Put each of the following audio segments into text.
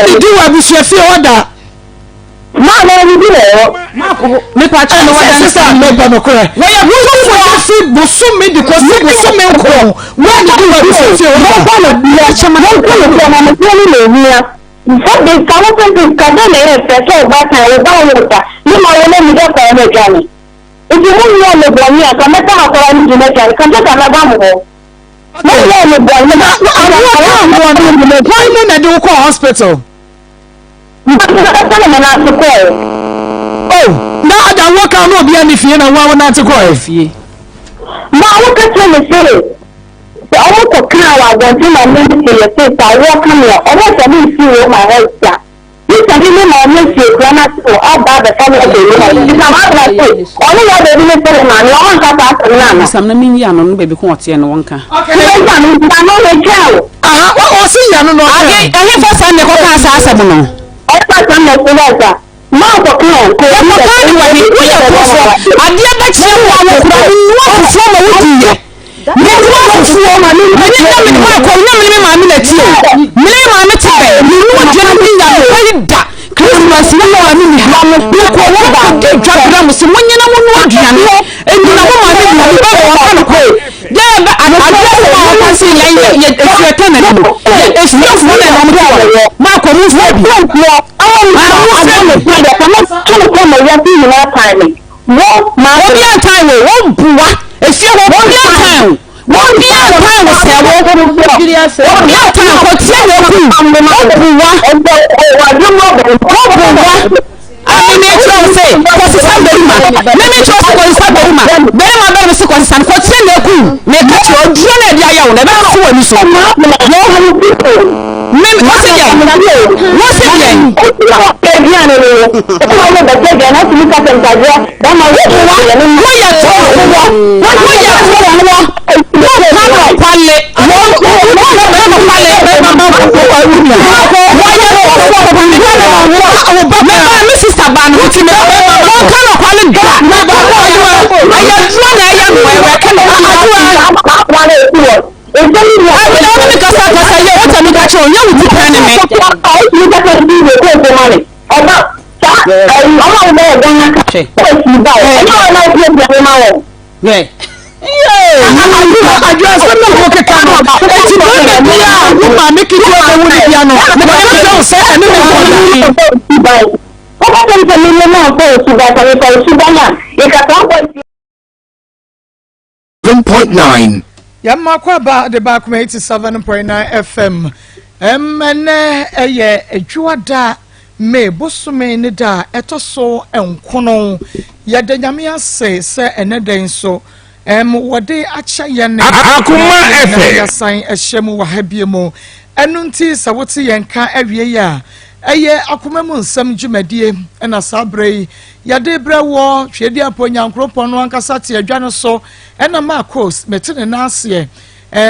did you have to order? Man, I will do it. Me patch no one sister no banokore. Why you for food busumi because you busumi ko. Where did you have to order? No one of the chairman of the here. So the government is condemning special battle about water. You might let me get for a journey. If you want to know the one, I can make a call in Jamaica. Come to Canada. Why do you call hospital? Oh, now that work out no be anything and why not to call if ye. Ma, look at me say. The old for car I want to my name to your face. I walk on here. Almost I didn't see my head. You can give me my message, grammar school, all bad the family of the woman. You can have my face. Only what they didn't say, man. No one can pass the man. Some mean Yan, baby, quantity and one can. Okay, I'm not a cow. What was he? I don't know. I hear for some of the assassin. I thought I'm not the Maa Akos, I dear bet you want to form a wood. Christmas, you know, I mean, you call what they drop them with someone you know, and you know, I'm say, yet if you're turning, it's not one of Marco moves baby. If you have one time. One year time was there. One year time for 10 years. I mean, say, because it's let me trust for Sabbath. Then my brother is concerned for 10 years. Make it your journey. I never saw any so. What's again? Yamakwa the back 87.9 FM. Juada me bosume ni da etoso enkono yadanyame se eneden so wode acha ye ne Akoma FM yasan ehyem wa habiemu enunti sawote yenka awie ya eye Akoma mu nsam dwumadie na sabrei yade brewo hwede aponyankropon no ankasa te adwane so na Maa Akos metene na ase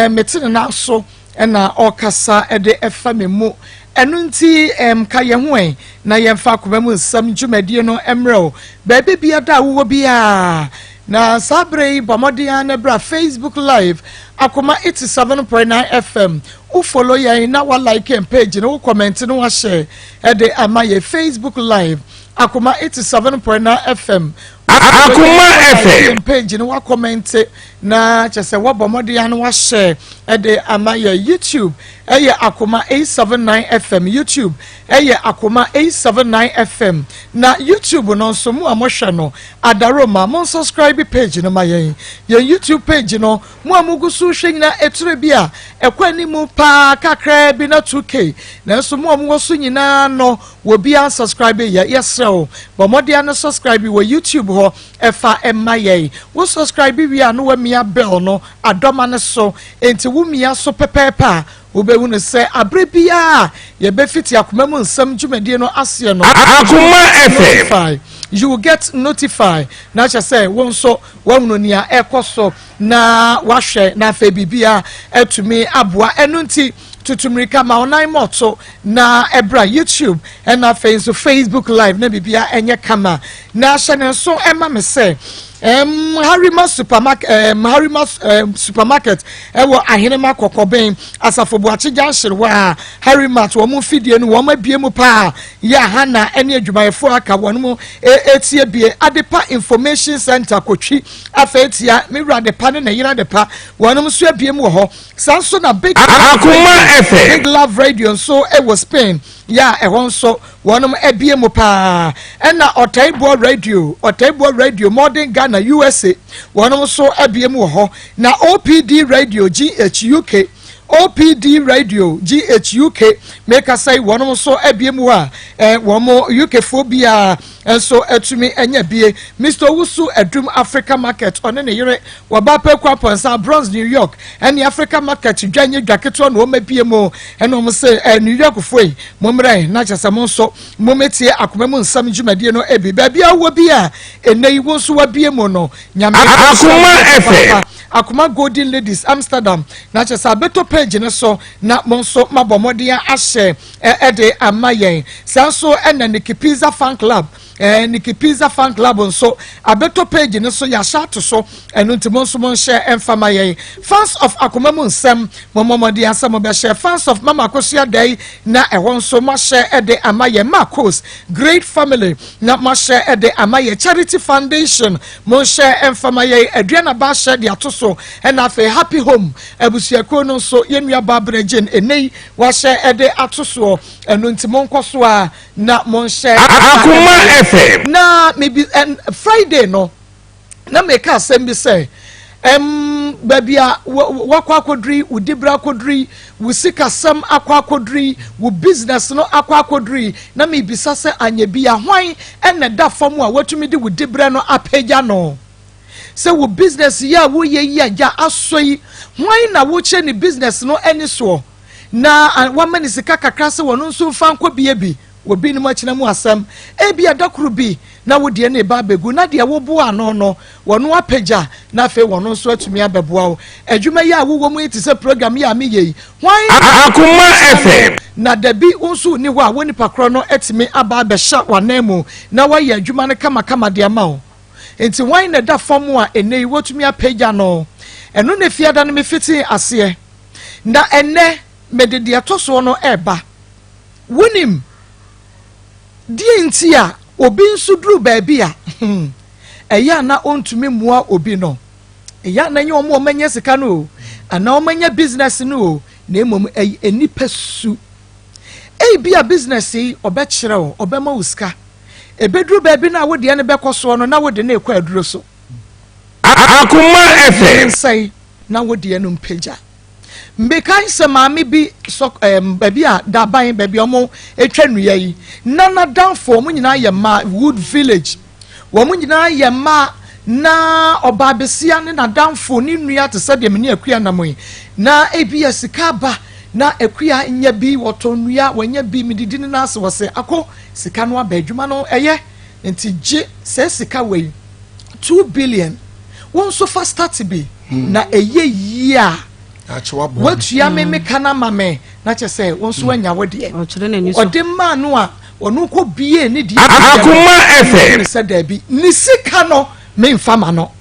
metene na so na okasa ede efa memu enunti ka ye ho na ye fa Akoma mu nsam dwumadie no emreo baabi bia da wo bia na sabrei bomodia na bra Facebook live Akoma 87.9 FM u follow ya na wa like and page na u comment na wa share ede amaye Facebook live Akoma 87.9 FM Akoma FM page na wa comment na chese wa bomodia na wa share ede amaye YouTube eye Akoma 879 FM YouTube eye Akoma 879 FM na YouTube no so mu amhwe no adaroma mon subscribe page no mayen your YouTube page no mu amugusu hwenya eture bia ekwani mu pa kakra bi na 2k na so mu amwo nyina no wo bia subscribe ya yesrew bomodia no subscribe wo YouTube ho efa emaye wo subscribe wi anu wa mia bell no adoma ne so enti wo mia so pepepa obewu ne se abrebia ye befiti Akoma mu nsam dwumadie no ase no Akoma FM you will get notified na cha say won so wonu nia ekoso na wahwe na fa bibia etumi aboa enunti tutumrika ma online moto na ebra YouTube and na Facebook live na bibia enye kama na channel so ema me say Harima supermarket ewo ahenema kokoben asafo boache janhire wa Harima to mo fidie no wo mabie mu pa ya hana ene adwumayefo aka wonmo etie bie adepa information center kotwi afetia mewura adepa ne yira adepa wonmo so abie mu ho sanso na big Akoma FM Big Love Radio so ewo Spain ya ehon so wonum ebie mu pa ena Otaibo radio modern Ghana USA wonum so ebie mu ho na OPD radio GHUK OPD radio GHUK make us say wonum so ebie mu a womo UK phobia enso etumi enya bie Mr. Wusu Edum Africa Market one ne yere waba pekwa ponsa Bronx New York and Africa Market dwanye dwaketo no mabie mu enom say New York foi momre na chasamo so mometie akoma mu nsam dwumadie no ebi ba bia wo bia enei wo so wabie mu no nyame Akoma FM Akoma Golden Ladies Amsterdam na chasa beto page ne so na monso mabomodia ahye ede amayen sanso ena Niki Pizza Fan Club Niki Pizza Fan Club nso abeto page ne so ya shato so enu ntimo nso mon share enfama yen fans of Akoma mu nsem momomodi ansam be share fans of Mama Akos day na ehwo nso ma share ede amaye Maa Akos great family na ma share ede amaye charity foundation mon share enfama yen aduana ba share de atoso and afa happy home abusiako no so yenua ba bregen enei wa share ede atoso enu ntimo nkoso a na mon share Akoma FM na maybe Friday no na make asem bi say babia wakwa kodri udibra kodri wusika sam akwa kodri wo business no akwa kodri na me bisa se anya bia hwan ene da fam a watumi de udibra no apagya no se wo business ya wo ye ya asoi hwan na wo che ni business no eni so na wa mani sika kakra se wono nso fa nkɔ bi obi ni machina mu asam ebi adakuru bi na wo de na ba begu na de wo bo ano no wono apagya na fe wono nso atumi abeboa wo adwuma ya wo mu iti se program ya me yi hwan Akoma FM na dabi unsu ni ho a woni pakro no etimi aba abehya wanemu na wa ya adwuma ne kama de ama wo enti hwan na da fam a enei wotumi apagya no eno ne fiada no me fiti ase na enne medede atoso no eba wonim die ntia obi nso duru baabi a eya na ontumi mua obi no eya na nye omo omanya sika no ana omanya business no na emom enipa su bia business yi obekire wo obema usika ebeduru baabi na wo de ne bekoso no na wo de na ekwa aduro so Akoma FM say na wo de no mpagya mbekan se maame bi so baby a daban baby omo etwa nuya yi nana danfo omo nyina ye ma Wood Village wo mo nyina ye ma na oba besia ne na danfo ni nuya te se de me ne akua na moyi na ebi asika ba na akua nya bi woto nuya wanya bi mididi ne nase wo se akọ sika no aba adwuma no eye enti je se sika wei 2 billion won so fast start bi na eye yia what ya me kana mame na che say won so anya wode ode ma no a onu ko bie ne di Akoma FM se da bi ni sika no me mfama no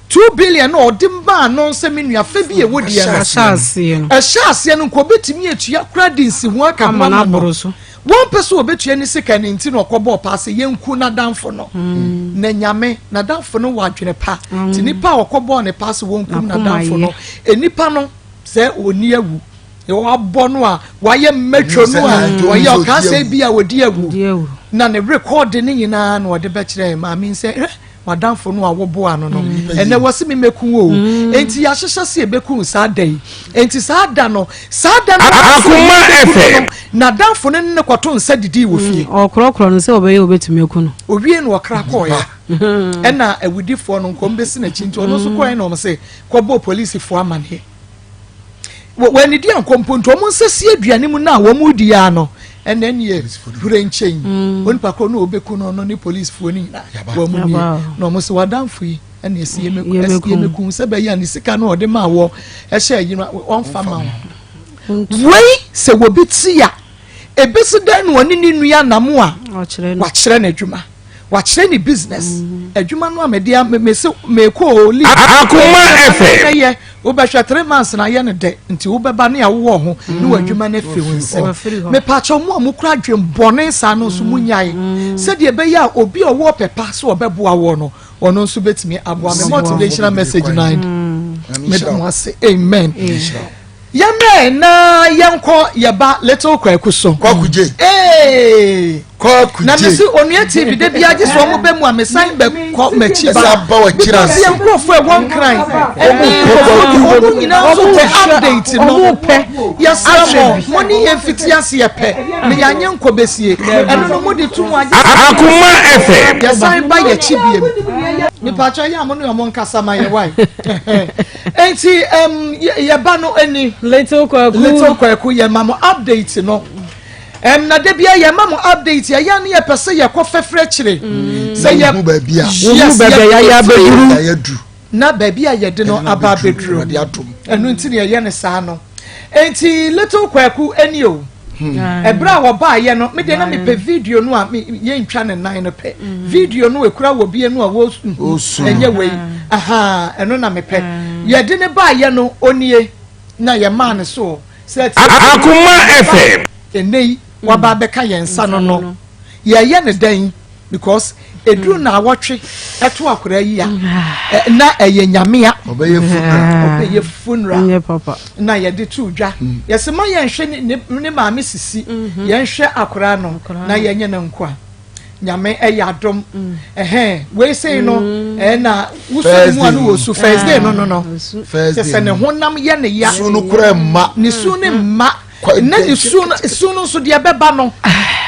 2 billion no ode ma no se me nua fa bie wode ya na shase no ko betimi etua credits ho aka mama no one person obetua ni sika ni nti no kobo pass yenku na danfo no na nyame na danfo no wadwene pa ti nipa okobo ne pass wonku na danfo no enipa no se oni awu e wa bono a waye metro no a waye oka se bia wodi awu na ne record ni nyina na wode be kire ma mi se wadanfo no a wo bo ano no ene wose me meku o enti ya hyehye se ebeku sa dai enti sa da no Akoma FM na danfo no ne kwato nsa didi wo fie okrokro no se obeye obetumi eku no owie no okra ko ya ena awudifo no nkom besi na chinti ono so ko no se ko bo police fo amane when di ankomponto mo nsesi aduane mu na wo mu di ya no ene ne hurenchen onipa ko no obeku no no ni police fo ni wo mu ni no mo se wadanfo yi ene esi yemeku se be ya ni sika no ode ma wo ehye yi won fama wei se wo biti ya ebesi dan no ni nua na mo a wa kire na adwuma wakyerɛ ni business adwuma no amedia me se me ko li Akoma FM wo ba hwa 3 months na ye ne de nti wo beba na wo ho ne wadwuma na fi wonsem me pa cho mo amukura dwem bone sa no so munyae se de be ya obi owo pepa so obeboa wo no ono nso betimi aboa me motivational message 9 me do say amen Yame na yanko yeba little kwaku so kwakuje kwakuje na mesi onua TV de bia je so mo be mu amesan be ko machi ba ba wa kira se yankrofo e won kran obu nyina so te update no pe yasamo moni yefiti ase ye pe me yanye nkobesie eno no modi tumu aje Akoma FM yasan ba ye chi biem ni pacho ya mo no yo mon kasa ma ye wai enti ye ba no eni little kwaku ye mamo update no na de bia ye mamo update ya ne ye pese ye ko fefre kire se ye mu ba bia mu ba ya beduru ya du na ba bia ye de no aba beduru de atom enu nti ne ye ne sa no enti little kwaku eni o ebra wo ba ye no me de na me pe video no a ye ntwa ne nan no pe video no ekura wo bie no a wo enye wei aha eno na me pe ye de ne ba ye no onie na ye man so set Akoma FM enei waba beka ye nsa no ye ne dan because edru na awotwe eto akora yi na eye nyamea obeye funra nye papa na ye de tu dwa ye se ma ye nhwe ne maame sisi ye nhwe akora no na ye nye na nkwa nyame eyadom we say no na wusu mu anu wo su first day no first day ne honam ye ne ya su no kura ma ni su ne ma na ni su no so de beba no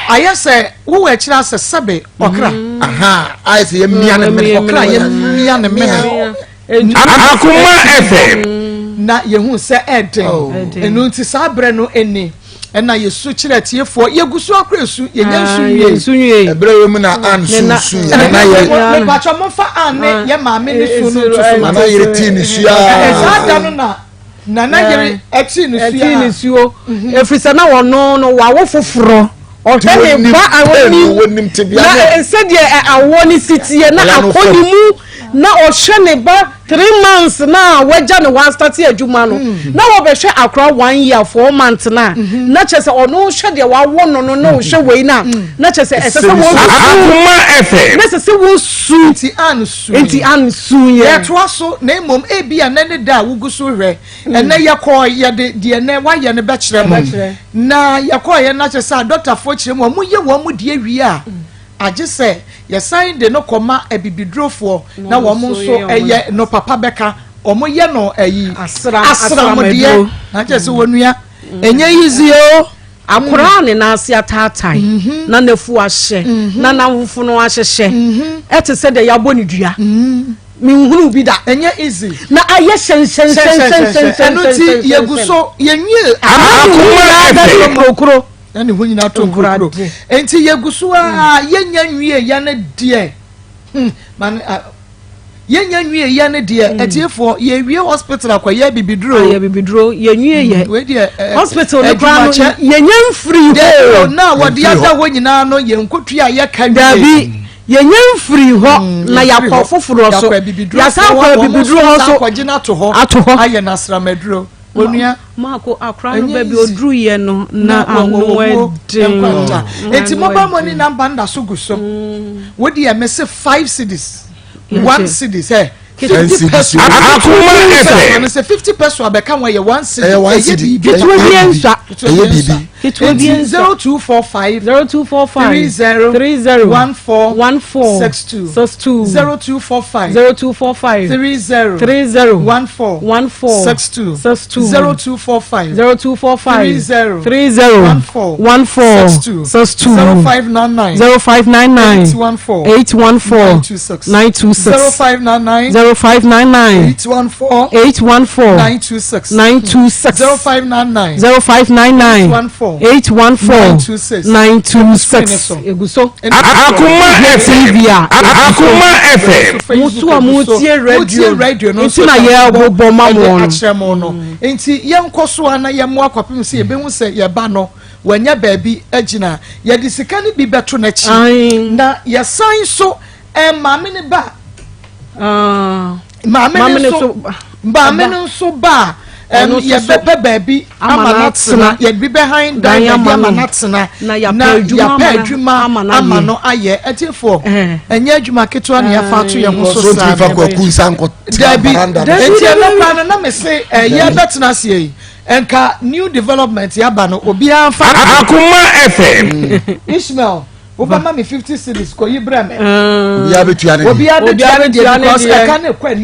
ayese wo we kira se sebe okra ayese ye mia ne me okra ye mia ne me Akoma FM na ye hu se eden enu nti sabre no eni ena yesu kire tiefo yegusu akresu yenyansu ye ebre we mu na ansu na ye me pacho mo fa ane ye maame ni su no to so na yire ti ni sua ezada no na yire eti ni suo efrisa na wono no wawo foforo ọtẹni ba awoni na nsẹdi awoni sitie na akoni mu na ohwe ne ba 3 months na waja ne one start adwuma no na wo be hwe akra 1 year 4 months na chese ono hwe de wa wo no na ohwe wei na chese esese wo Akoma FM na sese wo su enti ansu ye to so na emom ebia na ne da wugusu hwe ene ye ko ye de ne wa ye ne be kire mo na ye ko ye na chese doctor fo kire mo mu ye wo mu de awie a age se ye sign de no koma ebibidrofo na wo mo so eye no papa beka omo ye no ayi asra mo de na chese wonua enye easy o akura ne na ase atatai na nafu ahye na namfo no ahyehye ete se de yabo ne dua mi nhunu bi da enye easy na aye shen enuti yeguso yenwie Akoma okro na ne hunyina to nkuro enti yeguso a yenya nwie ya na de man yenya nwie ya na de etiefo ye wie hospital akoya bibiduro yenwie ye we de hospital ne kwa no yenya mfiri ho na wode ada ho nyina no ye nkotu a ye ka dabi yenye mfiri ho na yakọ foforo so yasa akọ bibiduro ho so akọgina to ho aye na sramaduro onua mako akra no ba bi odru ye no na anwedin enti mobile money number nda so guso wodi e mese 5 cedis 1 cedis 50 pesos. Akoma FM. Say 50 pesos abeka wa ye 1 cedi. Kitwe biensa. Eye bibi. Kitwe biensa. 0245 30 14 62 0245 30 14 62 0245 30 14 0599 814 926 0599 814 926 0599 814 926 eguso Akoma FM Akoma FM musu amutie radio nti na ye bobo mamo no enti ye nkoso ana ye mo akwapem se ye be hu se ye ba no wanya baabi agina ye de sika ne bi beto na chi na ye san so maame ne ba maame ne so ba ye bepe baabi amanatena ye bi behind dan amanatena na ya pa adwuma amano aye etiefo enya adwuma ketwa na ya fa to ye ho so sa fa kwa kunsanko baranda etielo plan na me se ye betena se yi enka new development ya ba no obi anfa Akoma FM Ishmael Obama me 50 cities ko yibra me ya betua ne obi abetua ne because I can equal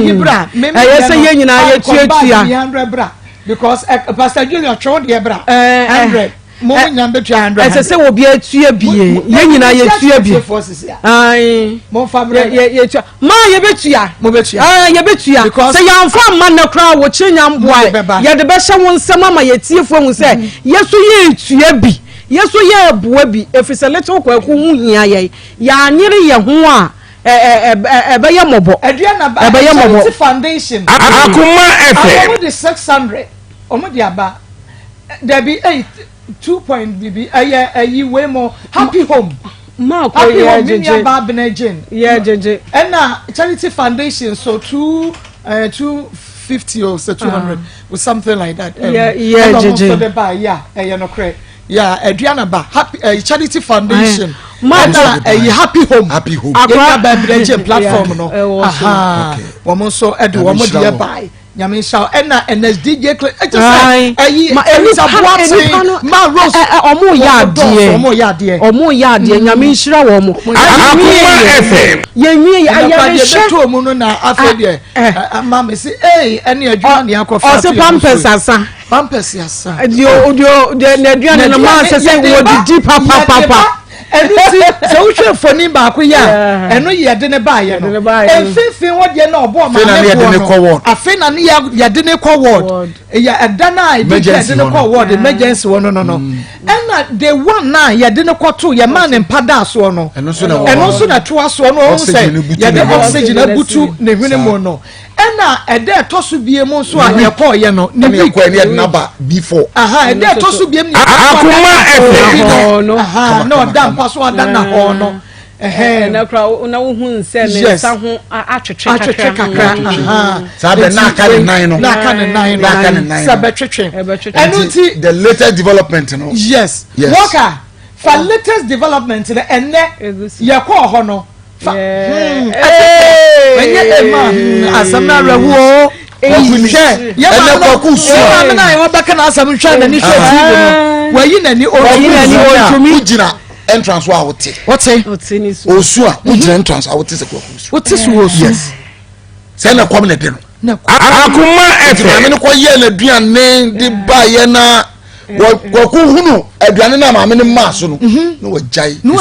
yibra me say ye nyina ye tuatua 100 bra because Pastor Junior chon de bra 100 mo nyam betua 100 ese say obi atua bie ye nyina ye tua bie ai mo famra ye tua ma ye betua mo betua ye betua say ya mfa ma na kra wo chinyam boy ye de be hye won nsem ama ye tiefo hu say yeso ye tua bi yeso ye aboa bi efise leto kwaku hu hia ye ya anyere ye ho a ebe ye mobo ebe ye mobo foundation Akoma FM omo de 600 omo de aba there be 2 point bb ayi we more happy home ma ko ye jeje ba benegin ye jeje and na charity foundation so 250 or 200 with something like that yeah jeje so the ba yeah no credit yeah Adriana ba happy charity foundation happy home yeah benegin platform no aha womo so edu womo de buy nyame sha na NSDJ ma Rose omo ya de nyame nhira wo mo Akoma FM yenwie ya to mu no na afa de ma me say ene adwuma ne akofa o se pampers asa de na aduane no ma se wo di papa Everything so we should for him back ya eno ye de ne ba ye no enfifin wo de na obo ma ne afi na ne ye de ne call ward ya edana e de ne call ward emergency wo no ena the one na ye de ne to ye man mpada so no eno so na to aso no o say ye de oxygen abutu ne hwene mo no ena ede tosu bie mo so a ye call ye no ne bi kwa ne number before ede tosu bie ni Akoma FM no dam paso adana ho no na kra na wo hu nse ne sa ho atwetwe kakra sa be na ka ne nine sa be twetwe enu ti the latest development no yes worker for latest development the enne ye ko ho no asamna rewo ene kwaku su na e wabaka na asam twa na ni hwe TV no wayi na ni o ujina entrance wa wote ni so osu a ujina entrance a wote se kwaku su wote su osu yes se na kwam na de no Akoma FM me ko ye na duane de ba ye na kwaku hunu aduane na ma me ma so no no wajai no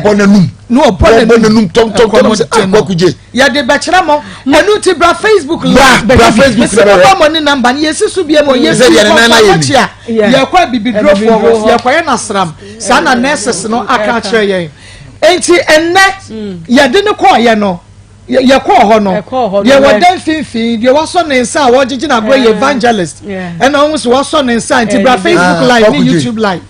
bonanum no bonanum tom akokuje ya de bechira mo enu ti bra Facebook live money number ni yesisu bia mo yesisu ya kwa bibidro for ya kwa ye nasram sana nurses no aka kire ye enti enne ya de ne ko ye no ye ko ho no ye wodan finfin ye waso ne nsa wo gigi na go evangelist and almost waso ne nsa enti bra Facebook live ni YouTube live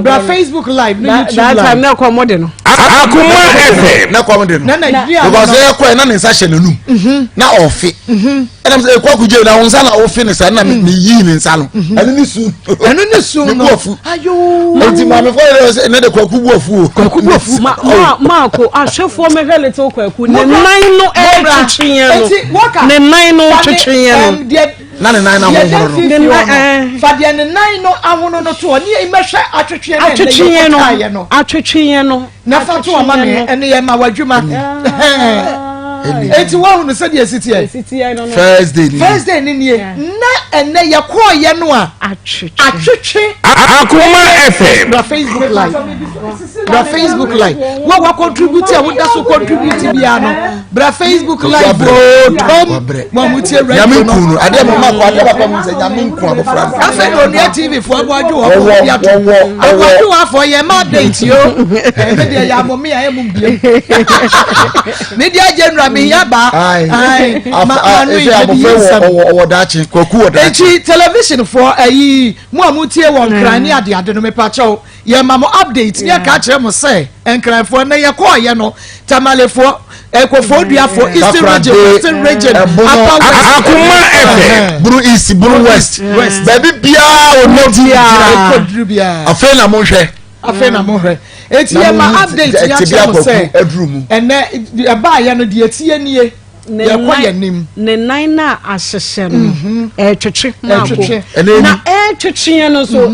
bra Facebook live no YouTube live that time na ko mode no Akoma FM na ko mode no na Nigeria because e ko na nsa hye nanum na ofi enam se ko kuje na nsa na ofi ne sa na me yi ne nsa no enu ni su no ayo enti ma me fo ne de kwaku bu afu ma ko ahwefo me hwele to kwaku ne nan no e twetwe no ne nan no twetwe no na ne nine na ho fadia ne nine no ahono no to oni e mehwe atwetwe no na fa to ama me ene ye ma wadwuma eti wo hu se de city no first day ni nie na ene ye ko ye no a atwetwe Akoma FM bra Facebook live wo contribute a wo da so contribute bia no bra Facebook live tom mo mutie radio yamin ade mo ma ko ade ba ko mo se yamin ku abofra afa no ne TV fo aboaju wo bia to aboaju afo ye ma date yo me de ya mo me ya mu biem me dia general me ya ba ai ma anu ye bi wo dachi kwaku wo dachi enti television for ayi mo amutie won kran ne ade no me pa cho ye ma mo update ne ka kire mo say enkran for na ye ko ye no tamalefo ekofo duafo eastern region western region Akoma FM Buru East Buru West baby bia o no bia afa na mo hwe enti ye ma update ya kire mo say ene e ba ye no de etie nie ye ko ye nim ne nan na ahyehye no twetwe na twetwe no so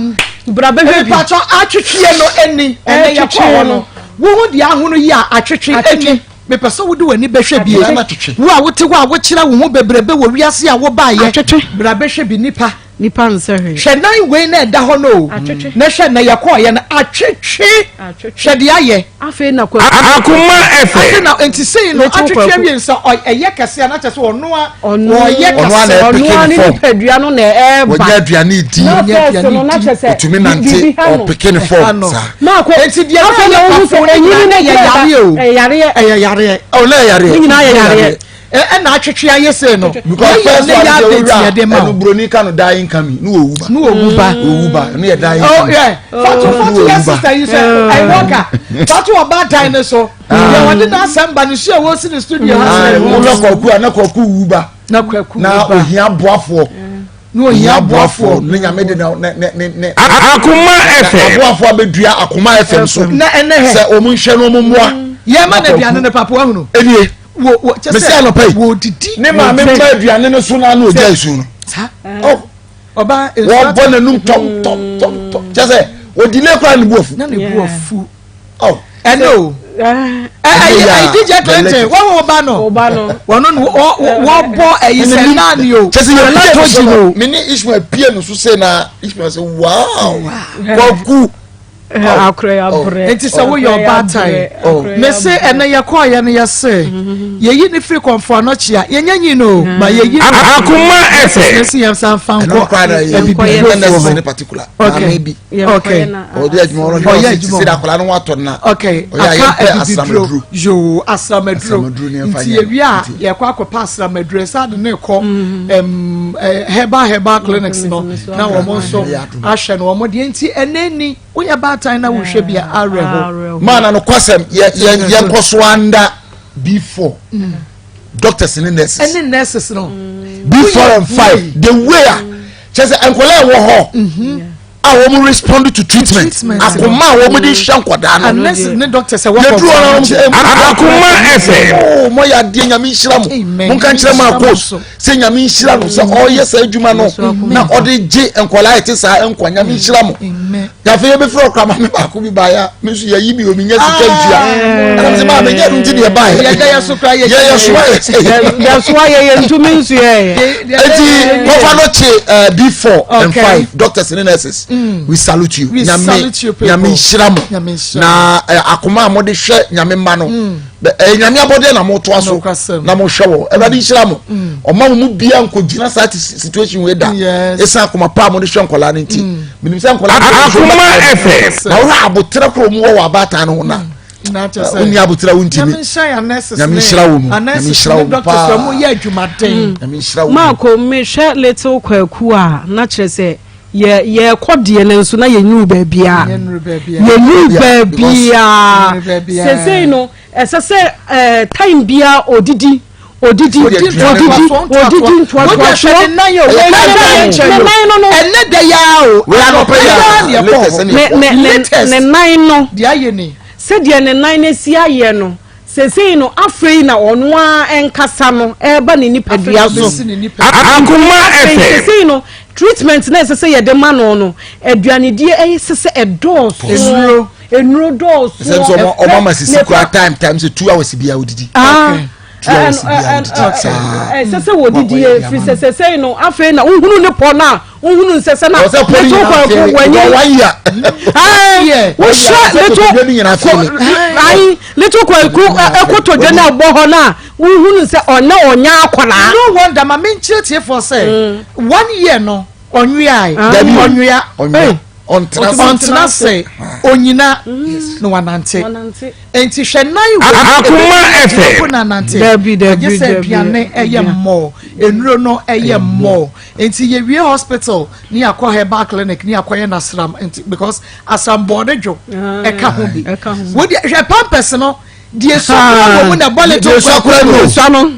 brabe hwe bi pacho atwetwe no eni ene ye ko no wo de ahunu yi a atwetwe eni me pese wo de wani behwe bi wo a wote wo a wo kira wo ho bebrebe wo wiase a wo ba ye brabe hwe bi nipa nsehwe hwe nan we na da ho no na hwe na ye ko ye na atwetwe hwe de aye afi na kwa Akoma FM na enti sei no atwetwe wi nsa eye kese na chese ono a ye kese ono ni padua no na e ba wo ja aduane di otumi nante o pikin form sa ma ko enti dia na ye pa enyini na ye yare o na yare nyina ye yare na atwetwe aye sei no because first one dey no broni ka no dying kami no owuba no ye dying oh yeah fatu yes sister you say I walk fatu oba dying no so ye won na samba no share wo si the studio ha na kwaku wuba na ohia boafo no ohia boafo no nyame de ne Akoma FM boafo abedua Akoma FM so na ene he se omu hwe no omumua ye ma na duane ne papa wa hunu enie wo chese no pay wo didi ne ma me mba aduane no so na oja isu no oh oba wo bona num tom chese wo delay kwa ne buafu na ne buafu oh eno I DJ Clinton wo ba no wono wo bo eyise na ni o chese yo la toji no me ni Ishmael pie no so say na Ishmael say wow kwaku akure enti se wo your bad time me say ene ye ko ye ne ye say ye yi ni free comfort no chia ye nyanyi no ma ye yi Akoma FM me say yam san fan ko e be particular okay o de adwuma ro se da kola no wato na okay aka asamadru yo asamadru nti ye wi a ye kwa akopa asamadru sa de ne ko herbal clinics no na wo mo so ahwe no wo mo de nti eneni wo ya ba time na wo hwe bia areho man no kwasem ye koso anda before doctors and nurses no before and 5 the way chese enkola wo ho a wo mo respond to treatment Akoma wo mo de hwa nkoda no nurses ne doctors e wo Akoma FM oh mo ya de nyame nhira mo mo kan kire Maa Akos se nyame nhira no se o ye sa adwuma no na o de je enkola ete sa enko nyame nhira mo ya fe be fro kwa ma me ba ko bi ba ya me so ya yi bi o mi nya sika dua na me se ma me nya nti de ba ya ya so kra ya so ye ntumi nsu ye eti mo fa no che before and 5 doctors and nurses we salute you nyame nhyiramo na Akoma mo de hwe nyame ma no nyame abode na mo to aso na mo hwe wo ebade nhyiramo o ma mo bia nkogina situation we da esa Akoma pa mo de hwe nkola nti minim se nkola Akoma FM na wo abotre kro mo wo abata no na uni abotira wuntimi nyame nhyira wo mu nyame nhyira wo doctors mo ye adwumaden nyame nhyira wo ma ko me hwe little kwaku a na kire se ye kodie ne nso na ye nyu ba bia se no esese time bia odidi sesei no afrei na ono a enkasa no eba ne nipadua so Akoma FM sesei no treatment na sesei ye de ma no aduane die sese edos enuro dos so mama sisi kwa time say 2 hours bia odidi sese wodidi free sesei no afrei na unhunu ne po na unhunu sese na to kwa wanya little kwaku ekoto de na gbo ho na unhunu se onya akola no wonder ma menchire tie for say 1 year no onwia on say onyina no wanante enti hwenai Akoma FM na nante Debi piane eye mo enuro no eye mo enti ye wie hospital ni akwa herbal clinic ni akwa ye nasram enti because asam bodedwo eka ho bi wo de hwe pampers no die so ko na bullet to no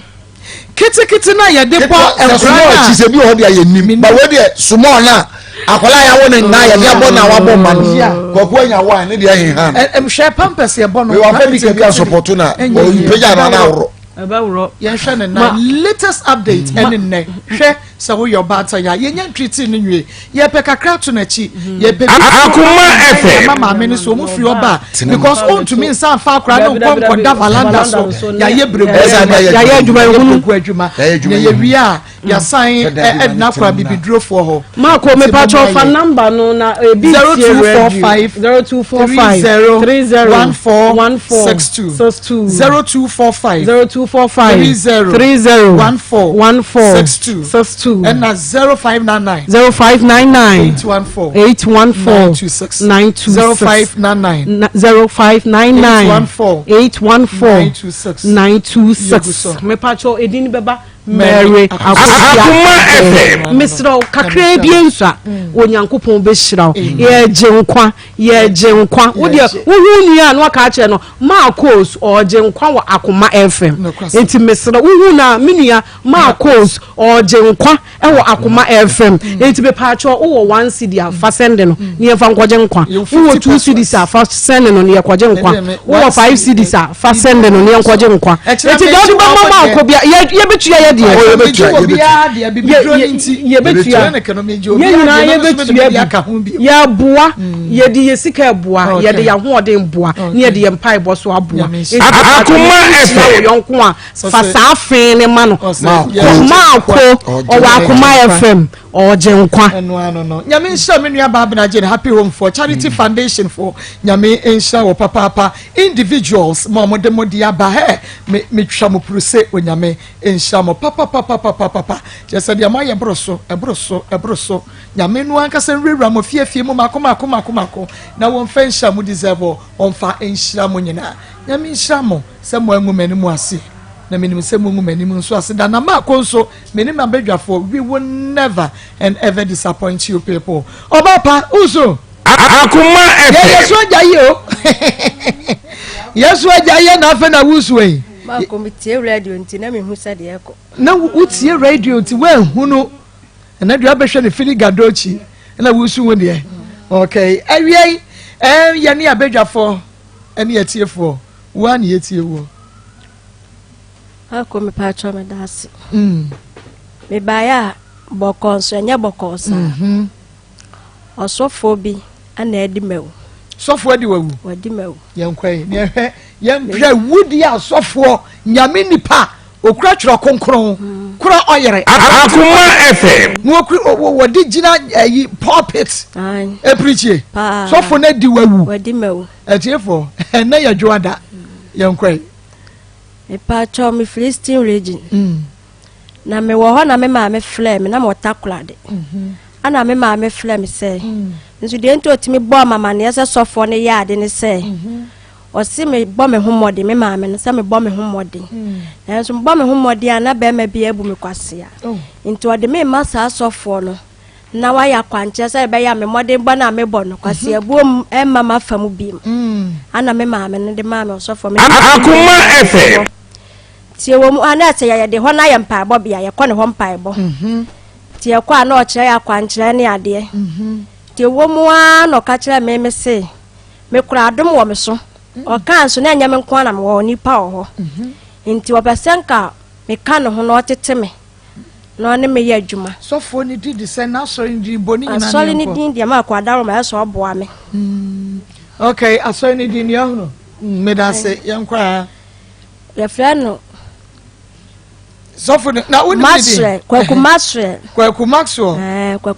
kiti na ye de po enkrana ti se bi ho de ayenim ba wo de sumo na akola ya wo na ya de abo na wa bo ma no kokwa nya wa ne de ahin han hwe pampers ye bo no we wa fa bi ke support na o peja na na woro About yeah, latest update and ne hwe so wo your bata ya ye nya treaty no nwie ye pe kakra to na chi ye pe Akoma FM mama me so mo free oba because on to me san fa kra no kon da valanda so ya ye brebu ya ye adwuma yo ku adwuma ye wi a ya sign edna kra bibidro for ho ma ko me patro fa number no na ebi 0245 0245 0245 and na 0599 814 me patro edini beba Mary Akoma FM Mr. kakra bi ensa onyankopon be hyiraw ye genkwa wo de wo hu nua no aka ache no Maa Akos o genkwa wo Akoma FM enti Mr. wo hu na menua Maa Akos o genkwa e wo Akoma FM enti be patro wo 1 cedi afa sende no ne ye fa nkwoje nkwa wo 2 cedis afa sende no ne ye kwaje nkwa wo 5 cedis afa sende no ne ye nkwoje nkwa enti do ba Maa Akobia ye betu ye de ya bua ye di yesika bua ye de ya hoden bua ne ye de ye mpai bo so abua Akoma FM yonko a fa saafen ne ma no Maa Akos o wa Akoma FM o genkwa no nyame nsha me nua ba na je happy home for charity foundation for nyame nsha wo papa individuals mo de modi aba he me twa mo prose onyame nsha mo papa just dia ma ye broso nyame no anka se rewra mo fiefie mo makoma na won fa nsha mo deserve on fa nsha mo nyina nyame nsha mo se mo anwumani mu ase na minim se mo anwumani mu so ase da na Maa Akos so minim abedwafo we will never and ever disappoint you people obapa uzo Akoma FM yesu ajaye o yesu ajaye na afa na wusu e Maa komite radio nti na me hu sade eko na utie radio ti we hunu na dua behwe ne fili gadochi na wusu wo de okay awie ye ne abedwafo ene yetiefo wa ne yetiewo Akoma patro me dasi me baya bokonso nya bokosa osofo bi ana edi mewu sofo edi wawu wadi mewu yenkwai ne hwe yempre wudi asofo nyame nipa okura twro konkron kura oyere Akoma FM no wodi gina yi pulpit preachie sofo na di wawu wadi mewu etiefo na ya dwoada yenkwai me patro me Philistine region na me wo ho na me ma me flame na mo takulade ana me ma me flame say nso de ento otimi bo mama ne yesa sofo ne yaade ne say o si me bo me homode me ma me no say me bo me homode na nso bo me homode ana be ma bia ebu me kwase a nti o de me ma sa sofo no na wa ya kwanche say be ya me mode bo na me bo no kwase ebu e mama famu bi ana me ma me ne de ma me sofo me Akoma FM tie wo mu ana te ya de ho na ya mpa bo bia ya ko ne ho mpa bo tie kwa na o kire ya kwanche ne ade tie wo mu no ka kire me se me kura adom wo me so o kan so na nya me nko na me wo nipa ho nti wo besenka me kan ho no tete me no ne me ya adwuma sofo ni di se na so ndi boni nyina asori ni din dia ma kwa daro ma so oboa me okay asori ni din ya hono me da se yankwa ya frano sofo na uni masre kwaku masre kwaku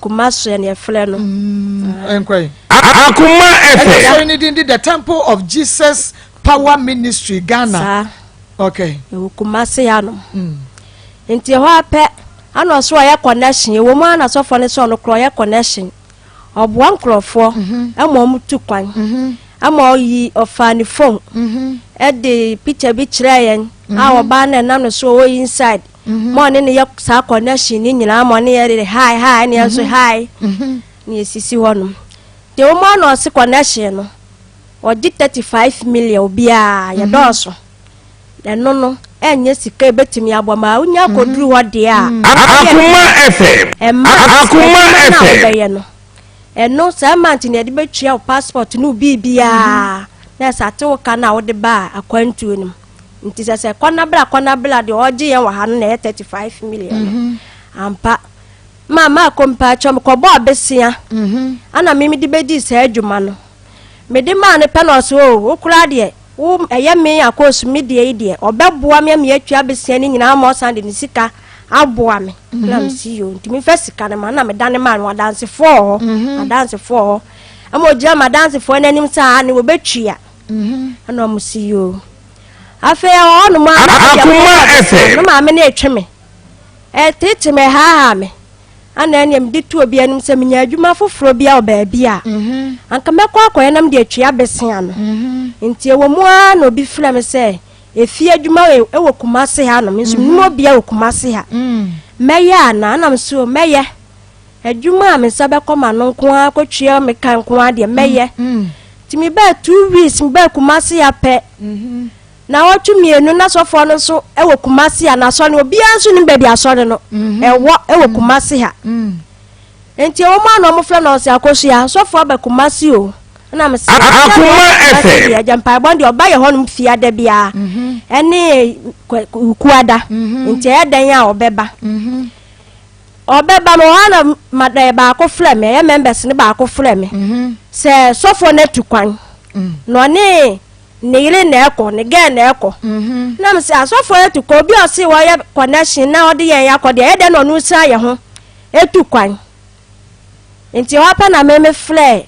masre ne frano enkwai Akoma FM asori ni din the Temple of Jesus Power Ministry Ghana okay e kumase ya no nti ho ape ana so ya connection e wo mu ana sofo ne so no kro ya connection obo ankrofo amo mutu kwan amo yi ofani phone e de picture bi kire yen a oba na nam no so inside mo ne ye sa connection ni nyina mo ne ye hi ne so hi ni esisi wonum de o mo no se connection no o di 35 million obia ya doso de no enye sika betimi aboma unya koduru hode a Akoma FM Akoma FM eno sa manti ne de betua o passport no bibia na sa te wo kana wo de ba akwantu nim nti se kwana bla de oje yen wa ha no na 35 million ampa mama kompa chom ko bo besia ana mimi de bedi sa adwuma no me de ma ne penos wo kura de wo eye me Akos me de ide obeboa me atua besia ni nyina mo sande ni sika aboa me na msiyo nti mi fesika na na me dane man wa dance for amo jia ma dance for nanim sa ne wo betua ana msiyo afa onu ma Akoma FM no ma me na etweme tete me ha me ana enyem de tu obi anim se menya adwuma foforo bia oba bia anka mekọ akoye nam de atua besia no nti ewo mu a na obi fra me se efi adwuma ewo kumase ha no nso mo bia wo kumase ha meya na nam so meye adwuma me sabe koma no nko akotwa me kan nko ade meye ti mi ba 2 weeks mi ba kumase ya pe na otu mienu na sofo no so ewo kumase ya na so ne obi anso ni ba bia so no ewo kumase ha enti o ma no mo fra no se akoso ya sofo ba kumase o na me se Akoma FM ya jampa bondi oba ye honum fia da bia ene kuada enti e dan ya obeba mo wana madai ba ko fra me ya members ne ba ko fra me se sofo na tukwan no ne ile na eko ne ga na eko na me se asofo na tukọ obi o se wo ya connection na odi yen ya ko de e de no nu sa ye ho etukwan enti wa pa na me flare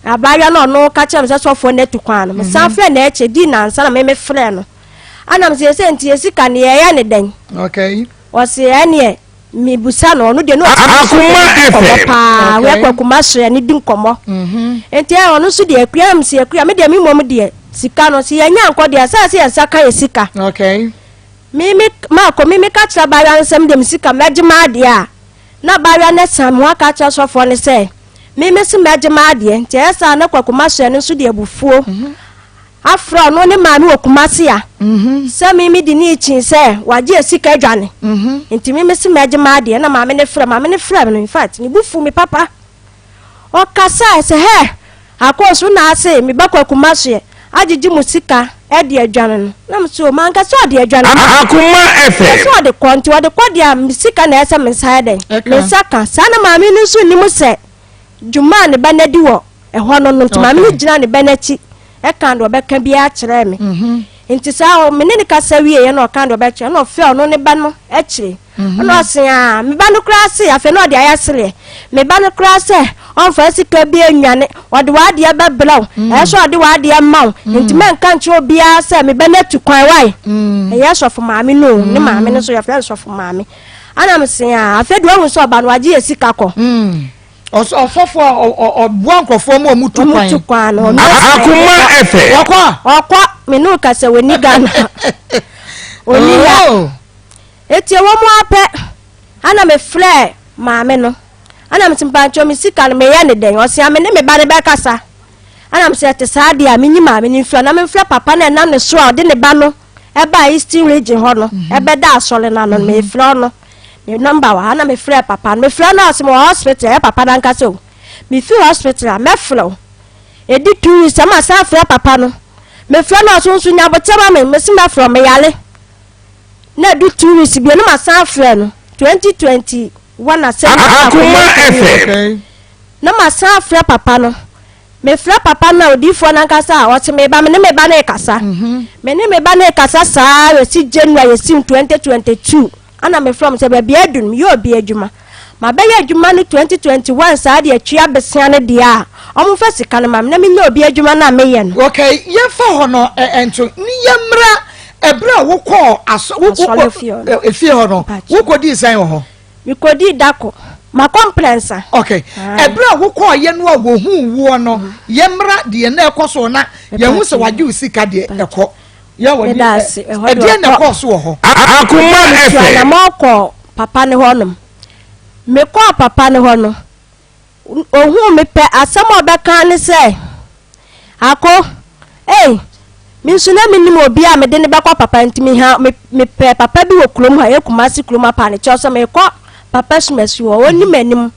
abaya no ka chem se sofo na tukwan no me san flare na eche di na nsa na me flare no ana me se enti esika ne ye ya ne den okay o se ene mi busa no de no Akoma FM we kwa kumashe ni din komo enti e onu so de akua msi akua me de mi mom de sika no se yanya anko de asa se saka ye sika okay mimi ka tra bayan nsem de sika majima de a na bayan na samu aka cha sofo ne se mimi se majima de enti esa na kwa kumashe no so de abufuo afro no ne ma no kumase ya se mimi di ni chin se waje sika adwane enti mimi se majima de na ma me ne fra no in fact ni bufu mi papa o kasa se he Akos na ase mi bakwa kumase ajiji musika e de adwane no na mso man ka so de adwane Akoma FM so de konti wa de kodia musika na ese mensa den mesaka sana ma me nso ni mu se juma ne banadi wo e hono no to ma me gina ne banachi e kan do beka bia kire me enti sa o me ne kasa wie ye no kan do beka no fe ono ne ba no e kire ono asen a me ba no krase afa no de ayasere me ba no krase on fa sika bia nwane ode wa de ba blaw e so ode wa de maw enti men kan che obia se me ba na tukwan wai e ya so fo maame no ne maame no so ya fa so fo maame ana me sen a afa do hu so ba no age sika ko ofofo obuan krofo mo mutukwan Akoma FM okwa menu ka se weni Ghana oni ya eti wo mo ape ana me flare maame no ana me timpancho me sika no me ya ne den o se ame ne me ba ne be kasa ana me se te sa dia me nyi maame ni flare na me flare papa na na ne so a de ne ba no e ba Eastern region ho no e be da asole na no me flare no ni number wa ana me flare papa me flare na asimo hospital e papa na nkasa o me fi hospital me flare edi 2 weeks ama sa flare papa no me flare na so nya botema me si me from me yale na do 2 weeks bi no ma sa flare no 2021 na se Akoma FM na ma sa flare papa no me flare papa na odifo na nkasa o se me ba na kasa me ne me ba na kasa sa we si January si 2022 ana me from se ba bia dun yo bia adwuma ma ba ya adwuma no 2021 sa de atwa besia ne de a omo fa sika no ma na me nya obi adwuma na me ye no okay ye fa ho no ento ni ye mra ebra wo ko aso wo efie ho no wo ko di sign ho mi ko di dako ma complaints okay ebra wo ko ye no wo hu wo no ye mra de na ekoso na ye hu se wage usika de eko ye wo ni e de na ekoso wo ho Akoma FM na moko papa ne honom me ko papa ne hono ohun me pe asem obeka ne se ako minsuna minim obi a me de ne bekwa papa ntimi ha me pe papa bi wo klom ha yekumasi klom apa ne choso me ko papa sumasi wo oni manim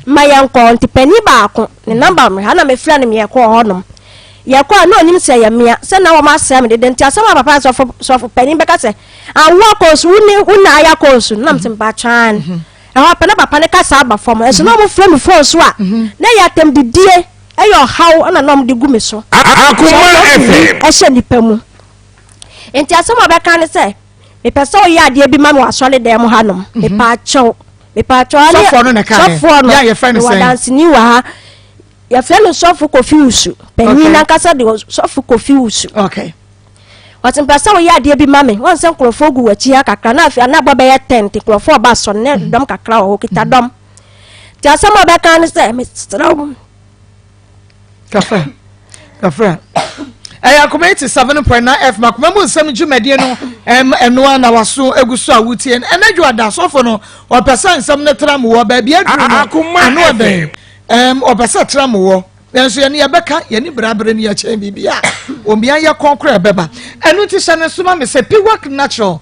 ma yanko ntipani baako ne number me ha na me fira ne me ko honom ye ko na onim se ya mia se na wo ma se me de nti asema papa so pani beka se awo ko su una aya ko su na mtim ba twan e pena papa ne ka sa ba fom e so na mo fira me phone so a na ya tem didie eyo how ana nom de gu me so Akoma FM o se nipa mu enti asema beka ne se me pese o ya de bi ma me wasole dem hanom me pa cho so for no na kan ya your friend say dance ni wa ya friend so for confuse penyi na kasa de so for confuse okay watin pese o ya de bi ma me won se nkrofo gu wachi akakra na afia na gba be ye tent nkrofo ba so ne dom kakra o kita dom ti asema beka ne se me straw Kafra. Akoma 7.9 F makoma mu nsem dwumade no eno na waso eguso awutie enadwo ada sofo no opesa nsem ne tram wo ba bia duru anu obe opesa tram wo enso ye ne yebeka ye ni brabre ne ya chen bibia omia ye konkora beba enu ti hye suma me se piwak natural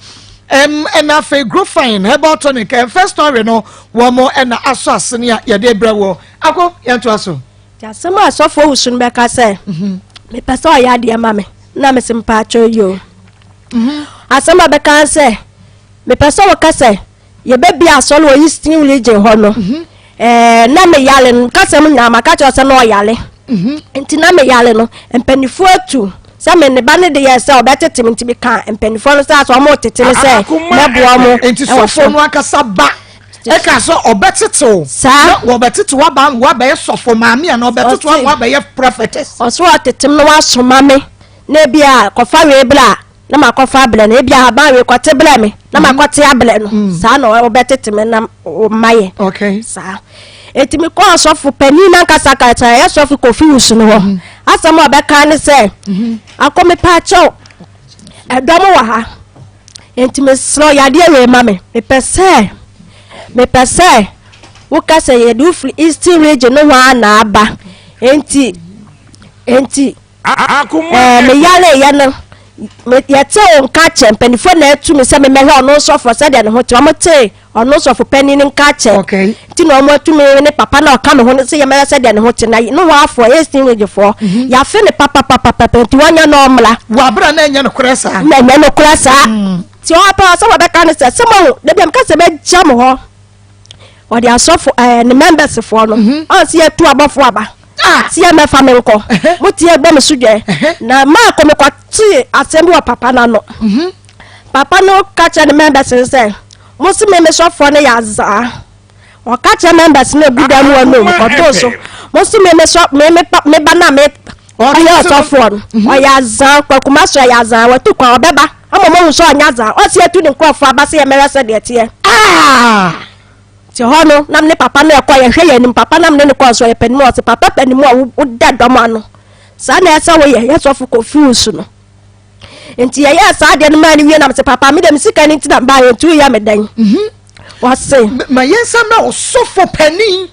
na fe grow fine herbal tonic first story no wo mo na aso asene ya de bra wo ako ye to aso asema asofo usun beka se me pese o ya de mame na me simpa cho yo asema beka se me pese o ka se ye be bia asolo yi steam region ho no na me yale ka se mu na maka cho se no yale enti na me yale no empanifo atu se me ne ba ne de ye se obetetem enti bi ka empanifo no se aso mo tetele se meboa mo enti sofo no akasa ba eka so obeteto sa obeteto wa be sofo maami na obeteto wa be prophetess oso atetem no wasoma me na bia kofa we bla na makofa bla na bia ba we kote bla me na makote abla no sa na obetetem na maye okay sa etimi ko asofo pani na kasa kata ya sofo confuse no ho asama obeka ne se akome pa cho edomo wa ha entimi sro ya de we mame me pese wo ka se ye du free eastern region no wa na aba enti Akoma me yale ya no me yete on ka champion fo na etu me se me he ono so for se de ne ho ti o te ono so for penny nin ka che okay ti no mo tu me ne papa na o ka me ho se ye me se de ne ho ti na no wa for eastern region for ya fe ne papa ti wanya no mla wa bra na nya no kresa na nya no kresa ti o pa so wa be ka ne se mo de bi me ka se be jam ho or the asofo ne members for no on see tu abofo aba see me fa me nko muti egbe me suje na ma ko me kwati asembi wa papa na no papa no catch the members say mo si me sofo ne ya za o catch members na guda mu no ko to so mo si me so me ba na me o ya sofo no o ya za kwa kuma so ya za wa tu kwa obeba amo mo so anya za o si tu ni nkofo aba se ye mere se de tie ti hono nam ne papa na ekwa ye hwe ye nim papa nam ne ko so ye panimu o se papa panimu o da doma no sa na esa wo ye sofo confuse no enti ye sa de no ma ni wie nam se papa me dem sika ni ti na ba ye tu ya me dan wa se ma yensa na o sofo pani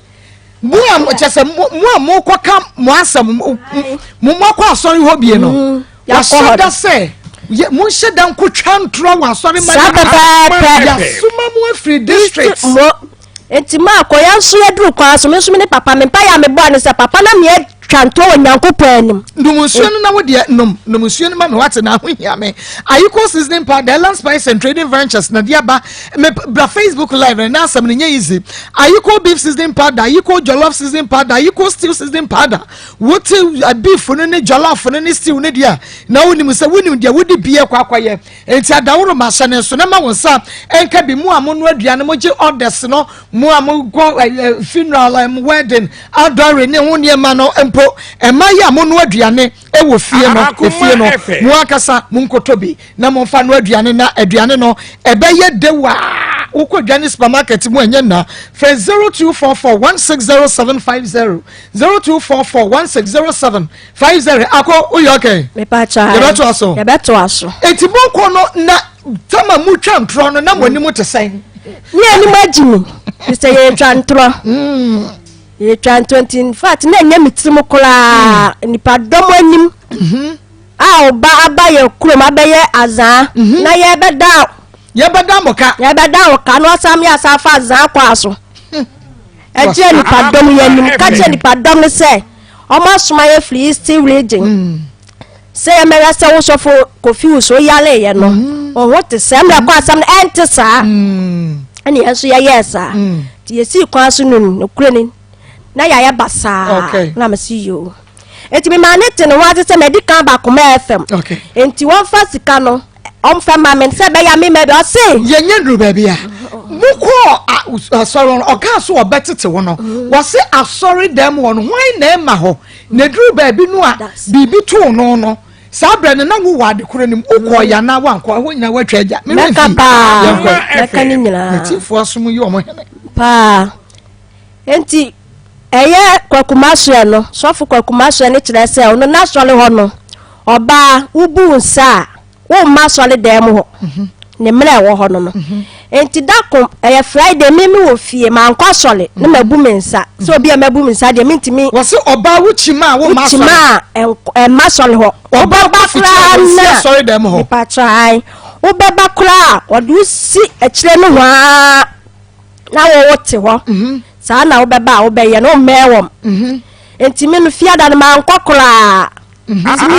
mu am chese mu ko ka mu asam mu ko asori ho bie no ya so da se ye mu shedan ko twantro wa asori ma ya suma mu free district enti ma ko ya nso eduru kwa so me ne papa me pa ya me bo ne se papa na me twanto onyankopon anim numusuo no na wo de numusuo no ma me wate na ahohia me ayiko seasoning powder land spice and trading ventures na dia ba me bra Facebook live na asam ne nya easy ayiko beef seasoning powder ayiko jollof seasoning powder ayiko stew seasoning powder what beef no ne jollof no ne stew ne dia na wonim se wonim dia wodi bie kwakwaye enti adaworo ma hye so na ma wonsa enka bi mu amono aduane mo je orders no mu go funeral wedding outdoor ne ho ne ma no emaya monu aduane ewo fie no mu akasa mu nkotobi na mo fa no aduane na aduane no ebeye dewa uko dwane supermarket mu enye na fe 0244160750 0244160750 ako uyo okay me pa cha ye beto aso etibonko no na tama mu twantro no na monimu te sen ni ani magimi se ye twantro ye twantro in fact na nya mitrim kola nipa dom anim oba abaye kurom abaye azan na ye beda moka no sam ya safa azan kwa aso eje nipa dom yanim ka je nipa dom se omo soma ye free still region say e mera se wo sofo kofi so yale ye no o what is am kwa sam ente sa ani enso ya yesa ti yesi kwa so no kureni na ya basa na mesi yo enti me manete no wa se medical ba Akoma FM enti won fa sika no on fa ma men se be ya me be o se yenye dru ba bia muko sorry oka so obetete wo no wo se asori dem wo no hwan na ema ho na dru ba bi no a bibi to no sabre ne na wo wade koro nim ukọ ya na wanko ho nyina watwa agya me meka ni nyina tifo asum yi omo hene pa enti eye kwakumasue no sofu kwakumasue ne kire se ono na sole ho no oba ubu nsa wo ma sole dem ho ne mre wo ho no enti dakom eye Friday mimi wo fie ma nkwa sole ne mabu mensa so obi mabu mensa de mintimi wo se oba wuchima wo ma sole ma sole ho oba bakra na sorry dem ho pa try oba bakra odu si ekire no wa na wo wote ho sa na obeba obeye no mewom enti me no fia da ma nkokora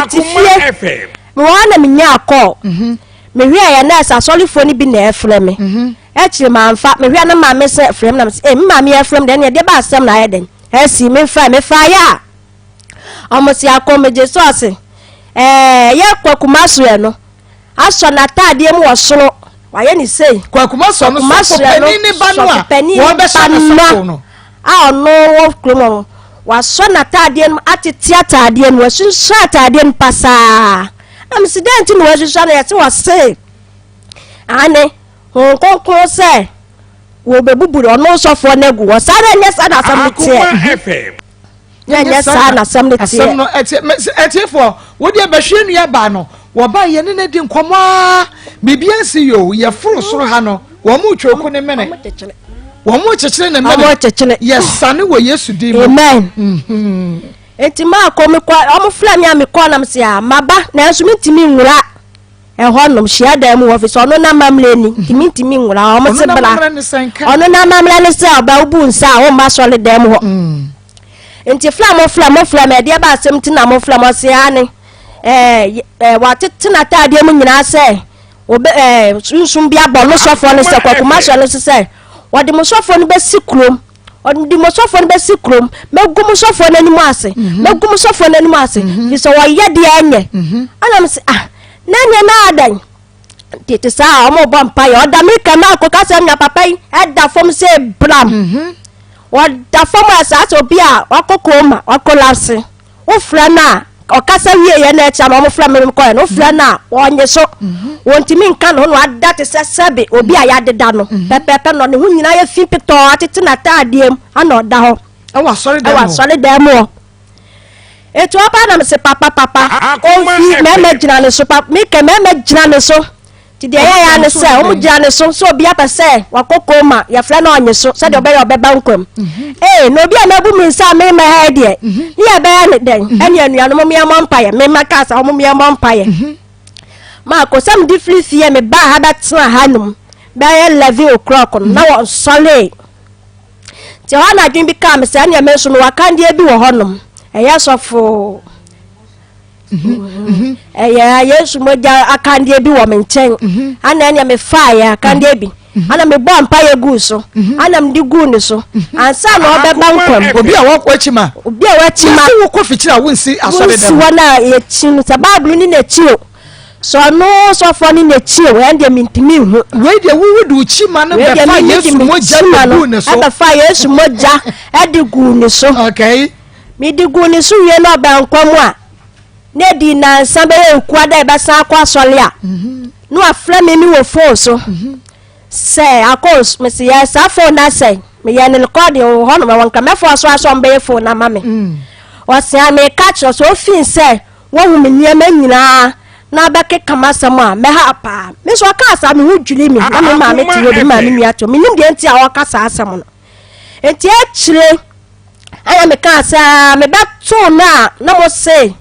ti fie me wana me nya akọ me hwe ya na sa solifo ni bi na efre me e kire ma mfa me hwe na ma me se frem na me se me ma me efrem de na de ba asem na yeden e si me fa ya omosi Akoma je so ase ye kwakumaso ye no aso na tade mu wo soro waye ni sei kwakumaso no so peni ni banu a wo be sha no no a no wo kromo waso na tade mu atete atade mu wasu sha tade mu pasa accident no wasu sha na yete wase ane konkon se wo bebuburu ono sofo na gu wo sare nya sa na sam tie nya sa na sam tie asem no etifo wo de behwe nua ba no wo ba ye ne di nkomo bibiansi yo ye furu soro ha no wo mu twoko ne mene wo mu chechire ne mene yes ane wo Yesu di mu amen enti Maa Akoma kwa omo flam ya me kwa na mse ya maba na enso mitimi nwura honom hia da mu office ono na mamle ni mitimi nwura omo se bla ono na mamle ne se oba ubu nsa o ma sole da mu ho enti flam e de ba asem ti na mo flam se ya ne watete na tade mu nyina se obe sunsum bia bo no sofo ne se kwakumasho no se wode mo sofo no be sikrom odi mo sofo no be sikrom megum sofo no animu ase megum sofo no animu ase fi so wo ye de anye anam se nanya na adan tete sa o mo bo mpa ye oda me ka ma akoka se nya papa yi eda fom se bram oda fom asa so bia wakokoma wakolase wo fra na okasa wie ye na echa ma mo fra me ko no fra na onye so wontimi nka no no adate se sebe obi aya deda no pepepe no ne hu nyina ye fi pito atete na taadiem ana oda ho wa sorry dem o eto apa na me se papa o fi me gina ne so papa me ke me gina ne so ti de ya ne se o mu gina ne so obi apa se wakokoma ya fra na onye so se de obeba nkwam no bi na bu mi sa me ha de ni ya be ya ne den ene anua no mo mo mpaye me maka sa mo mo mpaye Maa Akos am different fie me ba ha betena hanum ba ye 11 o'clock na wo sole ti ho na dwin bi ka me se na me so no wakande bi wo honum eya sofo eya Yesu moja akande bi wo me nchen ana na me fa ya akande bi ana me bo mpaye gu so ana me di gu ni so ansa na obeba nkwam obi a wo kwachima wo kofichira wo nsi asore dem wo na ye chinu sa Bible ni na chio so no so for ni na chio we ndie mintimi hu we de wo du chima na be fa Yesu moja gu ni so be fa Yesu moja edi gu ni so okay mi di gu ni so ye na ba nkwam a na di na nsa be enku ada be san kwa sole a no afra me ni wo fo so say Akos me say yes phone na say me ya ne record ho no me wonka me for so be phone na mame o say me catch us o fin say wo hu me niam nyina na ba ke kama sama me ha pa me so ka sa me hu dwuli mi na me ma me ti obi ma me nua to me nim de nti a wo ka sa asam no enti a kire aya me ka sa me ba to na mo say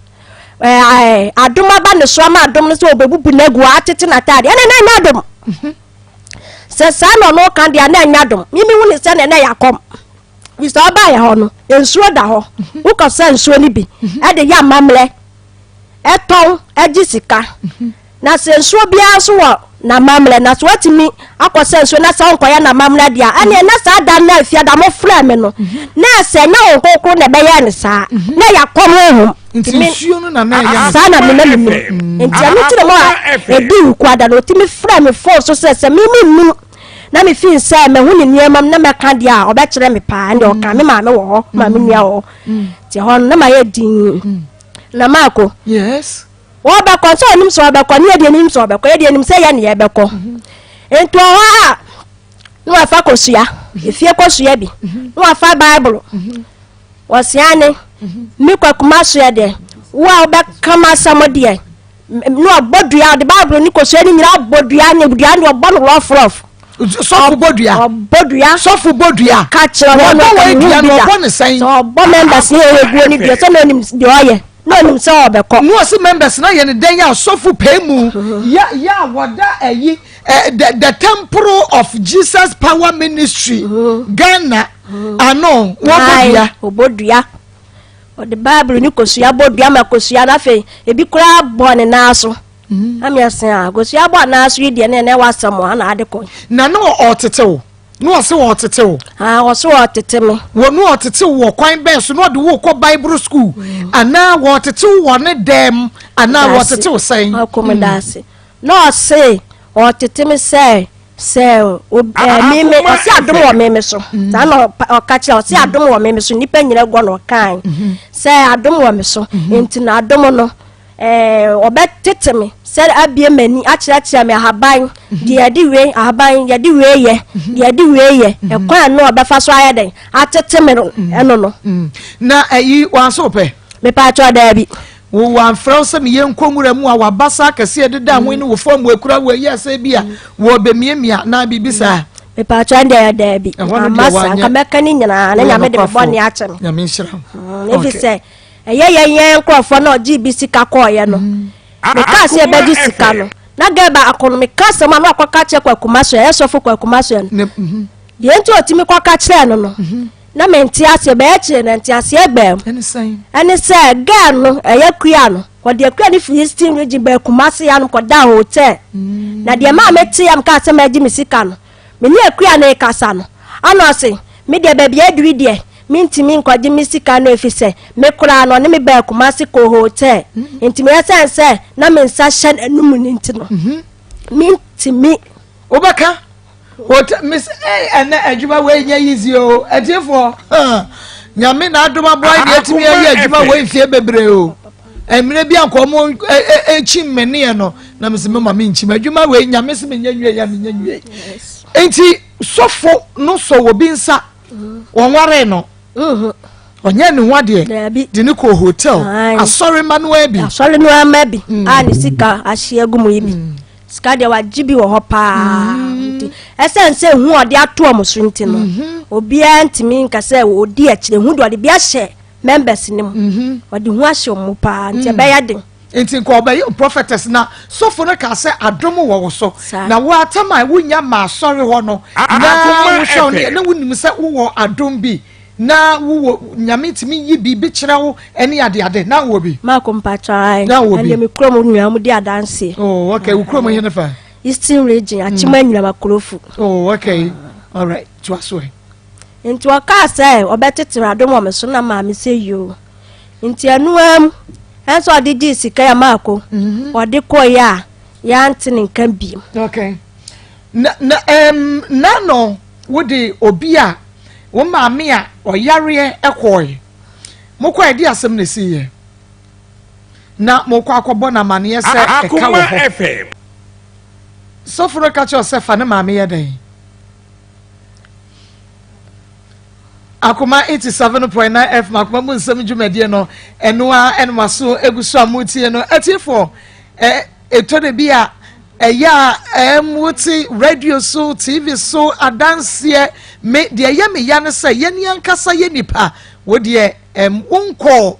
aduma ba ne so ma adum no so obebubu na gu atete na tade ene na adum se sa no kan dia na anyadum mimi hu ni se na yakom wi so ba ya ho no ensuo da ho wo ka sa ensuo ni bi e de ya mamle eton ejisika na se ensuo bia so wo na mamle na so watimi akosa ensuo na sa onkoya na mamle dia ane na sa da na afia da mo fra me no na se nya onkokro na be ya ne sa na yakom ho nsuo no na na ya sa na me na me enti anu tire mo ebi kwada no timi fra me fo so se mimi nu na me fin say me hu ni niamam na me ka dia obe kire me pa ndi o ka me ma me wo ho ma me nua ho ti ho na ma ye din na mako yes wo be ko so nim so be ko ne de nim so be ko de nim say ya ne ye be ko ento ha no afa ko sua efie ko sua bi no afa bible wo siane mi kwa kuma sua de wo be kama samode no abodua de bible ni ko sua ni nyira abodua ne budua ne obo no rof sofu bodua catch no no say so bo members here egu ni de so no nim de oye no nim say obeko no see members na ye ne den ya sofu pemu ya wada ayi the temple of Jesus Power Ministry Ghana ano wo bodua o the bible ni kosua bodua ma kosua na fe ebi kura bone na aso amiasia gosia bo na aso de ne wasamo na adeko na no otetewo no ose wo otetewo ose wo oteteme wo no otetewo wo kwan ben so no de wo ko bible school ana wo otetewo wo ne dem ana wo otetewo sen akomandase no say oteteme say mimi ose adom wo mimi so ta no okache ose adom wo mimi so nipa nyina gwo no kan say adom wo me so enti na adom no obeteteme said abie mani achirachi me haban de adi we haban ye di we ye e kwan no obefa so ayeden ateteme eno no na ayi wanso pe me pa cho da bi wo wan frose me ye nkomura mu a wabasa kase deda ho ni wo fam ekura wo yesa bia wo bemiemia na bibisa me pa cho da bi amasa kameka ni nyina na nyame de boni achem nyame nhira if say ye nkrofo na GBC ka koye no me ka se be di sika no na gaba akono me ka se ma no akwaka che kwa kumaso e so fo kwa kumaso no de enti otimi kwaka che no na me nti ase be che na nti ase egbe eni se ga no eye kua no ko de kua ni Philistine region be kumase ya no ko da hotel na de ma me ti am ka se ma gi me sika no me ni akua na e kasa no ano ase me de ba bia duri de mintimi nkwaje misika no efise me kura no ne me ba kumase ko hotel intimi sense na me nsa hye anum ni ntino mintimi obaka hotel miss ana adwuma we nya yizi o atifo nyame na adoma boy de atimi ayi adwuma we fie bebre o emire bia nkomo echi mmene no na me se mama me nchi adwuma we nyame se me nya nwie ya me nya nwie enti sofo no so wo bi nsa wonware no onye ni wade de ne ko hotel asori manuel bi ani sika ahia gumu yibi sika de wajibi wo hopa esense hu ode ato omuso nti no obi antimi nkase odi akire hu de ode bia hye members nim ode hu ahye omu pa nti be yade enti ko obaye prophetess na sofo no ka se adom wo so na wo atama wunya ma asori ho no na wo show na wunim se wo adom bi na wo nyame timi yi bi kire wo ene ade na wo bi ma ko mpatrai ande me krom nua mu di adanse oh okay wo krom here fa Eastern region achima nua makrofu oh okay all right to aswe enti wo ka se obetete adom wo me so na ma me se yo enti anuam enso didi sika ya mako ode koya ya antini nkan bi okay na no wo de obi a wo maame a oyare ekoy moko edi asem na siye na moko akobo na mane ye se eka wo ho so furo ka cho se fa na maame ye den Akoma 87.9 FM Akoma mu nsem dwumadie no enoa enmaso egusu amutie no atifo etode bia eya muti radio so TV so adanse me de ye me ya ne se ye ni ankasa ye nipa wo de wonko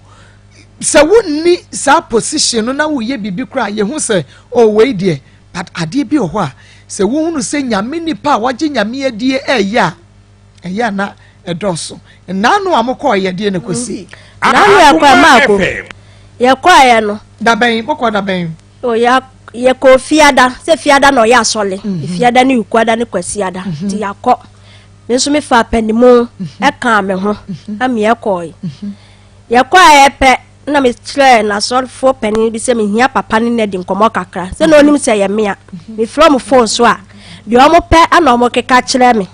se wonni sa position no na wo ye bibi kra ye hu se o we de but ade bi ho a se wo hunu se nyame nipa wagye nyame adie eya na edoso nanu amukọ yede ne kosi nanu yakwa mako yakwa ya no daben kokọ daben o ya ko fiada se fiada no ya sole fiada ni ukwada ni kwasiada ti yakọ nso me fa panimu e kan me ho ami yakọ yakwa ya pe na me tre na so fo pani bi se me hia papa ni ne di nkomo kakra se no onim se ye me a me from phone so a de omo pe ana omo keka kire me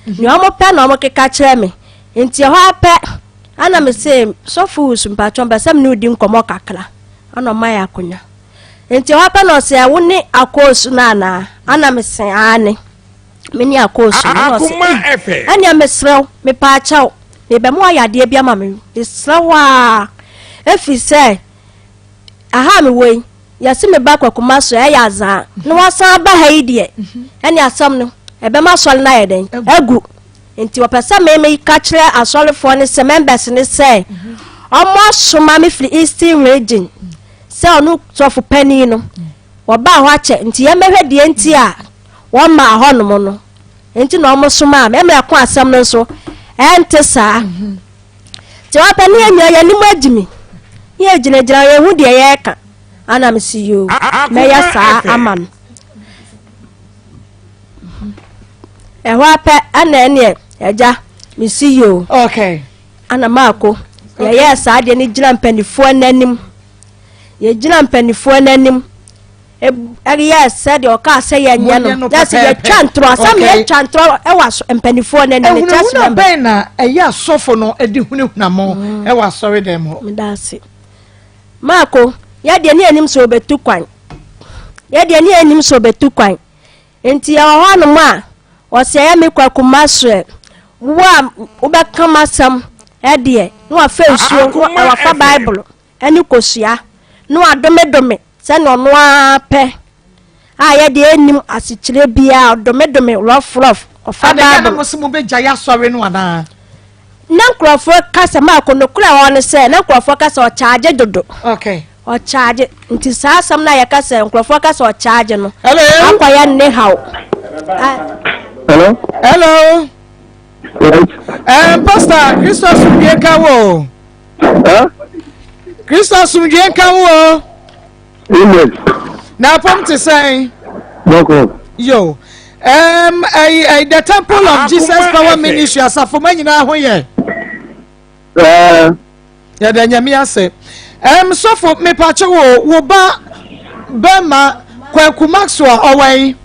ni omo pe na omo keka kire me enti ho ape ana me se so fools mpatron ba sam ni odi nkomo kakra ana ma ya akunya enti ho ape no se wo ni Akos na ana me se ane me ni Akos no se ani me srew me pa chaw me be mo ayade bia ma me srewa efi se aha me wey yasi me ba kwakuma so e ya za no wasan ba ha idie ani asam no ebe ma sol na yeden egu enti wopesa me ka kire asolefo ne se members ne se omo soma me free eastern region se onu tofu pani no wo ba ho ache enti ye mehwede enti a wo ma ho no mo no enti no omo soma me ko asam no so ente sa ti wa pani enya ya ni magimi ye ginejira ye hu de ye ka ana me see you me ya sa aman ehwa pe ana ene eja me see you okay ana mako ya ya sa de ni gira mpanifo nanim ye gira mpanifo nanim ya said o ka say ya nya no that's ye twantro asam ye twantro e waso mpanifo nanim ne chas na be na ya sofo no edi hunahunamo e wa sorry dem ho that's mako ya de ni anim so betu kwan ya de ni anim so betu kwan enti ya ho no ma o se ya me kwakuma so wa ubeka masam ede no afa nsuo wa fa bible eni kosua no adomedome se no no ape ya de anim asikyire bia adomedome rough o fa bible na mo be gya ya sori no ana na nkrofo kasa mako no kura won se na nkrofo kasa o charge dodo okay o charge nti sa sam na yakasa nkrofo kasa o charge no hello akwa ya ne haw hello pastor Christos Bienka wo Christos Bienka wo na pom te say yo the temple of Jesus Power Ministry asafo manyina ho ye ya da nyame ase so for me pache wo ba ma kwakumaxo owen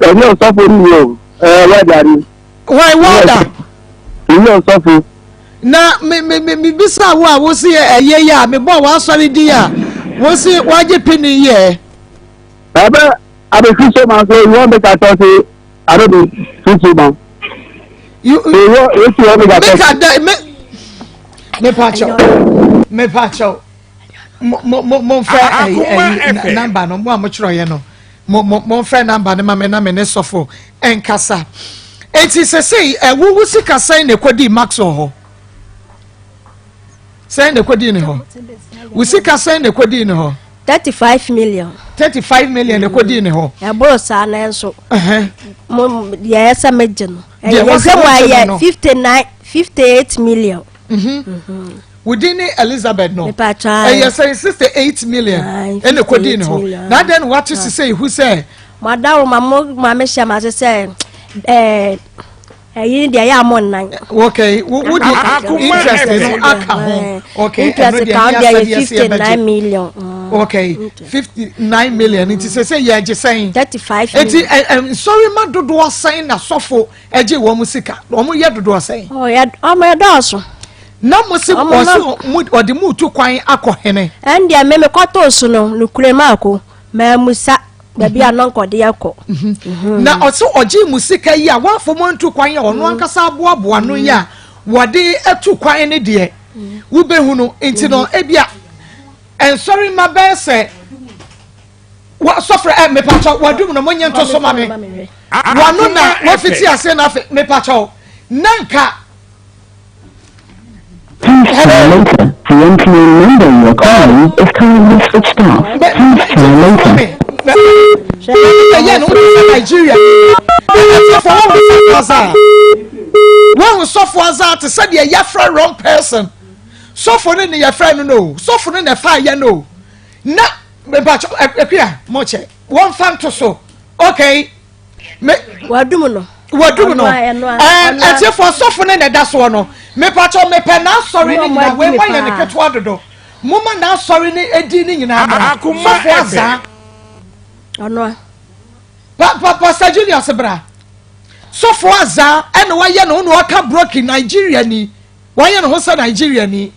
no so for you why wonder no so for na me bisa wo si eye ya me bo wa sori di ya wo si waje pini ye abe Christian man so you want make I talk say I don't do Christian man you want me pacho mo fa number no mo amchro ye no mo fa number na me ne sofo enkasa enti se wo sika sai ne kwadi max ho sai ne kwadi ne ho wo sika sai ne kwadi ne ho 35 million ne kwadi ne ho ya bro sa na enso ya esa meje no ya se wa ya 58 million within Elizabeth no yes 68 million and the kwadi ne ho na then what to say who say madam mama shama say you dey ya mon nan okay would you interest in Akoma okay interest account there 59 million okay 59 million it is say you just saying 35 million sorry ma dodo saying na sofo eje wo musika wo mu ye dodo saying oh ya o ma doso na musika oso odi mu tu kwan akohene and dia me kwato so no nukurema ako ma musa baby anonko de yakọ na oso oji musika yi a wa fomo ntu kwan ya ono ankasa aboaboa no ya wode atu kwan ne de wo behu no enti no ebia en sorry ma be se wa sofra me pacho wadum no monye nto so ma me wano na wa fiti ase na me pacho nanka Hello. The incoming number you're calling is currently switched off. Please try later. Yeah, no, Nigeria. One software to say you're a wrong person. Software in your friend, no. Software in the fire, no. Na, but Moche. One fan to so. Okay. What do you know? What do you know? And for software in that's one. Me pacho me pe na sorry ni na we why na keto adodo mama na sorry ni edi ni nyina Akoma FM ono pa Junior sebra so for aza and why no no aka broken Nigeria ni why no hosa Nigeria ni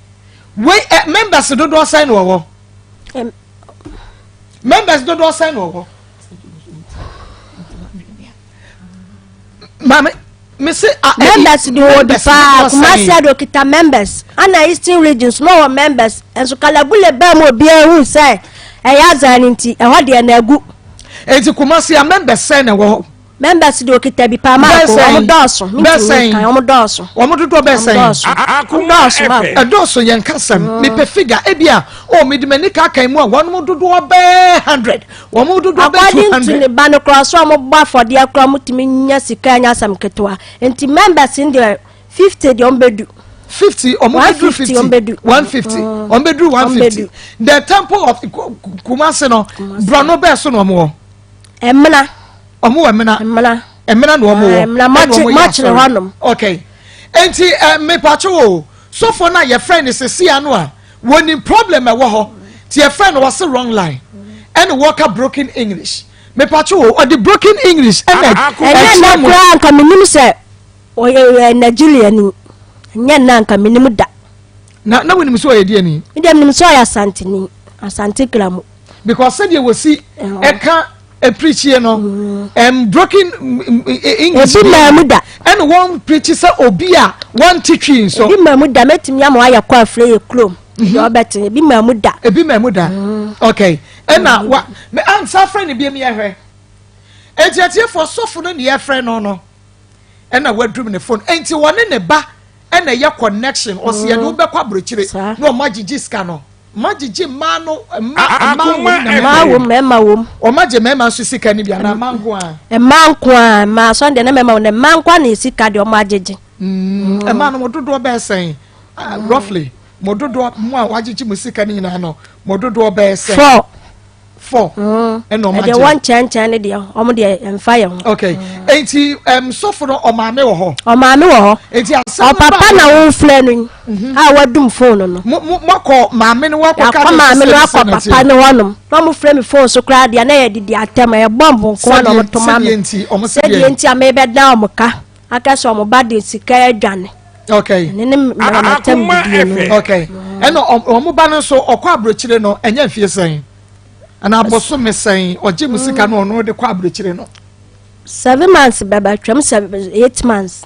we members do sign wo members do sign wo mama Missy, members do the commercial dokita members and eastern regions no members and so kalabule ba mo bia hu say e ya zaninti e ho de na agu enti commercial members say na wo members dokita bi pa ma ko o doso mi kan o doso o mo dodo be say Akoma FM doso yen kasam me pe figure e bia o me de mani ka kan mu a won mo dodo be 100 won mo dodo be 200 according to the ban cross o mo ba for dia kra mutimi nya sika nya sam ketwa enti members in the 50 de ombedu 50 or more 50 150 ombedu 150 the temple of Kumasi no brano be so no mo emna omo emna no omo emna match le honom okay enti me pacho so for na your friend is see anu a woni problem e wo ho ti your friend was the wrong line and work broken English me pacho or the broken English and na kra kan minim se o Nigeria ni nya na kan minim da na woni so ye die ni dem nim so ya santini asante klamo because said you will see a preacher no broken English mamuda and one preacher say obia one teaching so bi mamuda metim ya mo aya kwa afre ye klom yo betin bi mamuda okay and na wa me answer friend bi me ehwe entiatie for sofo no ne friend no and na wadrum ne phone enti wone ne ba and na ye connection o se ye no be kwa brochire no magigi ska no magigi ma no ma wo o maje mema so sika ni bia na manko a ma so de na mema ne manko na sika de o magigi e ma no mododo be sen roughly mododo mu a wagigi mu sika ni na no mododo be sen 4 and no maje de one chan de o mo de emfa ye ho okay enti so for o ma me wo ho enti o papa na wo fle no a wadum phone no moko ma me no wako ka ma me no akọ papa ne wonom no mo frɛ me phone so kra de na ye didi atem ye bombo ko na mo to ma me enti a me be da o mo ka aka so mo ba de sika adwane okay ne ma tem didi okay eno o mo ba no so okọ abrochire no enya mfie sen ana aboso me sen oje musika no no de kwa abrochire no 7 months baba twam 8 months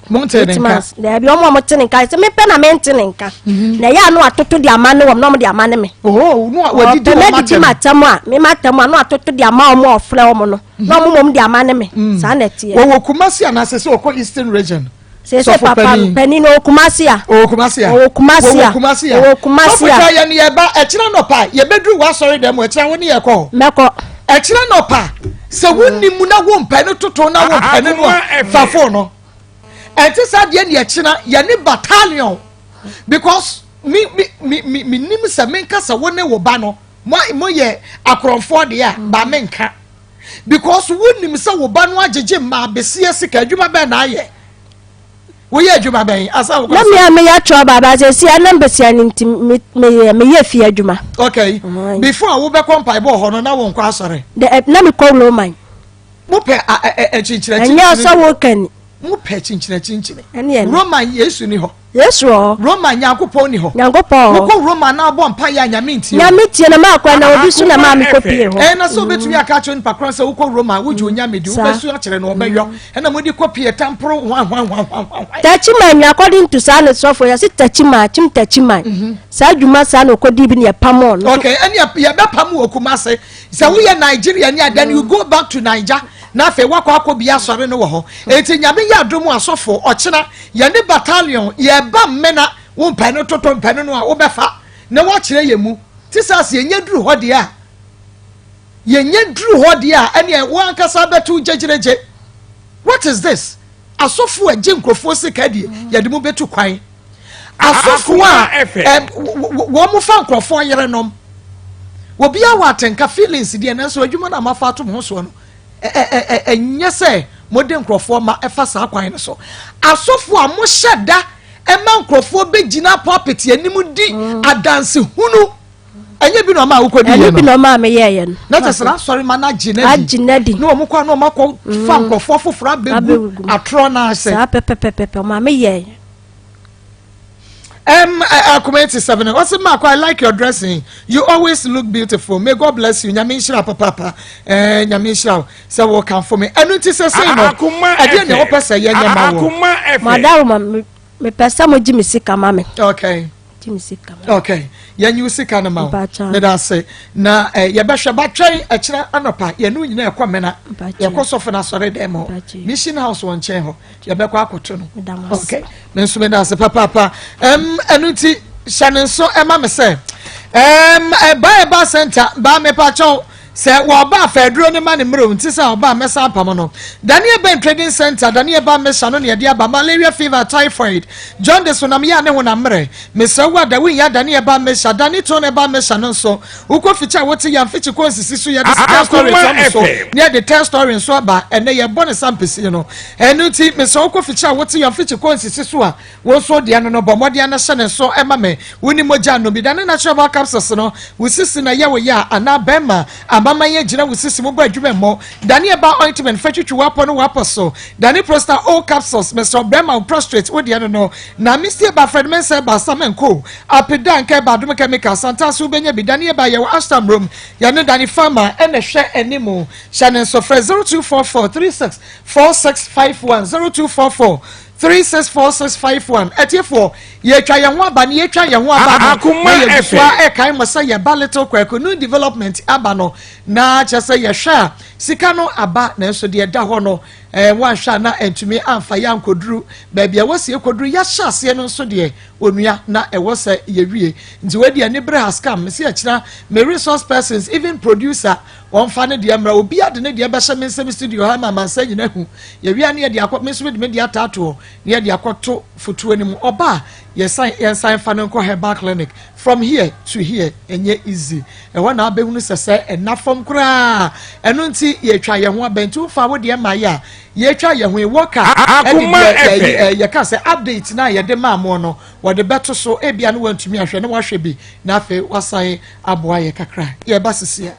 there be omo motene nka se me pe na mentene nka na ya no atoto di amane wom no de amane me no wadidi o matam a me matam no atoto di ama omo ofre omo no no omo de amane me sa na tie wo Kumasi na se o ko Eastern region se papa penino Kumasi a so ya ni ye ba e kire no pa ye bedru wa sorry dem e kire woni ye ko meko e kire no pa se wonni mu na wo mpa no toto na wo mpa no fafo no enti sa de ne e kire ye ni battalion because me nim se menka se woni wo ba no mo ye akromfo de ya ba menka because wonni se wo ba no agege ma besie sika adwuma be na aye we ye adwuma ben asa wo na me ya tro baba se si na besia ni me ye fi adwuma okay before wo be kompai bo ho no na wo nkwa asore na me ko roman mo pe chinchira anya so wo kan mo pe chinchira roman yesu ni ho Yes, Roma Nyankopon ni ho. Nyankopon. Woko Roma na abo mpa ya nyaminti. Nyaminti na ma akwa na obi so na ma me kopie ho. Na so betumi aka cho npa kron se woko Roma wuju onyamedi wo besu akere na obeyo. Na modi kopie tampro hwan. Tachima according to Sane Sofo ya tachima tachima. Sa dwuma sa na okodi bi ne pamon. Okay, and ya be pam okumase. Se wo ye Nigeria ni then you go back to Niger. Na fe wakọ akobia sọre no wo ho enti nyame ya adomu asofo ọkyena ye ne battalion ye ba mmena wo mpa no toto mpa no a wo befa na wo kyere ye mu tisase ye nyaduru ho de a ye nyaduru ho de a ene wo ankasa betu jejereje. What is this? Asofo agye nkrofo sika de ye de mu betu kwan asofo a wo mu fa nkrofo yere nom wo bia wa atenka feelings de na so adwuma na mafa to ho so no nyese modern crofo ma efa sa kwan no so asofo a mo hyeda e man crofo begina pulpit anim di adanse hunu enye bi no ma ukodi ye no bi no ma me ye no na tesra sorry ma na ginadi no mo kwa no makọ fa crofo foforo abegu atro na ase sa pepepepe ma me ye Akoma 87. What's Marco? I like your dressing. You always look beautiful. May God bless you. Nyamisha papa. Nyamisha. So welcome for me. And it is a say no. I didn't know person ye nyama. Madam, me pesa mo Jimmy sika mame. Okay. Jimmy sika. Okay. Ye nyu sika na ma. Me da say na ye behwe ba twen a kire anopa ye nu nyina ekọ mena. Ye kosofo na sore dem ho. Mission house won chen ho. Ye bekọ akoto no. Okay. Me nso me da say papa. Enuti shanenso ema me say. Ba center ba me pa cho. Se wo ba fedro ne ma ne mro nti se wo ba mesa apam no Daniel Ben Trading Center Daniel ba mesa no ne dia ba malaria fever typhoid John de sonam ya ne ho na mre mesa wa da wi ya Daniel ba mesa Dani to ne ba mesa no so uko ficha wote ya fichi ko sisi so ya de story so ne de tell story so ba ene ye bone sampesi no enu ti mesa uko ficha wote ya fichi ko sisi so a wo so de no bo mode na hye so e ma me woni moja no bi Dani natural capsules no wo sisi na ye wo ya ana bema mama ye jina wusisi mo ba adwuma mo Daniel ba ointment fetwetwe wapo no wapo so Daniel Prostate all capsules Mr. Brema prostrate wo de no na Mr. ba Fred Mensa ba Samenko apeda nka ba dum chemical santa so benya bi Daniel ba ye wo Astam room ya ne Dani farmer ene hwe enimo Shannon so 0244364651 0244364651 etiefo ye twa ye ho aba ne ye twa ye ho aba Akoma e kai masa ye ba little kwaku new development aba no na chese ye hwa sika no aba na so de da ho no wan hwa na entumi amfa ya nkoduru ba bia wose ekoduru ya hya ase no so de onua na wose ye wie nti wadi ani bre haskam se akira me resource persons even producer won fa ne de mra obi ade ne de be hye mensem studio ha mama nsa nyina hu ye wi ani de akọ meso de me de atato ne de akoto foto anim oba ye sign fa no herbal clinic from here to here enye easy e wana abehunu sese enafom kra enu nti ye twa ye ho abentu fa wo de ma ya ye twa ye ho e worker ye ka se update na ye de ma mo no wo de beto so ebia no wantumi ahwe ne wahwe bi na afi wasan aboa ye kakra ye basisia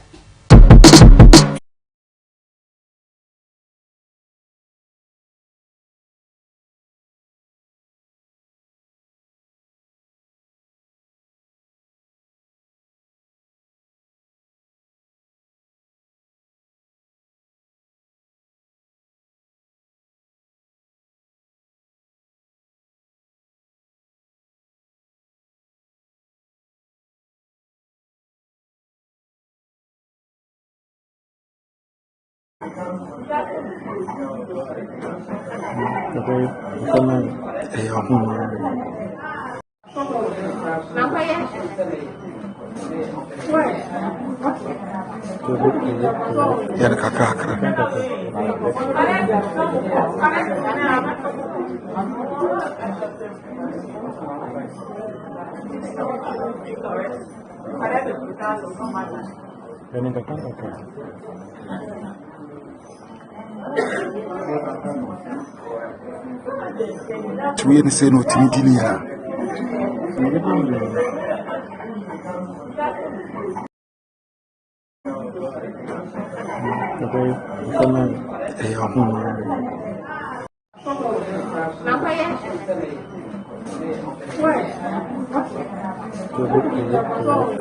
Yana kakra. Tuye ni seno timidini ya.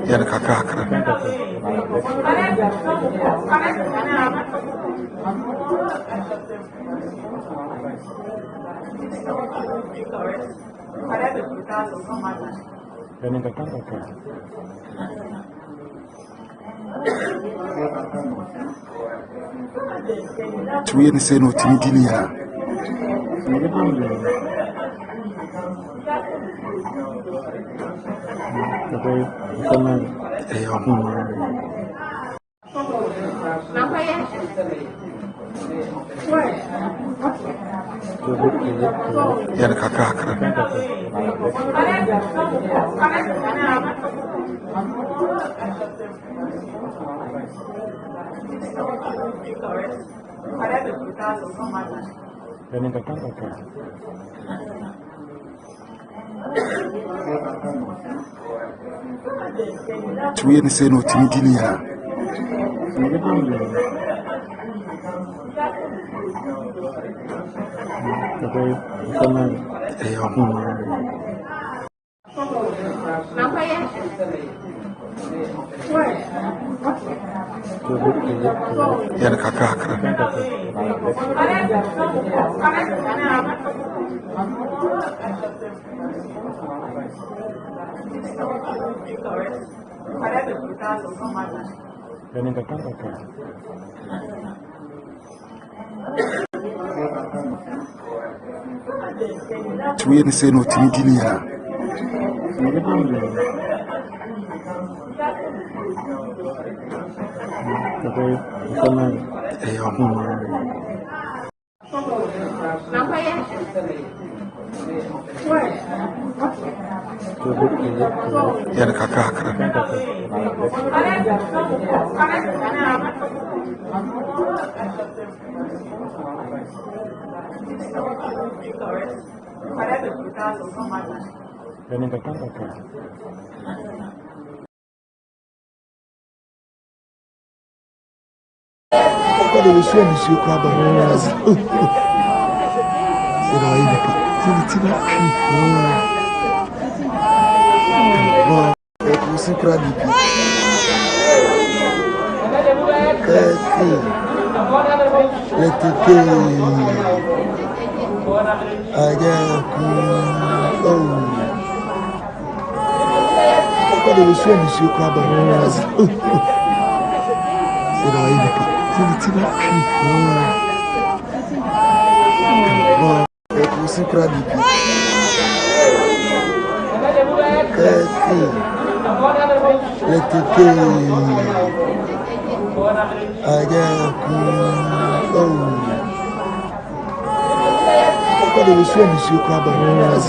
Yana kakakra. Tu yeni sen o timidini ya. Yana kakakra. Tu yeni sen o timidini ya. Yana kakakra. Tu yeni sen o timidini ya. Yana kakakra. Quando eu sou no com a banana, será ele para tirar aqui. É que você para mim. Quando eu sou no com a banana, será ele para tirar é que você para mim. Quando eu sou no com a banana,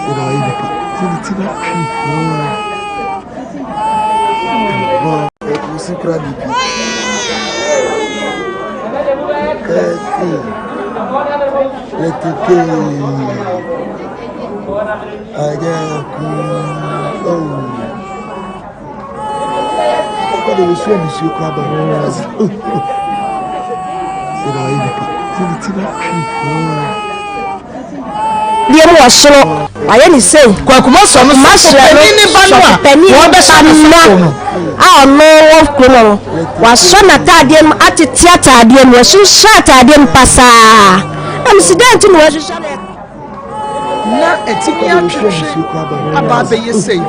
será ele para tirar é que você para mim. Quando eu sou no com a banana, será ele para tirar Dia mo soro aye ni sei kwakuma so no so penini ba no a wo be sa no a no wo kuno wa so na tade m atete atade m wo so sha atade m pasa accident no wo so na etimi atwetwe aba be ye sei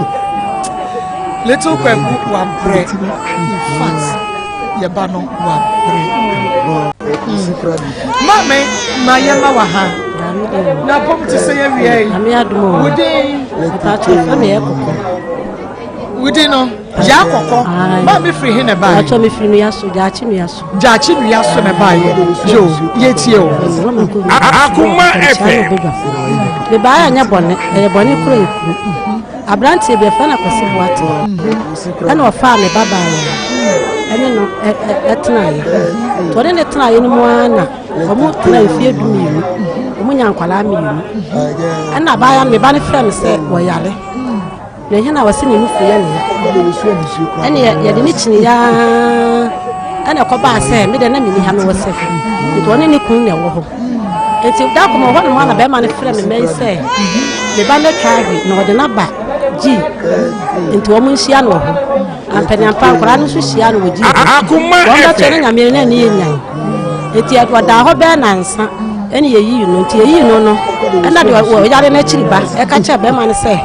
little kwaku wa bre in fact ye ba no wa bre mame ma ye ma wa ha na pom to say we are ami adumo wudi no ja kokko ma me free hin e ba acho me free no yaso jaachi no yaso me ba ye jo ye tie o Akoma FM le ba anya bone e bone kuro eku abranti e be fa na kwase boato ana ofa me baba ya ene no etna ye to ne tna ye ni mo ana omo tna efie dumiru omo nyankwala miru ana ba ya me ba ne frɛ me sɛ wo yare na hena wase ne nufu ya ne ene ya de ni chini ya ana ko ba sɛ me de na me ni ha me wo sɛ to ne kun ne wo ho eti da ko mo ho no na be ma ne frɛ me mei sɛ me ba ne twawe na ɔde na ba ji nti wo mun hia no ho ampanya pa nkora no so hia no wo ji Akoma wo ba kyere nyame na ni yenyan eti adwa da ho be na nsa eni yeyi no nti yeyi no no na de wo yare na chiri ba e ka che be ma ne sɛ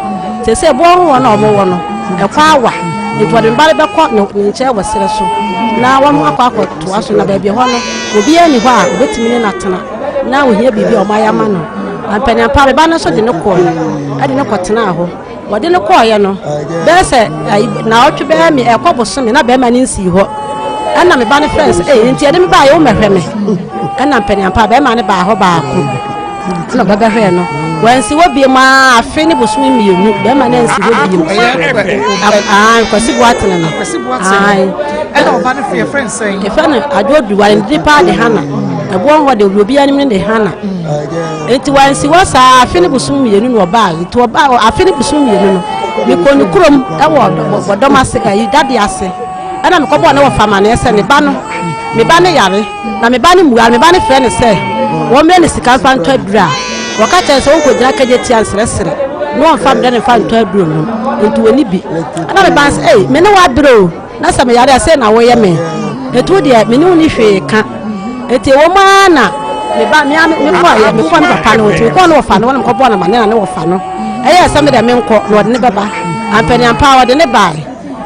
se bo ho na omo wo no e kwa awa nti wode mbare be kɔ no nche wo sere so na wo mo akɔ to aso na ba bi ho no obi ani hɔ a obetimi ne natena na wo hia bibi o ma ya ma no ampanya pa be ba no so de ne kɔ ade ne kɔtena ho wode ne kɔ ye no be se na otwe be mi e kɔ boso me na be ma ne nsi hɔ ana me ba ne friends nti ade me ba ye wo mehwɛ me ana ampanya pa be ma ne ba ho ba ko na ba hwɛ no wansi wo bi ma afi ne boso mi yenu be ma ne nsi wo bi kwasi boatene no ɛna ɔba no fie friends saying if an adodu wa ndi pa de hana ebo ho de obi anim ne hana enti wansi wo sa afi ne boso mi yenu no ba enti oba afi ne boso mi yenu no me ko ni krom e wo bodom ase ayi dade ase ana me ko bo na wo fama na ese ne ba no me ba ne yare na me ba ne muwa me ba ne frɛ ne sɛ wo me ne sika fa ntɔ dura wo ka kyerɛ sɛ wo ko gyina kagye ti ansresere no on fam de ne fa ntɔ dura no enti woni bi ana me ba sɛ me ne wa duro na sɛ me yare sɛ na wo ye me etu de me ne woni hwe ka eti wo ma na me ba me ko ya me ko ne papa no enti ko no wo fa no wo ko bo na ma ne wo fa no ɛyɛ sɛ me de me nkɔ no de ne baba ampani ampa wo de ne ba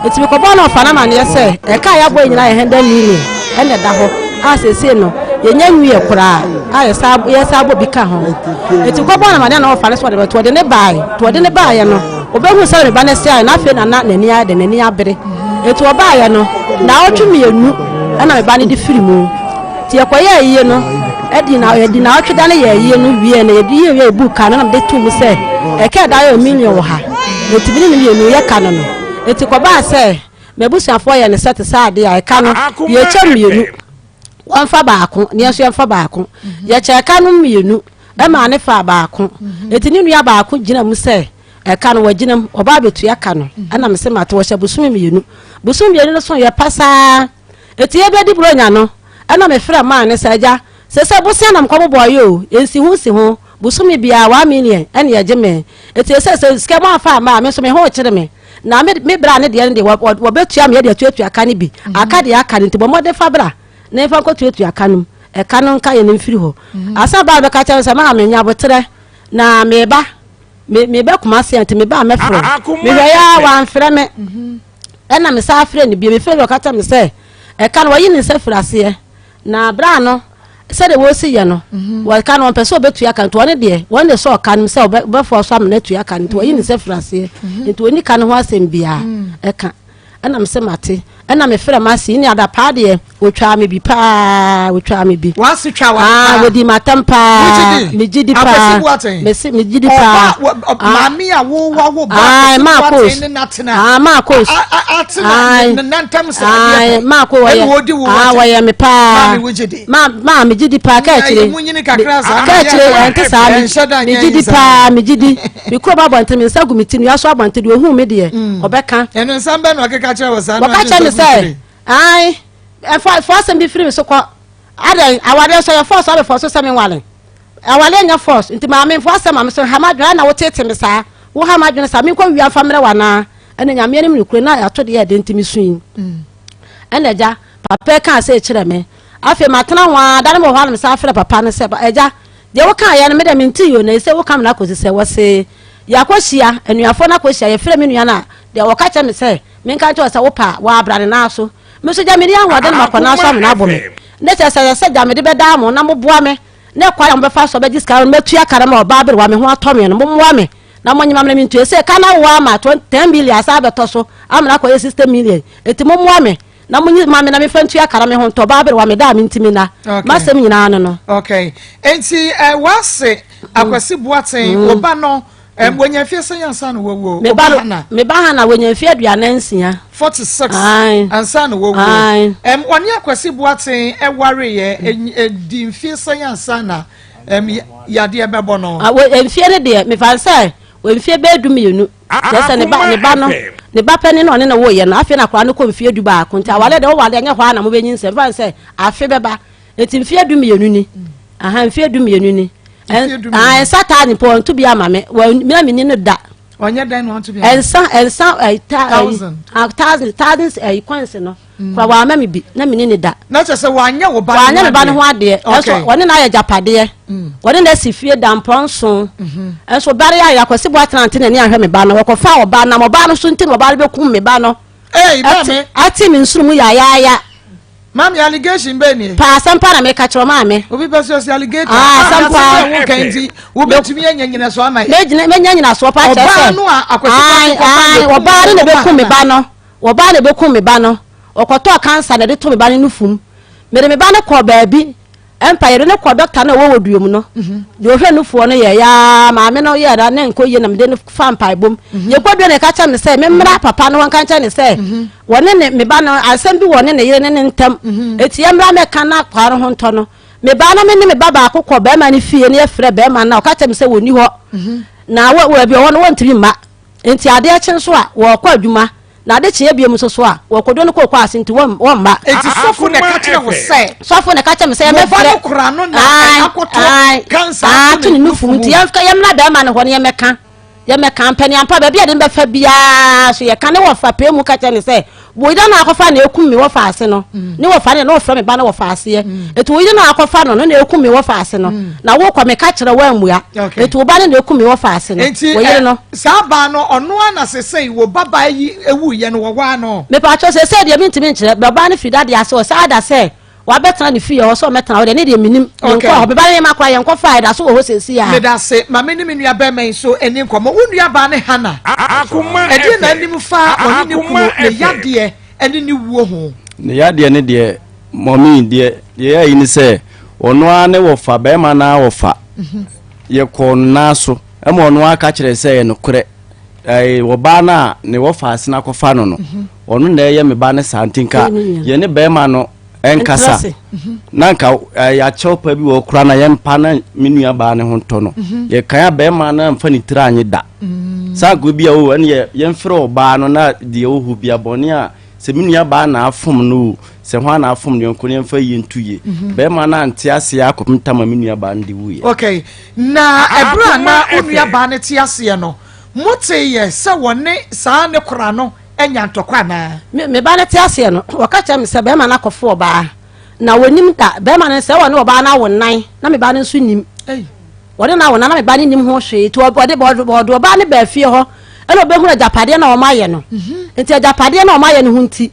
eti me ko bo na wo fa na ma ne sɛ e ka ya bo nyina ye henda ni ene da ho a sese no ye nya nwie kura a ye sa bo bi ka ho eti ko bo na ma ne na wo fa ne so de to de ne ba ye no obehu sɛ me ba ne sɛ na fe na nani a de nani abere eti oba ye no na otwumi enu ana me ba ne de firi mu ti ekoye yiye no edi na otweda ne ye yiye no wie na ye di ye buka na de tu mu sɛ e ka da yo million wo ha eti bi ne enu ye ka no no eti ko ba sɛ mebusuafo ye ne set saade ya e ka no ye che mienu wan fa baako ne so ye fa baako ye che ka no mienu e ma ne fa baako eti ne nua baako gina mu sɛ e ka no wagina mu oba betu ya ka no ana me se mate wo hye busumi mienu no so ye pasa eti ye be di bronya no ana me fra ma ne saja se busia na mko bobo yo ensi ho busumi bia 1 million ene ye geme eti se skema afa ma me so me ho kire me na me bra ne de wo betua me de tuatua aka ne bi aka de aka ne ntibo mode fa bra na fa ko tuatua aka no e ka no nka ye ne mfiri ho asa ba be ka cha se ma me nya botere na me ba kuma se ante me ba me fro me ya wa mfre me ena me sa afre ne bi me fre ka cha me se e ka no wo yi ne se frase na bra no se de wo si ye no wo ka no pese obetua kan to ne de won de so ka no se obefo so am na tua kan to yi ne se frase enti oni ka no ho asem bia e ka ana me se mate ana me frɛ ma si ni ada pa de wotwa me bi pa wotwa me bi wa si twa wa wodi matampa me gidi pa me gidi pa mami a wo ba ma Akos ma Akos nantam sa ma ko wa ya me pa ma me gidi pa ka chire ente sa me gidi pa me gidi bi ko ba bonte me nsagu mitinu ya so abonte de ohu me de obeka eno nsamba no akeka chire wa sa no say ai force be free so kwa adan awade so your force abe force so me wale awale nya force nti ma me force ma me so hamadwa na wotete me sa wo hamadwa sa me kwa wi afamre wana ene nya me ne kure na ato de ya de ntimi suin ene ja papa ka say kire me afi matena wa dan mo hwa me sa afre papa ne se eja de wo kan ya ne me de me nti yo na se wo kam na kosi se wo se yakosia enuafo na kosia ye frɛ me nua na de wo ka che me se me kan to se wo pa wa abrane na so me so ja me dia wade ma kona so me na bo me ne se ja me de be da mo na mo boa me ne kwa ya mo be fa so be diska me tua kare ma oba bere wa me ho atome no mo moa me na mo nyima me ntu se kana wa ma 10 million asa be to so amna ko ye 60 million eti mo moa me na mo nyima me na me fa tua kare me ho to oba bere wa me da me ntimi na masem nyina no okay enti wase akwasi boaten oba no when you feel say ansan wo me ba hana when you feel aduana nsia 46 ansan wo woni akwasi boaten e ware ye di feel say ansan na ya de bebo no enfie ne de me fa say we fie be du mienu just ne ba no ne ba pani no ne na wo ye no afi na kwa no ko fie du ba ko nta wale de wo wale anya hwa na mo be nyin se fa say afi beba eti fie du mienu ni aha fie du mienu ni and Saturday point to be a mammy. Well, me no da. On your den want to be and some a thousands a coins no. For one mammy be no meaning that. Not as a 1 year or by I never ban one day. Also, one and I japade. One and let's fear down ponson. And so Barry, I was see what Antin near him banner or foul banner or banner soon to about me banner. Hey, I team in Sumuya ya. Mammy allegation Benny. Pass and para make a mammy. Will be personal alligator. Some candy will be to me and as one my legend as swap. I or bar in the Becumi banner or bar the Becumi banner or Coto cancer that told me banning no fum. Made me banner call baby. Empire no call doctor no would you know. You hear no for no ya, mamma no ya, and then call you and then farm pie boom. You put in a catch and say, remember papa no one can't say. One in me banner, I send you one in a year and tem. It's young Rama cannot quarrel on tono. Me banner me baba cook or bear money fee near Fred Bearman now catch him say when you are. Now what will be one to be ma? Into your dear chancellor, or quite you ma. Now that's here be a musoswa, or could not go pass into one ma. It is so for the catcher was say. So for the catcher say, I'm a crano, I can't to new food. I'm not that man when you make a company and probably I didn't be Fabia, so you can't offer pay mucatch and say, we don't know how far you come me off fast, no fun no from a banner of fast here. It will not offer no, no, come me off fast, no. Now walk on me catch the worm we are. It will ban the come me off fast, no. Sabano or no one as I say, will baba ye a woo and one. Me patches said you mean to mention, but ban if you daddy, I saw sad, I say. What better than if you also met now? They need a minimum. Okay, but by my cry and qualified as always is here. Let us say, my minimum you are better so and then come on your banner Hannah. Akoma, and then you far on the yard dear and then you woo. The yard dear, dear, mommy, dear, yeah, in say, or no one ever for Bemana or fa. Your corn naso, and one more catcher say no correct. I wabana, ne wafa snakofano. Or no, there, me banner Santinka, Yenny Bemano. Enkasa nanka ya chopa bi wo kura na ye mpa na menua ba ne ho nto no ye kan ba ma na mfa ni tira anyi da sa go bia wo ne ye mfre oba no na de wo hu bia bone a se menua ba na afom no se ho na afom ne nko ne mfa yi ntuye ba ma na ante ase akomta ma menua ba ndi wuye. Okay, na ebra na onua ba ne ti ase no mote ye se wone sa ne kura no enya ntokwa na me ba na ti ase no wakacha me se be ma na kofo ba na wonim da be ma na se wone oba na wonan na me ba na nso nim wode na wonan na me ba ni nim ho hwe to wode bodo ba ne ba fie ho ene obehu ajapade na o maye no enti ajapade na o maye no hunti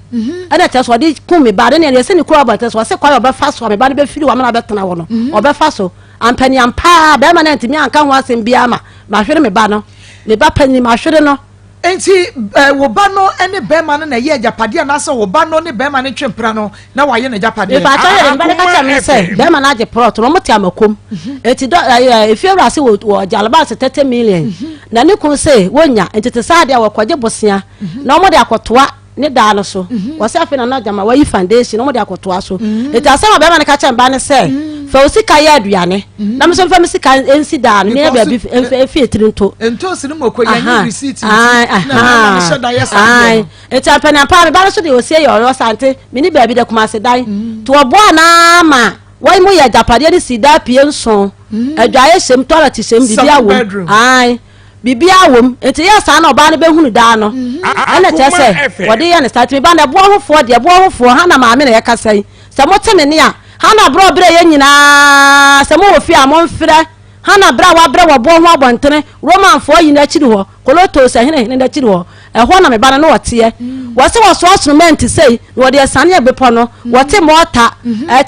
ene te so de ku me ba de ne se ni kura ba te so se kwa oba fa so me ba ne be firi wa me na be tena wo no oba fa so ampani ampa be ma na enti mi anka ho asem bia ma hwere me ba no me ba pani ma hwere no. Enti wo ba no ene bema no na ye japade na se wo ba no ne bema ne twempra no na wa ye na japade ba ta ye ba ka cha me se bema na je prot no moti amakom enti do if you rase wo jalaba se 30 million na ne kun se wonya enti te sa de wo kwaje bosia na mo de akotoa ne da no so wo se afi na jama wa yi foundation no mo de akotoa so enti asema bema ne ka cha mba ne se fa osika ya aduane na me so fa me sika ensi da no ne bia bi efi etirinto ento se no moko ya ni receipt na so da yes ai enti apani apa me ba so de osie yo sante me ni bia bi de kuma se dan to obo na ma wai mo ya japade de sida pie nso adwaye sem toilet sem bibia wo ai bibia wo enti ya sa na oba ne be hunu da no ana chese wode ya ne start me ba na bo hofo de bo hofo ha na ma me na ya kasai se mo teme ne ya hana bro bre ye nyina se mo ofi amomfre hana bra wa bre wo bo ho abontere roman fo yi na chiri ho koloto se hene na chiri ho ho na me ba na wote wo se wo so instrument sei wo de sane abepo no wote mota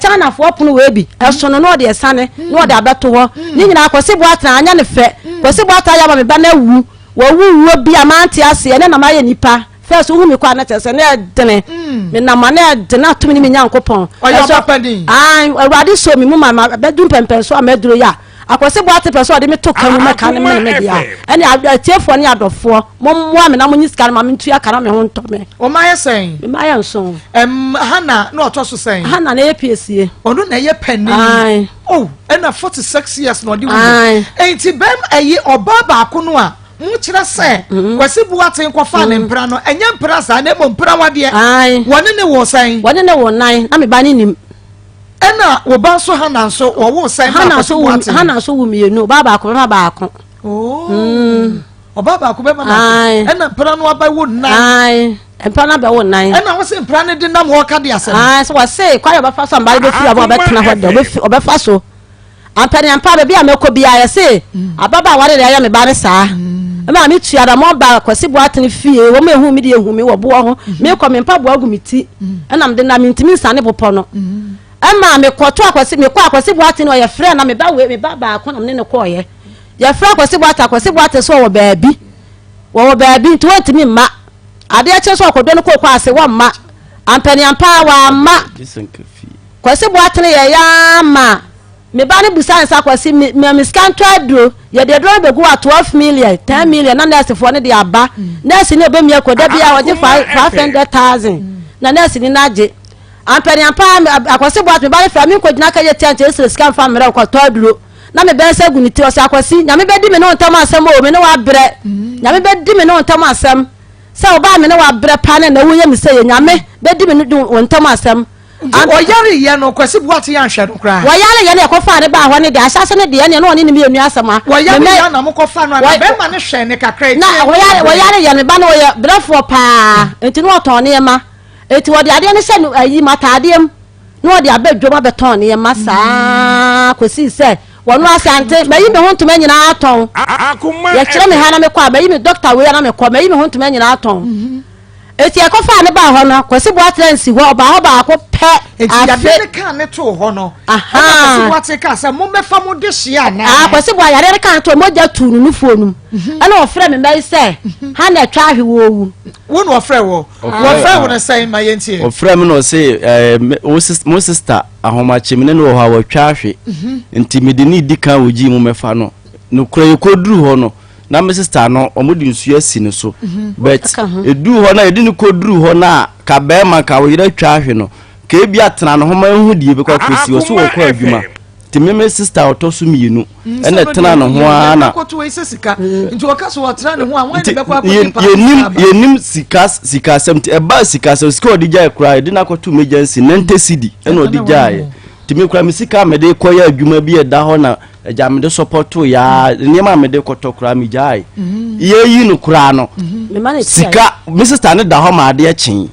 chana fo pono we bi so no no de sane no de abeto ho ni nyina akosi bo atra anya ne fe kosi bo atra ya ba me ba na wu wo wu bi amanti ase ne na ma ye nipa first who me kwa na tese na dene me na ma na dene atumi ni me nyankopon oyo papa din ai awade so me mu ma bedum pempen so ameduro ya akwose bo ate person de me to kan mu meka ne me dia ene atiefo ne adofo mo me na mo nyiska ma me ntu ya kara me ho nto me o ma yesen me ma yanso hana no otoso sen hana na APSA onu na ye penny ai oh ena 46 years no de wo enti bem ayi oba ba ko no a mu kira se kwase buaten kwafa ne mpra no enye mpra sa na mo mpra wade wone ne wo san wone ne wo nan na me ba ne nim ena wo ba so hana so wo sai hana so wo mienu baba ko ba ko Obaba ko be ma ena mpra no aba wo nan mpra na be wo nan ena wo se mpra ne de nam wo ka de asem so wo se kwa yo ba fa so mba be fi abo be tena ho de obe fa so ampani ampa be bia meko bia ya se ababa ware ya me ba ne saa ma mi tua da mo ba kwasi bo atene fie wo me hu mi de hu mi wo bo ho me ko me mpa bo agu mi ti ena me de na mi ntimi nsane popo no ema me ko to akwasi me ko akwasi bo atene o ye frɛ na me ba we me ba ko na me ne ko ye ya fra kwasi bo ate so wo baabi nti wantimi ma ade a che so akodo no ko ase wo ma ampani ampa wa ma kwasi bo ate ye ya ma me ba ne busan sa kwasi me scan tradro ye de dro be go 12 million 10 million na nurse fo ne de aba nurse ne be mi akoda bia wo je 500,000 na nurse ni naje ampani ampa akwasi bo ate me ba ne fra mi ko gina ka ye tiante scan fa me ra ko tradro na me ben se guniti o se akwasi nya me be di me no ntam asem o me no wa bre nya me be di me no ntam asem se o ba me no wa bre pa na wo ye me se nya me be di me no ntam asem o yare ye no kwasi buate ya hwe no kra wo yare ye na ko fa ne ba ho ne de asase ne de ye ne no ne me enu asema wo yare ye na mo ko fa no be ma ne hwe ne kakra na wo yare ye me ba no ye brefo pa enti no ton ne ma enti wo de ade ne se no ayi mata adem no de abadwoma beton ne ma saa kwasi se wonu asante bayi me honto manyina aton Akoma ya kire me hana me kwa bayi me doctor we na me kwa bayi me honto manyina aton eti e ko fa ne ba ho no kwasi bo atrensi ho ba ho ba ko pe eti ya de ka ne to ho no kwasi bo ate ka se mo mefa mo de hia na kwasi bo ya de ka to mo ja tunu nu fonum ana ofre me bai se ha na twa hwe wo wu wonu ofre wo ne sai ma yentie ofre me no se mo sister ahomache me ne no ha wo twa hwe nti me de ni dika woji mo mefa no kura yekoduru ho no na me sister no omudi nsu asi ne so but edu ho na edi ni koduru ho na ka be ma ka wo yira twa hwe no ka ebi atena no ho ma hu die be kwa kosi wo so wo kwa adwuma ti me sister otosu mienu ene tena no ho ana koto we sika nti wakaso watra ne ho a wan de be kwa yenim sika semt e ba sika so sika odi jai kra edi na koto emergency 90 cedi ene odi jai ti me kra me sika me de koya adwuma bi e da ho na eja me de support ya niam me de koto kra me jai ye yi no kra no sika me sister ne da ho ma de chen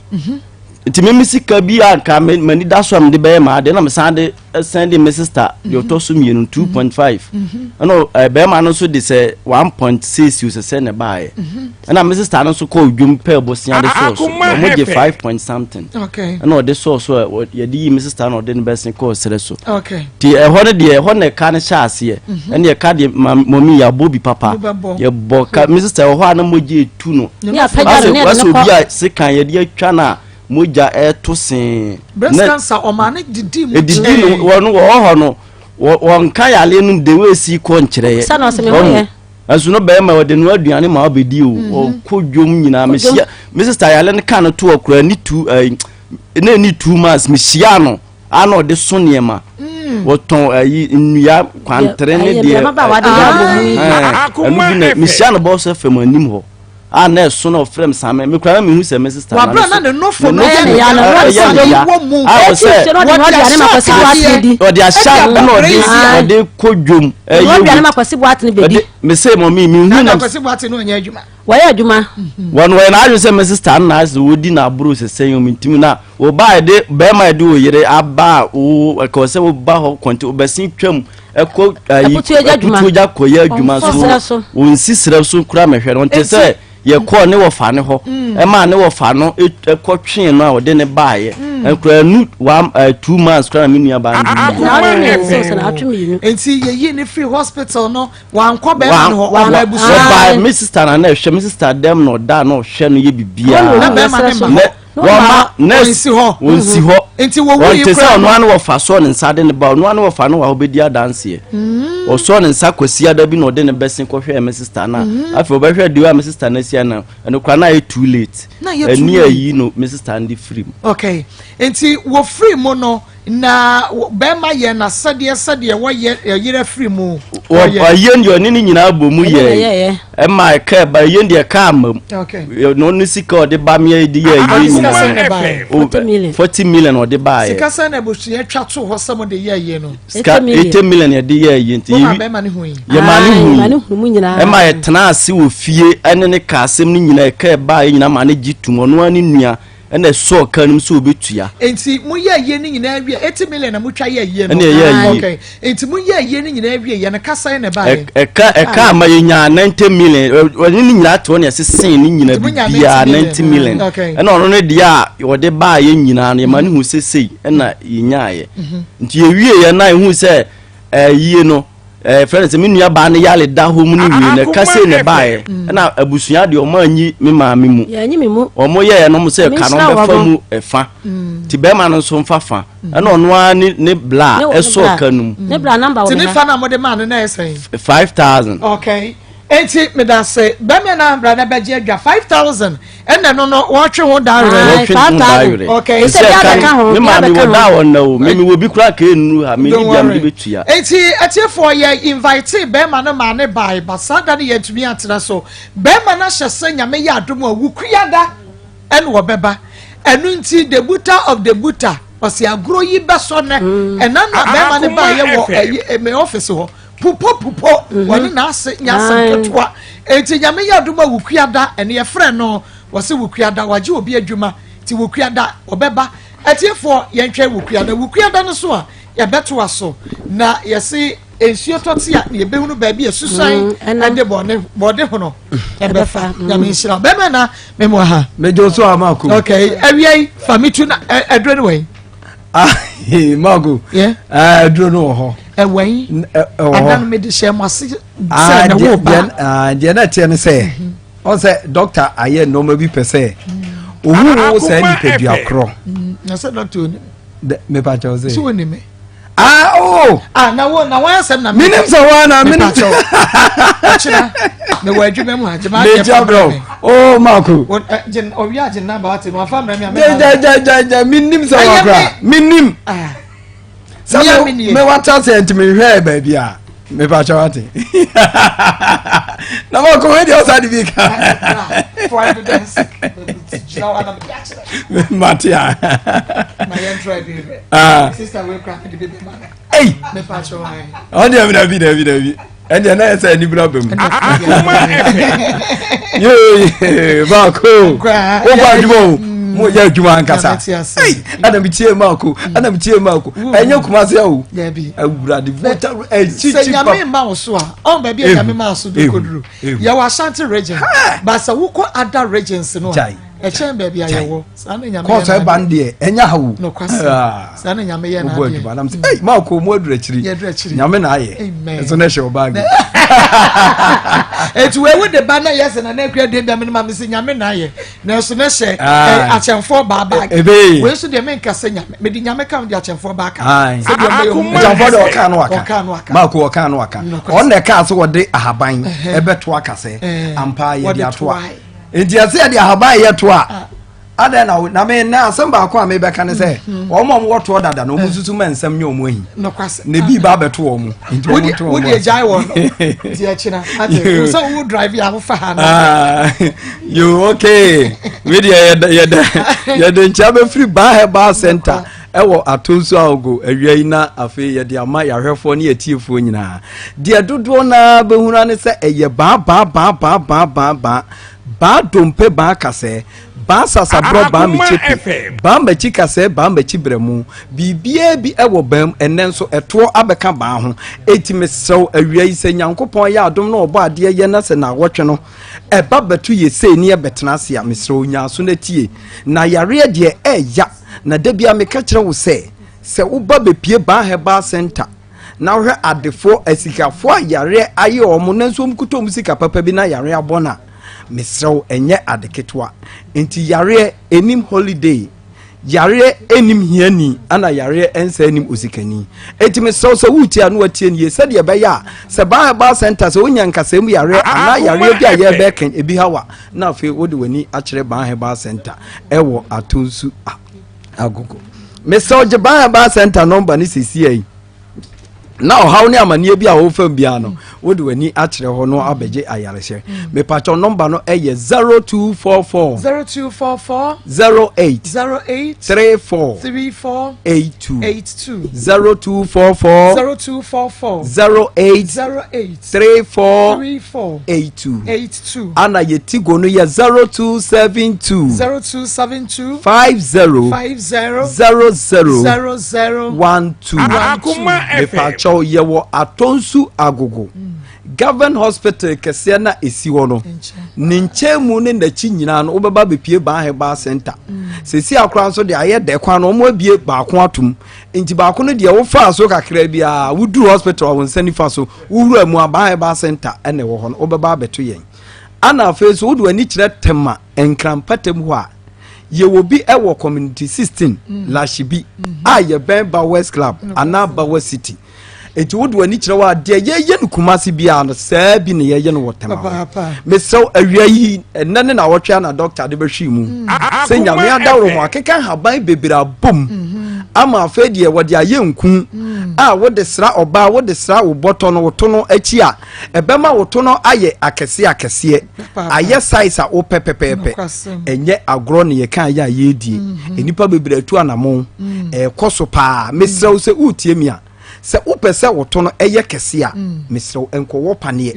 ti me sika bi anka mani da so am de be ma de na me send me sister yo to so mienu 2.5 no be ma no so de say 1.6 you say ne bae na me sister no so ko dwum pe bosia de so mo je 5 point something okay no de so ye di me sister no de ne be sen ko sere so okay ti e ho ne ka ne sha ase e ne ye ka de momi ya bobi papa ye bo ka me sister ho ana mo je tu no ya pagare ne no so bia se kan ye de atwa na moja to sen breast cancer o ma ne didi mu didi wonu ho no won kan ya le nu de we si ko nkyere ye asu no be ma wode no aduane ma obedi o ko dwom nyina me sia me sister ya le ne kan to okura ni 2 months me sia no ana ode so ne ma woton ayi nnua kwantere ne de me sia no bo so fam anim ho ana so no frem same me kwa me hu se me sister wa bra na ne no fo no ya no wo mu o ti no de no de ma kwasi bo atedi o de asha no de kodwom no de ma kwasi bo atedi bedi me say mommy me hu na kwasi bo atedi no nya adwuma wa ya adwuma won we na ajo se me sister na as wodi na bro se sen yom ntimi na wo ba de be ma de wo yire aba o ko se wo ba ho konti obesin twam eko ayi tuja ko ya adwuma so won sisira so kura me hwe no nte se ye ko ne wo fa ne ho e ma ne wo fa no e ko twen no a wo de ne baaye en kura nu 2 months kura me nua ba ndi enti ye yi ne free hospital no wan ko be ma no ho wa ba buso ba me sister na hwe me sister dem no da no hwe no ye bibia na be ma ne ma wama nesi ho enti wo wo yi kura no anu wo fa so ne nsa de ne ba no anu wo fa no wa obedi adanse o so ne nsa kwasi ada bi no de ne besin ko hwe me sister na afi obehwe de wa me sister na sia na eno kwa na too late ani ayi no me sister ndi free okay enti wo free mo no na bema ye na sade wo ye yere free mu ye ndio ni nyina bomu ye e ma ka ba ye ndio ka am no ni sika o de ba me di ye nyina 40 million o de ba ye sika sa na bosu ye twa to ho sam de ye no 80 million ye de ye nti ye bema ni hu ye ma ni hu nyina e ma ye tena ase wo fie ene ne ka asem ni nyina ka ba ye nyina ma ne gitumo no ani nua ene so kanum so obetua enti mu ye ni nyina awie 80 million na mu twa ye no okay enti mu ye ni nyina awie ye na kasa ne ba ye eka ma ye nya 90 million woni ni nyina to ne sen ni nyina bia 90 million ena ono ne dia wo de ba ye nyina na ma ne hu sesei ena ye nya ye nti ye wie ye na hu se yie no friends me nua ba ne yale da ho mu ni wie na kase ne ba ye na abusua de o ma anyi me ma me mu ya anyi me mu o mo ye no mo se ka no be fa mu efa ti be ma no so mfa fa na ono a ne bla eso kanum ne bla number ti ne fa na mo de ma no na esen 5000 okay enti me da say be me na bra na be je adwa 5000 enne no watwe ho da re 5000 okay se bia ka ho me ma me wo da won na o me wo bi kura ka enu ha me di dia me betua enti atiefo ye invite be ma no ma ne bai basada ne yetumi atena so be ma na hyese nyame ya adom a wukuada ene wo beba enu nti the butter of the butter osi agro yi beso ne ena na be ma ne bai ye wo me office ho pupo woni na ase nyasa ketwa enti nyame ya adom a wukuada ene ye frɛ no wose wukuada waje obi adwuma ti wukuada obeba atiefo ye ntwa wukuada no so a ya beto aso na yesi ensuo toti a ye behunu ba bi esusan ande bode hono e befa ya me nshira be me na me mo ha mejo so amako okay awie famitu na adro no we mago adro no ho ewen adan me de share se na wo ba de na tie ne se on se doctor aye no ma bi pese ohu se ni pedi akro na se doctor me pa cha se so ni me na wa sem na minim se wa na minim achira me wa adwuma mu ajema ya bro maku jen owi ajen na ba wate no afa mra mi ja minim se wa kra minim me wata se ntimi hwe ba bia me pa cha wate na mo ko we dey outside the for evidence Matia my entry sister we crack the baby man hey me pa cha wai on dey David and then I say ni problem yo Marco o ba dimo mo ya djuma nkasa hey ana mi tie Marco enye kuma se o awura the voter chichi pa se ma so a on ba bi ya me ma so do koduru ya wa Ashanti region ba sa wo ko other regions no e chen ba bi ya yewo sa na nyame ko so ba ndie enya hawo no kwasa sa na nyame ye na de hey Marco mo adura chiri nyame na aye so na she obag etu we de ba na yes na na akwa de bia me ma me se nyame na aye na so na she achemfo ba bag we so de me nkase nyame me di nyame ka de achemfo ba ka se de me yo achemfo de oka no aka Marco oka no aka on na ka so wo de ahaban ebeto akase ampa ye de ato enti ase de ahaban ye to a ada na me na asamba akwa me beka ne se o mom woto dada na omususu mansam nya omo hin no kwase ne bi ba beto o mu enti o to wo de jai won di achina ade so wo drive ya fa ha na you okay we ye de ncha be free ba center ewo atonso ago awia na afi ye de ama yahwefo ne yetiefo nyina de dodo na behuna ne se eye ba dompe ba kase ba sasa bro ba mechipi ba mechi kase ba mechi bremu bibie bi ewo bam enen so eto abeka ba ho etime sew awia ise nyankopon ya adom na obo ade ye na se na wotwe no eba betu ye se ni e betena se ya mesrew nya so na tie na yare de eya na debia me ka kire wo se wo ba bepie ba heba center na hwe adefo asikafo yare aye omo na nso mkuto musika papa bi na yare abona mesrew enye adeketwa enti yare enim holiday yare enim hiani ana yare ensa enim osikani enti mesrew so wutia no watie nie sade be ya se ba center so wonya nkasem yare ana yare bi aye be kan ebi hawa na afi wodi wani akire ba center ewo atonsu agogo Mr. Jabaya Bar Center number ni CCA. Now how ni amanie bi a wo fam bia no wo de wani akire ho no abeje ayarehye me patcho number no eye 0244 08 34 82 0244 08 34 82 ana yetigo no ye 0272 50 Akoma FM yewo atonsu agogo Government Hospital kese na esi wo no ninchemu ne nachi nyina no obeba bepie ban heba center sesi akran so de aye de kwan no mo abie ba ko atum nti ba ko no de wo fa so kakra bia wudu hospital wo nsani fa so wuru mu ban heba center ene wo ho no obeba beto yen ana fe so wudu ani kire tema enkrampatem ho a ye will be our community 16 Lashibi aye ben ba West Club anaba West City eti wodu ani kire wa de ye no kumasi bia no saa bi ne ye no wotema me so awia yi nane na wotwa na doctor de behwi mu se nyame adawro ho akeka haban bebira bom ama afedie wode aye nku a wode sra oba wode sra wo boto no woto no achi a ebema woto no aye akese aye size a wo pepepepe enye agro ne ye kan ya ye die enipa bebira tu anamo koso pa me sra se utie mi a se upese woto no eye kese a mesrew enko wo pane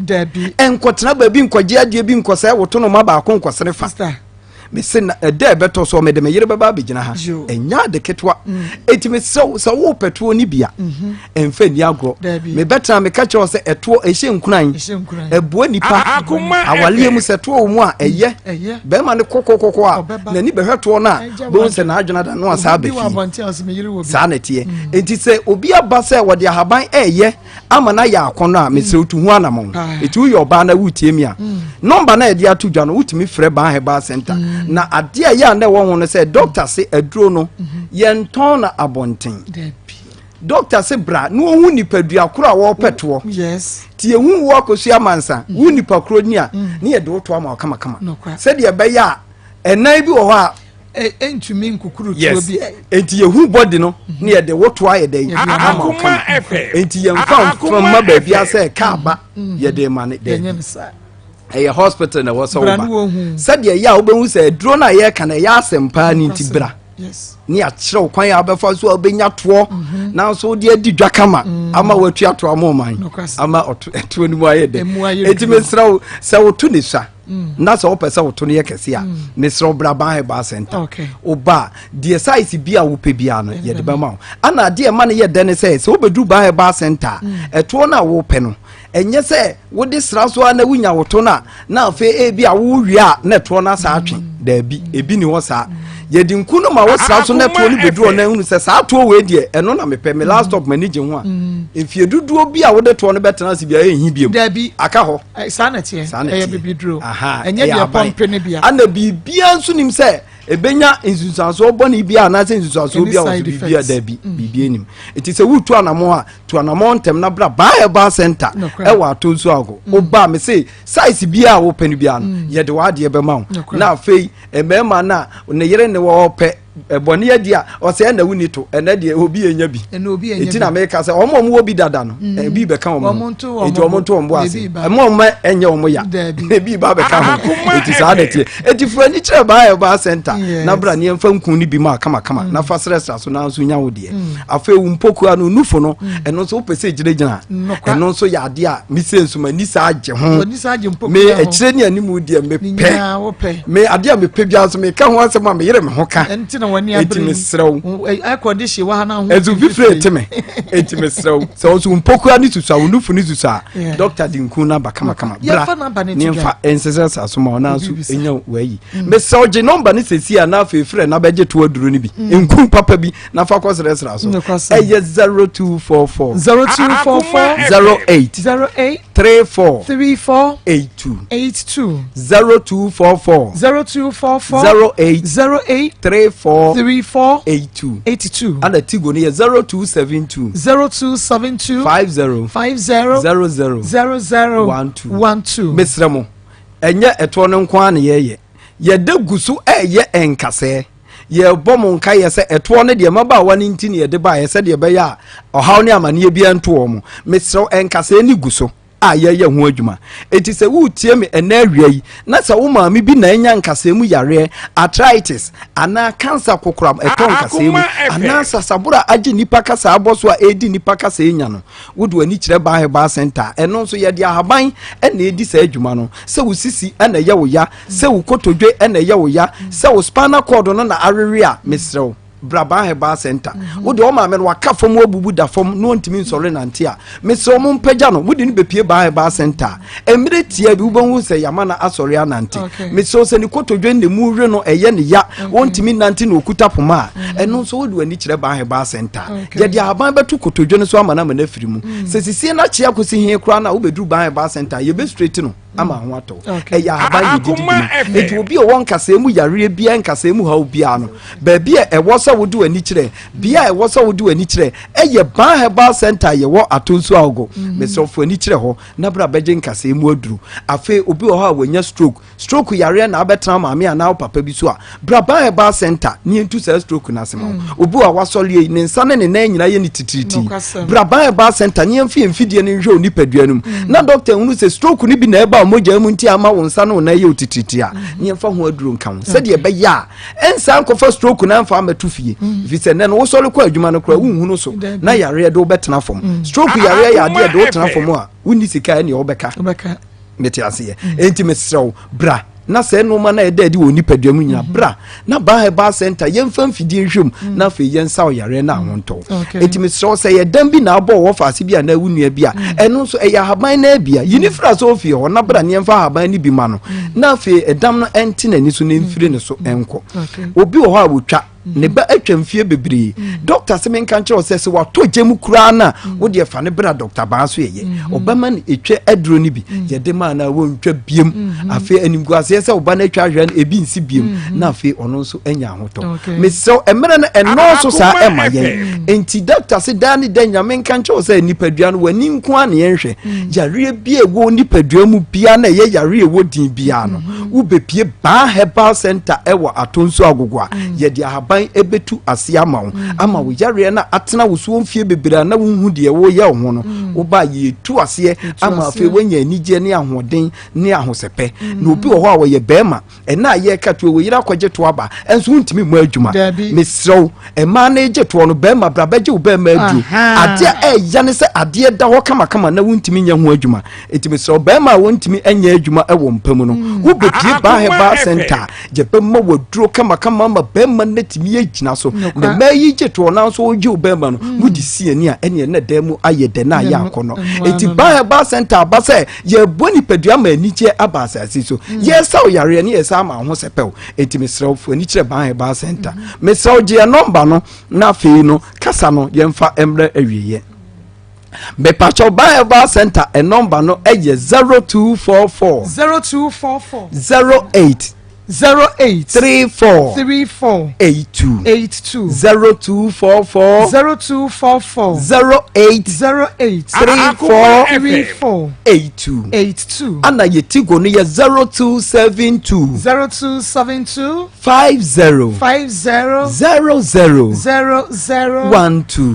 enko tena ba bi nkoje adie bi nkose woto no maba akon nkosere fa mesin ede beto so me de me yire baba begina ha enya de ketwa eti mesrew se wo petuo ni bia emfa ni agro me betra me ka che se eto ehye nkunan ebuo nipa awale mu se to mu a eye be ma ne kokokoko a na ni behweto na bo se na adwena da no asa be sa na tie enti se obi aba se wode ahaban eye ama na ya akono a mesrew tu hu anamon eti wo yoba na wutie mi a number na e dia to dwa no wutimi frɛ ban heba center na adia ya na wo ho no say doctor say aduro no yenton na abonten doctor say bra no hu nipadua koro a wo peto ti ehu wo akosu amansa hu nipakro ni a ne ye de wo to ama kama say de be ya enai bi wo ho a entumi nkukuru tuo bi enti yehu body no ne ye de wo to aye de Akoma FM enti ye mfa ma ba bia say ka ba ye de ma ne de a hospital na was over said ya obehu say dro na ye kan ya asempa ni ntibra ni a kire kwan ya befa so obenya to na so de adi dwakama ama watu ato amoman ama eto ni mu aye de eti mesraw se woto ni sha na so opesa woto ni yekese a mesraw bra ban heba center oba de size bia wo pe bia no ye de ba ma ana de ma ne ye de ne say se obedu ban heba center eto na wo pe no enye se wode sra so na wunya woto na afa ebi a wo wi a na to na sa atwe da bi ebi ni wo sa ye di nku no ma wo sra so na to ni bedu na hunu se sa to we de eno na me pe me last stop manage ho a efie dudu obi a wode to no betena se bia ehi biem da bi aka ho sa na tie e bibi duro enye bia pompe ne bia ana bibia nso nim se ebenya insusanso boni bia na se insusanso bia wo bibia da bi bibia nim eti se wutu anamo a to anamo ntem na bra ba center e wa to so ago oba me se size bia wo penu bia no ye de wa de be ma na afei emema na ne yere ne wo pe eboni adi a o se na wuni to ene de obi enya bi eti na me ka se omo mo obi dada no bi be ka omo eti omo to ombo ase emo ma enye omo ya bi ba be ka ho eti sa da tie eti fu ani kire ba center na bra ne mfa nkun ni bi ma kama na fa stress so na so nya wo de afa ewu mpoku anu nufo no eno so pese gina eno so ya ade a mi se nsuma ni sa age ho me ekire ni animu de me pe me ade a me pe bia so me ka ho asema me yere me ho ka eti mesrew akodishi wa na ho ezu fifre etime eti mesrew so so mpoku ani tusa unufu ni tusa doctor dinku na ba kama bra ni mfa ensese asoma na so enya wayi mesrew je number ni sesi a na fefre na beje to aduro ni bi enku papa bi na fa kwosere sra so eye 0244 08 34 82 0244 08 34 82 and the tigo ni 0272 50 00 mesremo enye eto no nko an ye de gusu eye enkase ye bomo nka ye se eto ne de maba wa ne ntini ye de ba ye se de be ya ohaw ne amane bia nto wo mo mesrew enkasa ni guso ayeye ho adwuma enti se wo tie me ena awia yi na se wo maami bi na enya nkasemu yare arthritis ana cancer kokram eton nkasemu ana sasabura age nipa kasa aboso a edi nipa kasa enya no wodo ani kire ba heba center eno nso ye de ahaban ena edi sa adwuma no se wo sisi ena ye wo ya se wo kotodwe ena ye wo ya se wo spinal cord no na arere a mesrew braba heba center wode o ma me no waka fom obubu da fom no ntimi nsore nante a meso mo mpagya no wode ni bepie ba heba center emire tie bi wobon se yama na asore anante meso se ni kotodwe ne mu hwe no eye ne ya wontimi nante na okuta poma eno nso wode ani kire ba heba center ye dia aban betu kotodwe no so ama na firi mu se sisi na chia kosi hin kura na wobedru ba heba center ye be straight no ama ho ato eya aban ye didi etu obi o won kasa emu yare bia nkasa emu ha obia no ba bia e wo so wodu ani kire bia e wo so wodu ani kire eye ban herbal center ye wo atonsu ago mesofo ani kire ho na bra beje nkasa emu aduru afi obi o ha wanya stroke yare na abetra maame ana papa bi so a bra ban herbal center ni entu sa stroke na asema obi a wasole ne nsa ne na nyina ye ni titiriti bra ban herbal center ni emfidie ni hwe oni paduanum na doctor hunu se stroke ni bi na eba moja mu nti ama wonsa no na ye otititi a ni emfa ho aduru nkan se de be ya ensa nkofa stroke na emfa amatufie fi se ne no wo sole kwa adwuma no kra wunhunu so na yare de wo betena fom stroke yare ya de wo tena fom a wuni sika ne wo beka meti ase enti mesrew bra na se no ma na e dadi woni paduamu nyina bra na ba heba center yemfa mfidi nhwem na fe yensa oyare na ahonto etimi so se ye dan bi na abo wo faase bi na wunua bi a eno so e ya haban na bia yini fra so ofie ho na bra ne yemfa haban ni bi ma no na fe edam no enti na ni so na mfiri ne so enko obi wo ho a wotwa ne ba atwamfie bebre doctor se men kan kire se wato gemu kura na wo de fa ne bra doctor ba so yeye obama ne etwa aduro ni bi ye de ma na wo ntwa biem afi animguase se oba na atwa hwe na ebi nsi biem na afi ono so anya hoto me so emere na eno so sa ema ye enti doctor se da ni da nyame kan kire se nipadua no wani nko an ye nhwe yare bia ewo nipadua mu bia na ye yare ewo din bia no wo bepie ba herbal center ewo atonso agogwa ye de ebetu asia ama wo yare na atena wo so mfie bebira na wo hu de wo ye ho no wo ba ye tu ase ama afi wanya anije ne ahoden ne ahosepe na obi wo ho a wo ye bema na ye kato wo yira kwaje to aba enso ntimi mu adwuma mesrew ma na eje to no bema bra beje wo bema adu ade ya ne se ade da ho kama na wo ntimi nya ho adwuma etimi mesrew bema wo ntimi anya adwuma ewo mpamu no wo bepie ba heba center je bema wo duro kama ma bema na timi gina so na mayi jeto na so oji obema no mudi sie ni a ene na demu ayede na ya akono enti ba center ba se ye boni padua ma anije abasa asi so ye sa o yare ni ye sa ma ho sepel enti mesrew fu ani kire ba center mesrew je number no na fe no kasa no ye mfa emre awiye me pacho ba center a number no eye 0244 08 34 82 0244 08 34 82 ana yetigo no ye 0272 50 00 00 12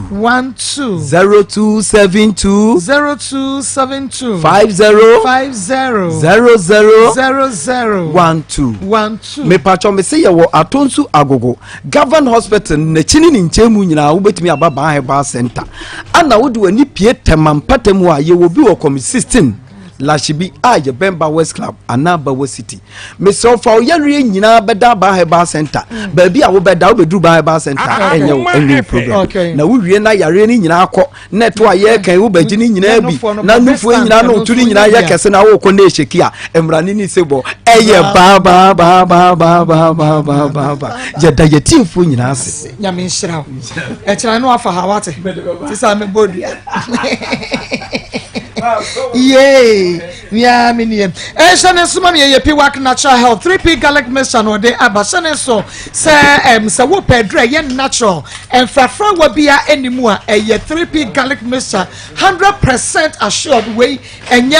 0272 50 00 me pacho me say ye wo atonsu agogo govern hospital na chini ni nchemu nyina wo betimi ababa heba center ana wo de wani pie temampatemu a ye wo bi wo com 16 Lashibi aye Bemba West Club Anaba West City. Me so for yare nyina beda ba heba center. Baby a wo beda wo bedru ba heba center enye program. Na wo wie na yare ni nyina akọ neto aye kan wo baji ni nyina bi. Na nufu nyina no turi nyina ya kese na wo ko na esheki a emrani ni sebo eye ba. Ya da yetimfu nyina ase. Nyame nhyira. E kira no afa hawate. Tisa me bodia. Yay. Yeah, minium. Shane Sumam ye piwak natural health 3P garlic mixture no de abashane so se wo pedre ye natural and frafra wa bia animu a ye 3P garlic mixture 100% assured way enye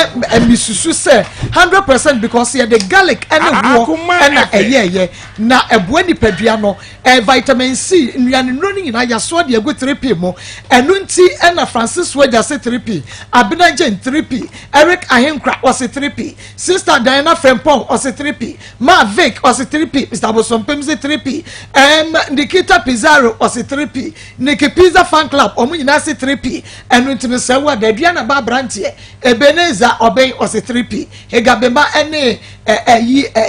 misusu se 100% because ye the garlic and wo na ye na eboa ni padua no vitamin C nnuane nroni na yaso de egu 3P mo enu nti na Francis Weja se 3P Abinajen 3P Eric Ahenkra was a 3P Sister Diana Frempong was a 3P Ma Vic was a 3P Mr. Bosompem se 3P Nikita Pizarro was a 3P Nikki Pizza Fan Club omu nyina se 3P enu nti mesewa de Diana ba brantie Ebeneza Obey was a 3P Hegabemba ene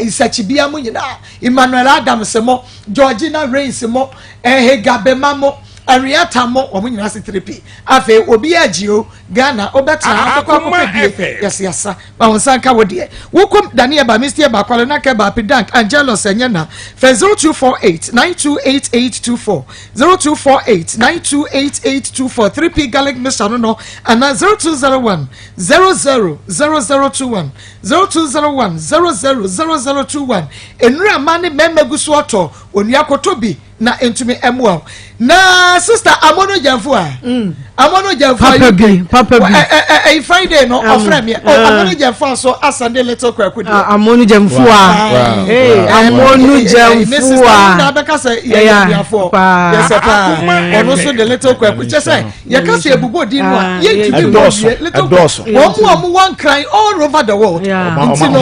Isachibia mu nyina Emmanuel Adams mo Georgina Reigns mo Hegabema mo Ariata mo omunyina se 3P afi obi agio Ghana obeta akoko yes ba wonsanka wodie wokom Daniel ba Mr. ba kwale na ke ba Pidank Angelo Senyana 0248928824 0248928824 3P garlic mixture no and 0201 000021 0201 000021 enura mane memagusu oto onua kotobi na entumi emwa na sister amono jamfu amono jamfu papa Friday no ofrem ye amono jamfu so asande little kwakudi amono jamfu amono jamfu na beka say ye jamfu yes pa ono so the little kwakudi say ye ka say ebubo di no ye ntumi little omu one crying all over the world ye ntumi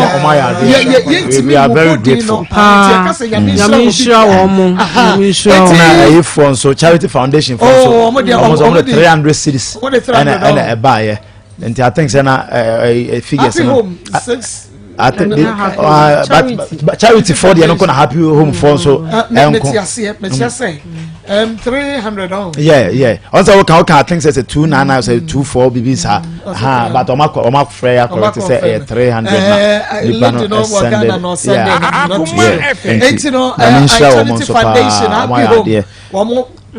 we are very grateful ye ka say yamisha womu so charity foundation for so almost 300 cities and a buyer and I think figures I think but charity for the not happy home for so 300 yeah also I think says a 299 say 24 bbs but oma frere correct say 300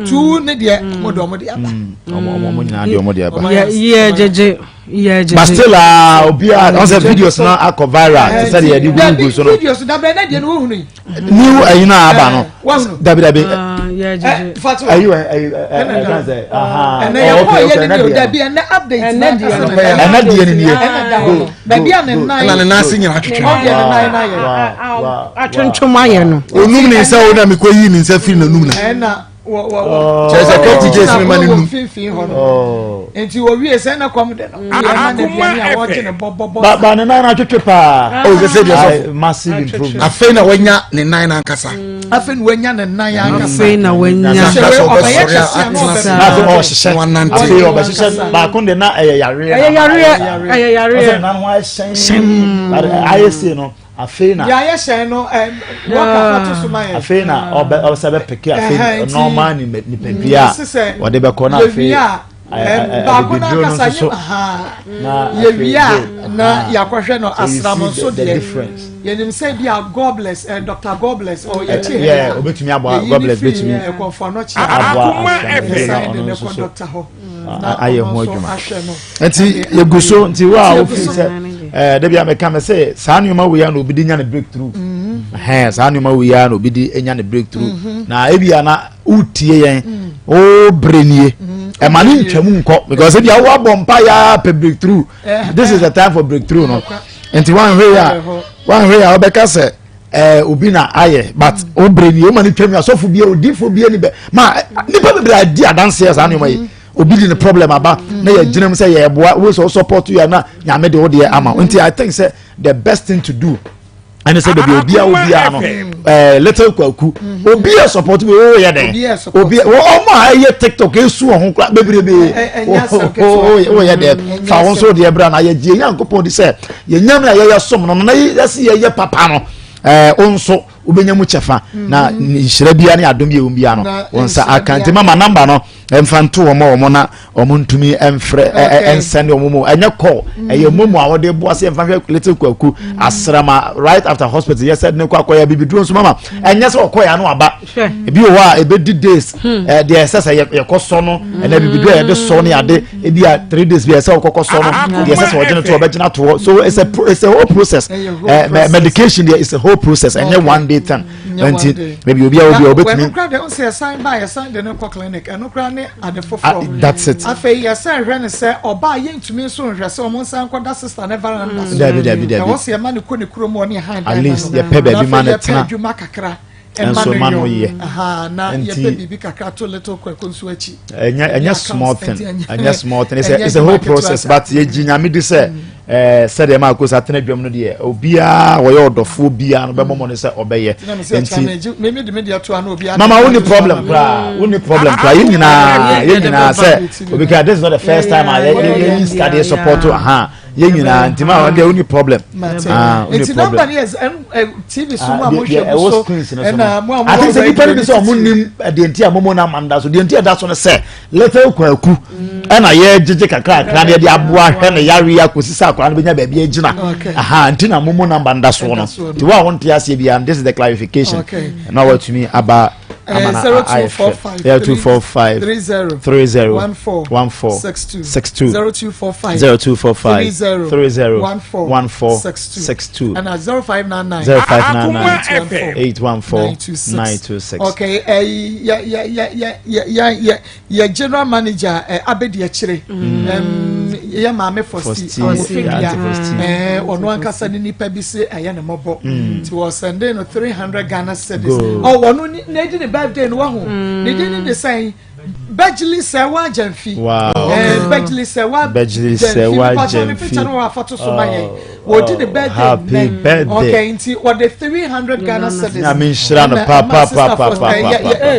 two ne de modo de aba nyina de omo de aba jeje but still obia on the videos now akọ viral say the go so no videos da be na de no hunu new ayina aba no dabi jeje ayu can say and dabi na update na de ni dabi na nasi nyina twetwe atwentwoma ye no onum ni nsa wo na me koyi ni nsa fi na num na Chese kati jesi me mani nu. Enti wo wie se na kom de no. Ya na de bia wo je ne bobo. Ba ne na twetwe pa. O se de so massive improvement. Afen na wanya ne nan na nkasa. Afen wanya ne nan ya nkasa. Afen na wanya. Na so Afen obesese ba kun de na yare. Na ho ahyen. Ayese no. Afena ya ye no waka to suma ye afena osabe peke afena normal ni pedua o de be ko na afena ba ko na kasa na ye wia na yakohwe no asramo so de ye nim say bia God bless Dr. God bless or ye chi yeah obetumi abo God bless betumi ko for no chi Akoma FM no Dr. ho aye ho adwuma enti ye guso enti wa o fi se da bia me ka me say saa nyoma we ya na obi di nya na breakthrough saa nyoma we ya na obi di enya na breakthrough na ebia na utie yen o brenie e mani ntwamu nko because ebia wo abompa ya pe breakthrough this is the time for breakthrough no enti one way ya obeka se obi na aye but o brenie o mani twam asofo bia odifo bia ni be ma nipa be bra di adanse saa nyoma yi obi di the problem aba na ye ginem say ye boa we so support you na nyame de wo de ama until I think say the best thing to do and say the obi no little kwaku obi support me o ye den obi o ma ye TikTok esu ho kra bebrebe o ye den fa won so de bra na ye die yankopon di say ye nyam na ye som no na ye ye papa no onso ubenya mu chefa na nhira bia ne adom ye ombia no wonsa akanti mama number no emfanto omo na omo ntumi emfre ensende omo enye call eye momo a wode boase emfa little kwaku asrama right after hospital yes said ne kwakoya bibiduro so mama enye se okoya no aba ebi o wa ebedi days the SS ye koso no na bibiduro ye de so ne ade ebi a 3 days bi se okokoso no the SS ojene to obegina to so it's a whole process medication there is a whole process enye one day thing maybe obi obetumi clinic and no cranny at the forefront. That's it. I feel yes, I ran and say, or buy yin to me soon, so almost that sister never I was a man who couldn't chrome on your hand. At least the pebble man at Makakra. And so man ye. Aha, now your baby big too little quick switchy. And yes, small thing. And yes, small thing. It's a whole process, but ye Ginyamidi say. Said Maa Akos atene dwam no de obia wo ye odofo bia no be momo se obeye mama woni problem kra ye nyina say because this is not the first time I study support ye nyina ntima won dey only problem it's number years TV so mo hwe and I think say people be so mo nim de ntia momo na manda so de ntia da so no say little kwaku na ye jeje kakra kra de aboa hwe ne yare akosisa akwa no benya bia agina ntina momo na manda so no ti wa won tia se bia this is the clarification now what to me about 0245 30 62 0245 30 62 and 0599 814 926 okay yeah general manager abedi akire yeah mama fosti ono ankasa ni nipa bi se aya na mobo ti was sending 300 Ghana cedis ono na di birthday no ho they didn't decide Bejli sewa Jamfi. Wow. Bejli sewa Jamfi. No afoto so maye. We did the birthday. Happy birthday. Okay, inti what the 300 Ghana cedis. I mean shira no papa.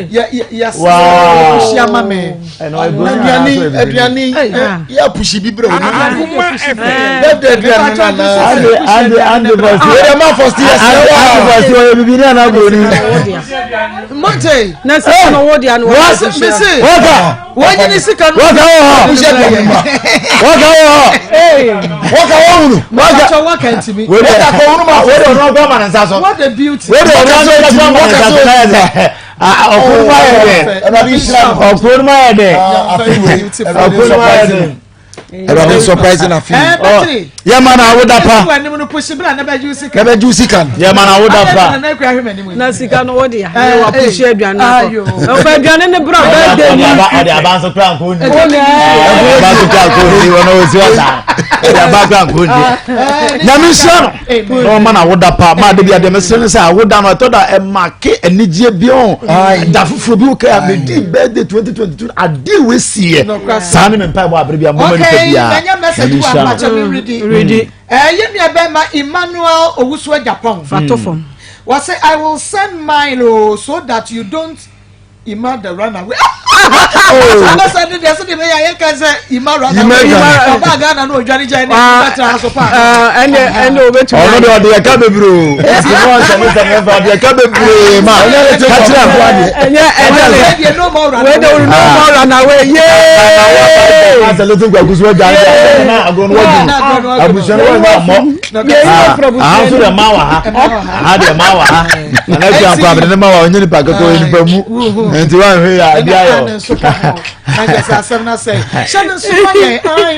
Yes. Wow. Shia mame. Adriani. Ya pushi bibro. Birthday And the man first year. Monte. Na say no wodi anu. Waka. Why you see can Waka ntimi. What the beauty. Surprising a few. Yeah, man, I would have never juicy can. Yeah, man, I would have Nasika no wodi ya. Wa push aduan na. O fa aduan ne bra birthday ni. Ade abanso kran ko ni. Abanso kran ko ni wono oziwasa. Ade abanso ko ni. Na mi sha no man I would have ma de bia de mesene say I would down I thought that make enije bi on. Da fufuro bi o ka me di birthday 2022 ade we see. Sane me mpa bo abere bia mo mani okay, Nanya message wa match ready. Yemi abema Emmanuel Owusu Japan. Fatofom. Was say I will send mine so that you don't Ima the run away. I said there's something I can say Ima run away. Baba Ghana no Johnny Jane. And over to the Akabe bro. The Akabe bro. No more run away. Yeah. As a little girl who's working. I'm going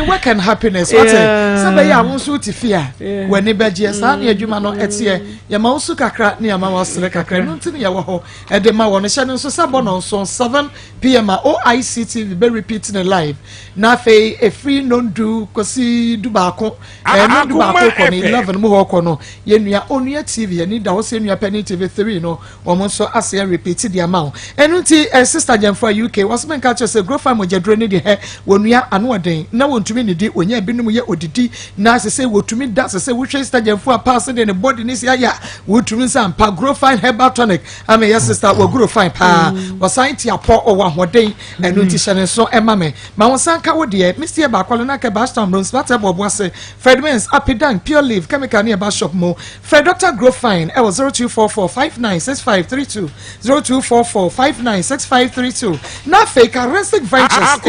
work and happiness. What somebody I want to fear when neighbor GS near Jumano etie Yamausu kakra near Mawas kakra nothing yaho and the Mawan Shannon so Sabono so 7 p.m. OICT be repeating live. Nafe a free non do kosi dubako and dubako kono 11 mo kono yenua onua TV and da wo se nua penny TV 3 no wo so ase repeat the amount enunti sister Jam for UK was men catch say grow farm ojedro ni de he wonua ano oden na wontumi ne di onya binum ye odidi na se wotumi da se wo hwe sister Jam for pass de ne body ni se aya wotumi san pa grow fine herbal tonic ame yes sister wo grow fine pa was science apo o wa hoden enunti shane so emame ma won san ka wo de Mr. Bakwalo na ke Baston Bronze Battle Bobo say Fredmans Apidan purely leaf chemical near bar shop mo for Dr. Grow Fine 0244596532 0244596532 na fake Karenstick Ventures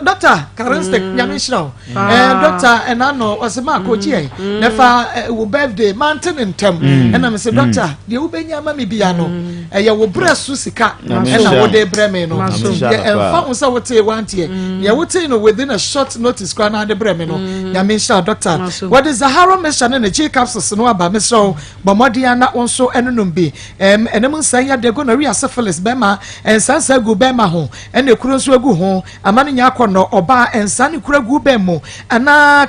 Dr. Karenstick nyamishno Dr. Enano was a mark oji never wo birthday mountain in tem and I'm say doctor the ubenya mami biano ya wo bresu sika and wo de breme no fa unsa wote wantie ya wote no within a short notice kwa na de breme no nyamisha doctor what is the Sahara mission and the G capsules no aba meso bomodi na onso enunum bi enem nsan ya de gonorrhea syphilis bema ensansa gu bema ho ene kuro nso agu ho amane nya akono oba ensan kuro gu bemo ana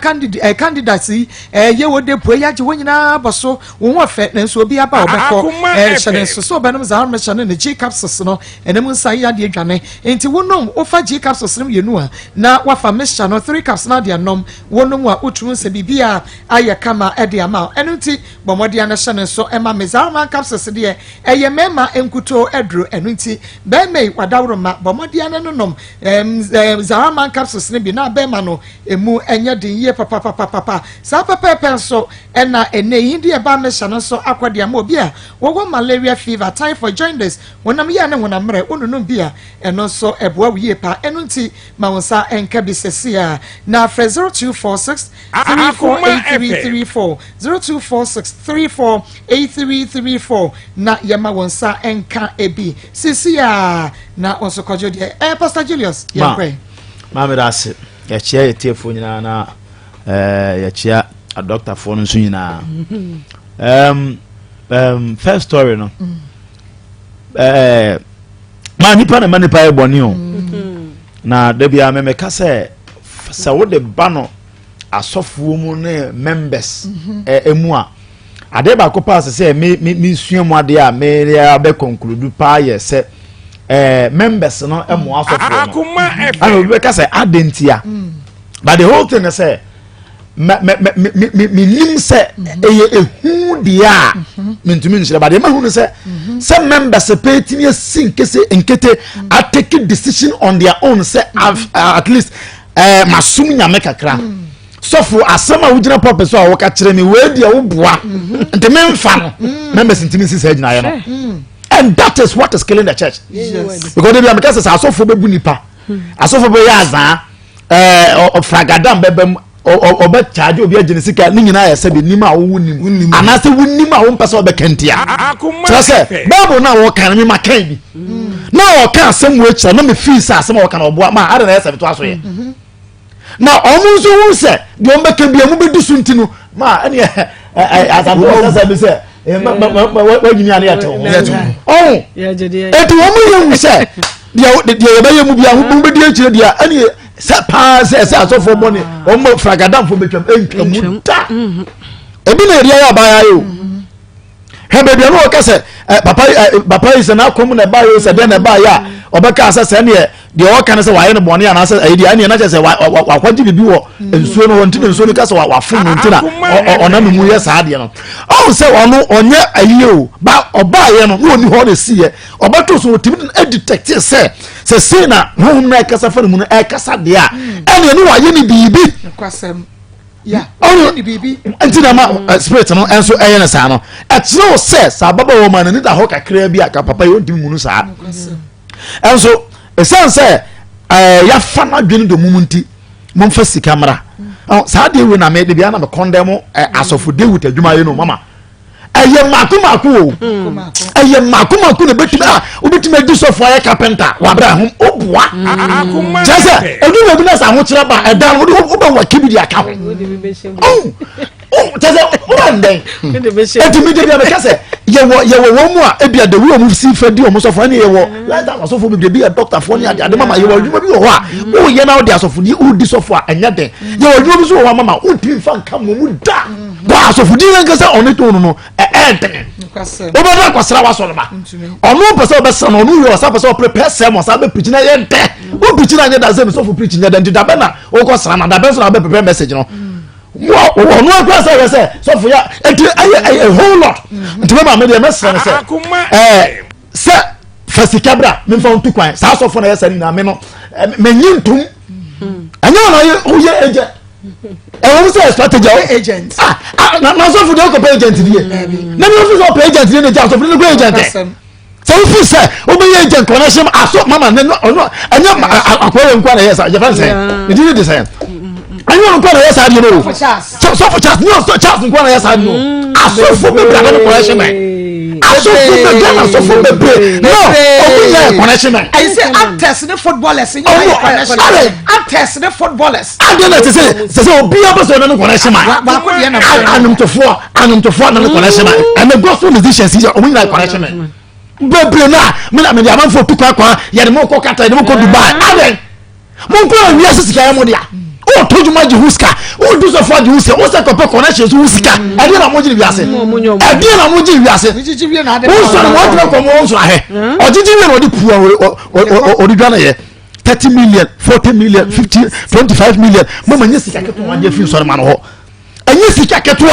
candidacy ye wode po ya je wonyina boso wo ofe nenso obi aba obeko chene so benum Sahara mission and the G capsules no enem nsan ya de adwane enti wonom ofa G capsules no yenu a na wafa mission no 3 caps na de anom wonom a otu se bibia aye kama ede ama enunti bomodi ana chene so ema Sahara capsules de eye mema enkuto edro enunti be me wadawro ma bomodi ana nonom Sahara capsules ne bi na be ma no emu enye din ye papa sa papa penso ena ene yindi e ba mission no so akwade ama obi a wo malaria fever typhoid jaundice wonam ye na wonam mre onunum bia eno so eboa wiye pa enunti ma wonsa enka bi sesia na 0246 348334 0246348334 na yema wonsa enka ebi sesia na onso kojo de Pastor Julius yakwe ma dase ya chia yetiefo nyina na ya chia a doctor for nso nyina first story no ma nipa na manipa e boni o na da bia me ka se wo de ba no asofuo mu ne members emu a ade ba ko pass se me suamu ade a me ya be conclude pa ye se members no emu asofuo Akoma and we ka se adentia but the whole thing is say me nim se ehu dia mentumi nhyira but ma hu se some members petini sinkese enkete I take a decision on their own say at least masum nyame kakra so for asama wugina purpose so wo ka kire me we dia wo boa ente me mfa no members ntimi sisi agina ye no and that is what is killing the church. Yes. Because they because as asofo bebu nipa asofo be yaza fragadam bebem obe charge obi agine sika ni nyina ya se be nima wo wunim anase wunima wo mpese obe kentia so say bible na wo kan me makan bi na wo kan asem wo ekira na me fees asem wo kan oboa ma ade na ya se to aso ye na omu nso hu se de o mbeka bia mu bedu suntinu ma ene asambo sa be se wajini ani ate oh etu wo mu hu se de be yemu bia hu be di ekira dia ene se pa se asofo boni o mo fragadam fo betwam enkamu ta ebi na ria ya ba ya yo hebe bia no o ka se papa is na kom na ba yo se de na ba ya obeka asa se ne de o ka na se wa ye ne boni ana se ai dia ne na se wa kwaji bibi wo ensuo no wonti ensuo no ka se wa fun no ntina ona mu ye sa de no o se ono onye ayi o ba oba ye no no ni ho de sie obato so timi detect se na ho na ka sa fa mu no e ka sa de a ene ni wa ye ni bibi kwasem ya ono ni bibi ntina ma spirit no enso eye na sa no etno se sa baba wo man ni da ho kakra bi aka papa yo dim mu no sa enso esan se ya fa na dwene do mumunti momfa sika mra sa de we na me de bia na me condemn asofu David adwuma ye no mama aye makumako aye makumako ne betima di sofo aye carpenter wa bra ho oboa jese edu we bi na sa ho kire ba edan wo ba wa kibi di aka ho jese o ndeng eti mi de bia me kase ye wo mu a ebia de wo mu si fa di o mu sofo ne ye wo like that sofo bi be doctor fo ne ade mama ye wo adwuma bi wo ho a wo ye na wo di asofo di wo di sofo a enya den ye wo adwuma bi so wo mama wo tin fa nka mu da ba asofo di nka se on to no oba na kwasra waso no ba onu pese obesa no onu yo sa pese o prepare sermon sa be preach na ye nte o preach na nye da se so for preach nya da nda be na o kwasra na da be so na be prepare message no onu akwasa we say so for ya a whole lot nti mama me de message na say se fasikabra me fa ontu kwan sa so for na ye sa ni na me no me nyintum anya na ye o ye eje ɛwɔ sɛ strategy agent na so for the ko agent die na me office of agent die na ja so for the agent so if say obey agent connection aso mama no anya akwere nkwa na yes je fan say me di dey say anya nkwa na yes ade no so for chance no so chance nkwa na yes ade no aso for be brother connection aso for be Ghana so for be no obey connection I say actors the footballers in connection actors the footballers I don't know to say obi abaso no connection ba ko de na anumtofo na connection and the gospel musicians here obi na connection bebre na me dey am for tukwa ya de mo ko kata de mo ko Dubai amen mo ko wi asisi ya mo dia o toju ma ji huska o do so for ji huska o se ko pe connection so huska e dey na mo ji bi ase e dey na mo ji bi ase jiji bi na de o so na mo tro ko mo so ahe o jiji bi na o di pu o di dwana ye 30 million 40 million 50 25 million mama nye sika keto wa je fi so ma no ho enye sika keto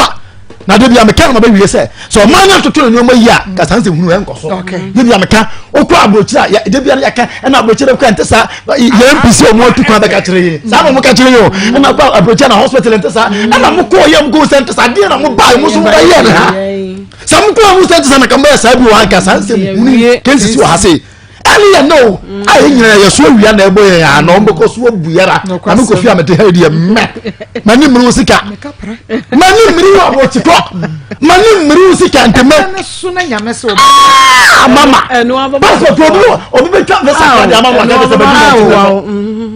na de bia meka na ba wie se so man na toto no ma yi a ka sanse hunu en koso de bia meka o ko abrochi a de bia ya ka na abrochi de ka ntesa ya MPC o mo tu kwa ba ka kire yi sa mo ka kire yo na ko abrochi na hospital ntesa na mo ko ye mo go ntesa de na mo ba mo so ba ye na sa mo ko mo ntesa na ka ba sa bi wa ka sanse hunu kensi si wa se ali no ayi nyina ye so wia na ebo ye ana ombo ko so buyara anu ko fi amete ha di me mani mru sika mani mru abotiko mani mru sika ntema na so na nyame so mama passport obi be twa be sika di mama na be se be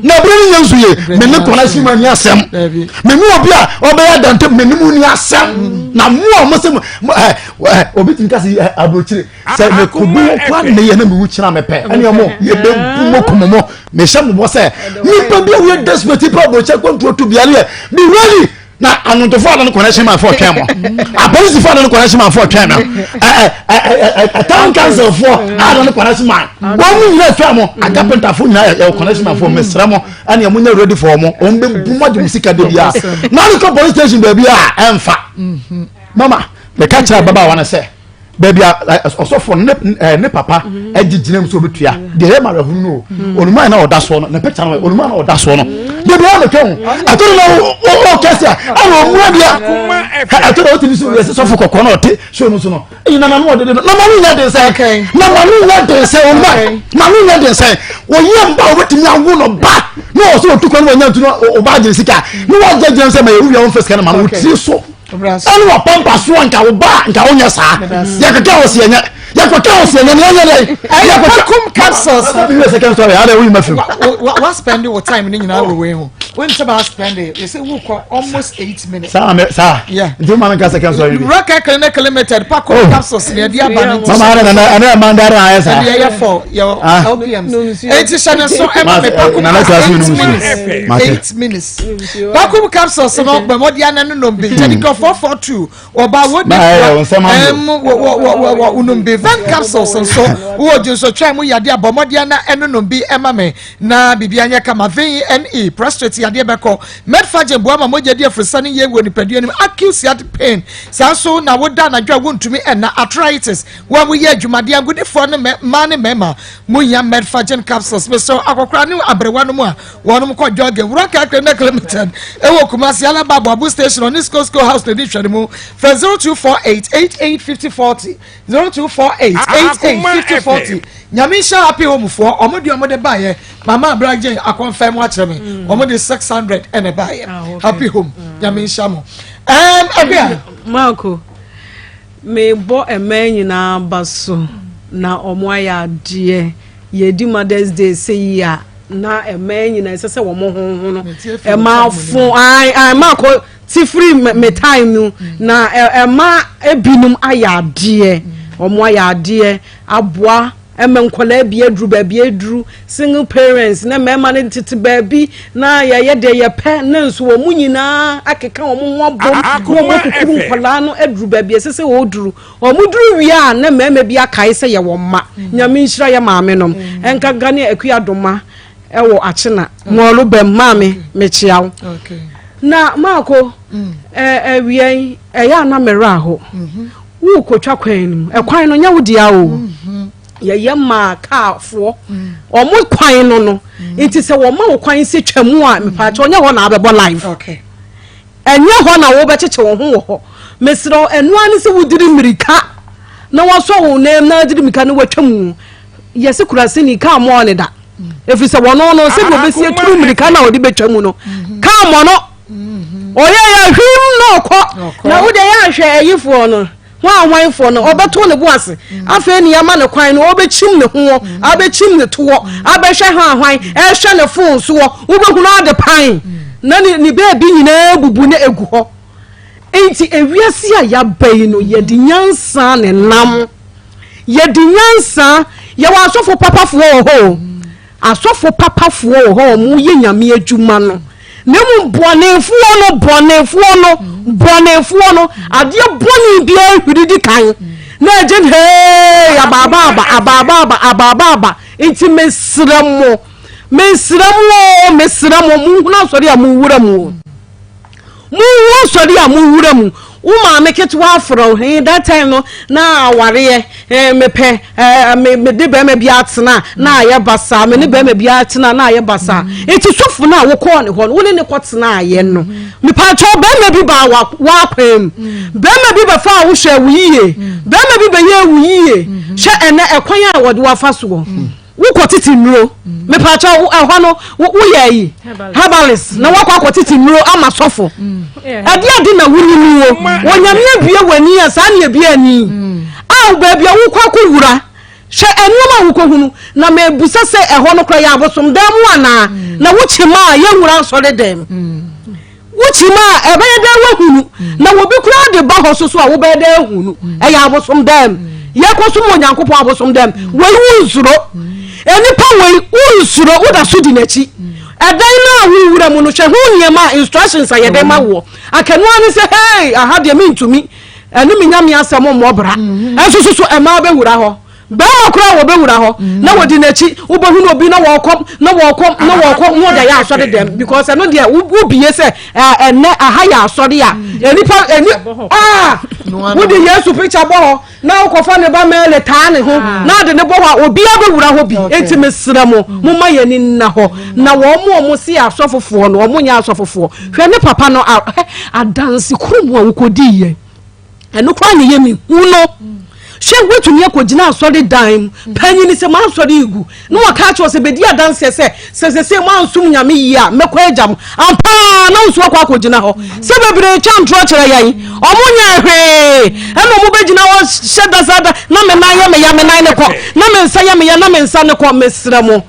na bri nyansu ye me ne kona shi mani asem me mu obi a obe ya dante me ne mu ni asem na mu o mo se obi tinka se abrochire se me ko bu kwa ne ye na me wu kira me pe ani omo ye be mo komomo me sha mo se ni pa bia we desperate pa bo che control to bia le be ready na anontofo na connection man for twem a police for na connection man for twem a town council for na connection man wo mu na twem a carpenter for na connection man for mesra mo ani mo nya ready for mo o mbe bumo de musika de bia na no police station be bia emfa mama the catcher baba wana say baby osofo ne papa agiginem so betua de he mara hunu onuma na oda so no na picture no onuma na oda so no de be na twen atoro na o kesa awo mu bia atoro o tini so we sofo kokko na ote so no so no ina na no de na manu nya de say na manu nya de say onuma manu nya de say wo ye mba o betimi awu no ba no so otukọ no nya ntuno o ba je sika no wa je say ma ye wi on face kana manu ti so anu wa pampa so nka wo ba nka wo nya sa ya kaka wo se nya ya kaka wo se nya nya dai ya kaka kum capsules we second story how dey we mafi what spend your time ni nyina we ho when about spend it you say we call almost 8 minutes sa yeah do man ka second story rock clinic limited pack of capsules ne dia ba ni mama ana mandara aya sa dia for your LPM 80 channel so e ma me pack of 8 minutes pack of capsules no be mo dia na no be 442 oba wodi unumbi van capsules so wo je so twa mu yade abomodia na enunumbi emame na bibia nya kama VNE prostate yade beko medfaje bo ama moja dia frusani ye wo nipadua ni acute pain sanso na woda na dwa wontumi na arthritis wa mu ye adwumade agudefo ne ma ne mema mu ya medfaje capsules me so akokra ne abrewa no mu a wonum ko joge wuraka clinic limited ewo kumasi ala babo abu station on Nisco house le ditwa mu 0248885040 0248885040 nyamisha happy home for omodi omode baye mama bragje akonfirm wa kire me omodi 600 ene baye happy home nyamisha mo abia Marco me bo emenyi na baso na omoya die yedi Mother's Day say ya na emenyi na sese wo mo ho no e ma fun ai Marco ti free me time no na ma ebinum ayade omo ayade aboa emenkola bi adru ba bi adru single parents na mema ne tete ba bi na ye de ye pe na nso wo munyina akeka wo mo bom wo mo kukuru nkola no adru ba bi sese wo duru wo muduru wi a na mema bi akai se ye wo ma nyame nshira ye maame nom enka gane akua doma ewo achena mo bem maame mechiaw okay na Marco wian ya na mera ho wo kotwa kwan nim kwan no nya wodia o ye ma kaafo o mo kwan no no enti se wo ma wo kwan se twamu a me pa cha onya ho na abebo live okay enye ho na wo becheche wo ho ho mesro enu ani se wudiri mirika na wo so wo nem na diri mirika ne watwam yesi kurase ni ka mo ne da efi se wono no se go besie turu mirika na odi betwam no ka mo no oye ya hwim no ko na wo de ya hwe ayifo no wan fo no obeto ne boase afa ni ama ne kwan no obechim ne ho abechim ne to abehwe ha hwan ehwe ne fon so wo behu no ade pan na ni baby nyina bubu ne egu ho enti ewiase a ya bai no ye di nyansa ne nam ye di nyansa ye wa asofo papafo ho asofo papafo ho mu ye nyame adwuma no ne mu bonefuo no ade boni bia hwididi kan na agent hey ababa enti mesramo mu na sori amu wura mu sori amu wura mu uma meketu afro he that time no na aware mepe me de be me bia atena na aye basa me ne be me bia atena na aye basa enti sofu na wo ko ne ho wo ne kotena aye no me pa cho be me bi ba wa kwem be me bi ba fa wo hwe wo yiye be me bi ba ye wo yiye hwe ene ekwan a wo de wa fa so wo kotiti nuro me pa cho ho no wo ye yi herbalist na wo kwa kotiti nuro ama sofo ade na wuni ni wo wonyame bia wani ya sa na bia ani aw ba bia wo kwa ko wura hwe enoma wo ko hunu na me busa se eho no kra ya abosom dam ana na wo chima ya wura sore dem wo chima e ba da wo hunu na wo bi kra de ba ho so a wo ba da hunu e ya abosom dem ye ko so mo nyankopon abosom dem wo wuzuro enipa wo wuzuro wo da so di nachi edan na wo wura mu no hwe hu nyema instructions a ye dem awo akanu ani se hey aha de me ntumi enu me nyame asemo mo bra enso so e ma be wura ho be ma kura wo be wura ho na wo di nachi wo be hu no bi na wo kom wo da ya asore dem because eno de wo biye se enne aha ya asore ya enipa eni wo di Yesu picture bo na wo kofa ne ba mele taa ne ho na de ne bo ho obi a be wura ho bi enti mesra mo ma ye ni na ho na wo mo si asofofo no wo nya asofofo hwe ne papa no adansi kurumu a wo kodi ye eno kwa ne ye mi uno she wetumi akogina asori dan panyi se man sori igu no waka cho se bedi adanse se man sum nyame yi a mekọ ejam ampa na nso akọ akogina ho se bebre chantro kire yan omunya hwe eno mu begina wo sheda sada na me na ya me ko na me nsa ya me ya na me nsa ne ko mesra mo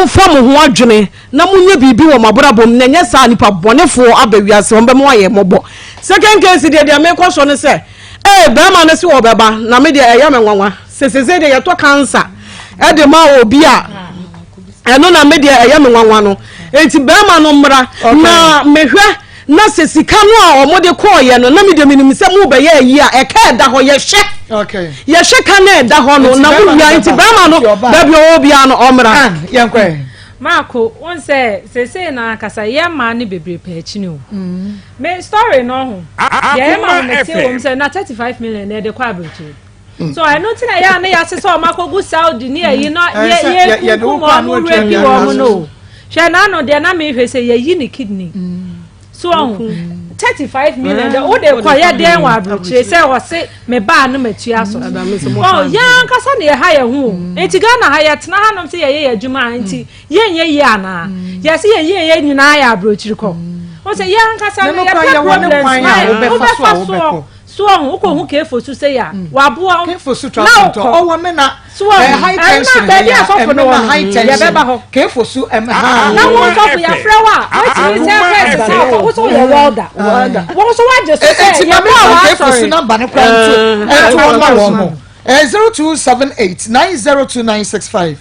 fa mo ho adwene na munye bibi wo maborabom na nya sa nipa bonefo abawiase won be mo aye mobo second case de me ko so ne se bema na si wo beba na me de eya me nwanwa seseze de yeto cancer e de ma obi a eno na me de eya me nwanwa no enti bema no mra na mehwe na sesika no a omode ko ye no na me de minim se mu be ye yi a e ka da ho ye hwe ye hwe ka na da ho no na wo ya enti bema no da bi obi a no omra yenkwe Marco, one say na kasa ye ma ni bebre pe chi ni o. Me story no ho. Ye ma me say o say na 35 million na de kwa abrochi. So I know tina ya na ya se so makogu Saudi ni yi no ye ku mo mo repi wo mo no. Hwe na no de na me hwe say ye yi ni kidney. So 35 million de o de kwa ye den wa abrochi say o se me ba no matua so. Oh ya kasa na ye ha ye hu. Enti ga na ha ye tena ha no say ye adwuma enti ye ana ye say ye nyina ya abrochi ko. O say ya kasa na ye problem so on ko hu ke fosu say ya wa boa ke fosu transport o wo me na high tension na ya high tension ya beba ho ke fosu na wo so for ya frewa what you say for wo so ya welder wo so wa just say ya ke fosu na ba ne kwanto e to ma wo mo 0278 902965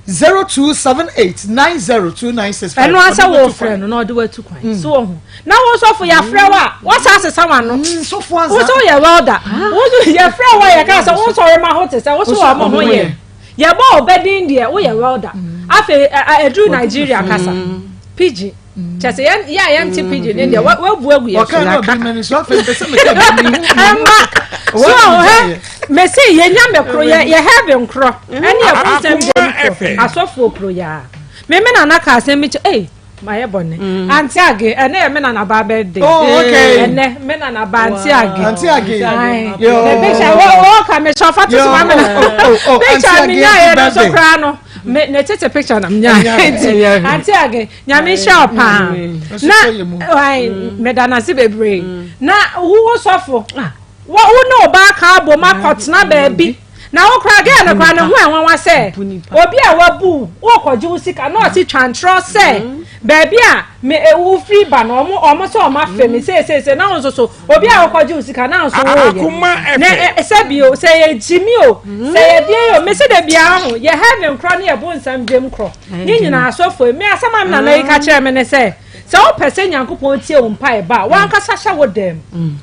0278902965 eno asa wo friend no de watu kwan so ho na wo so for ya frewa what asa sama no so for wo so ya welder wo so ya frewa ya ka so wo so re ma ho te say wo so wa mo ho ye ya ba obedin de wo ya welder afi edu Nigeria kasa pidgin chese ya empty pidgin in there we bu agu ya so afi pese me so me say ye nya me kro ye heaven kro ani e kusem dem asofo kro ya me na ka asem me my bonnet. Auntie Aggie, and then men and a birthday. Oh, okay. And then men and a Auntie Aggie. Auntie Aggie. Yo, the picture, walk, I'm a shop at the picture, me, I am so crown. Let's take a picture of me. Auntie Aggie, Yami shop. Now, Madame Sibebre. Now, who was awful? What would know back how my pots not baby? Now, cry again, a grand and when I say, Obi, I will boo, walk or juicy cannot see transfer say, baby, me a wolf free ban almost all my family says, and now so, Obi, I will juicy cannot Sabio, say Jimmy, say, dear, Mr. Debiano, you have him crying a bones and Jim Crow. Nin are so for me, as a man, I chairman, and say. So person yanku ponti umpa ba wan kasa sha wodem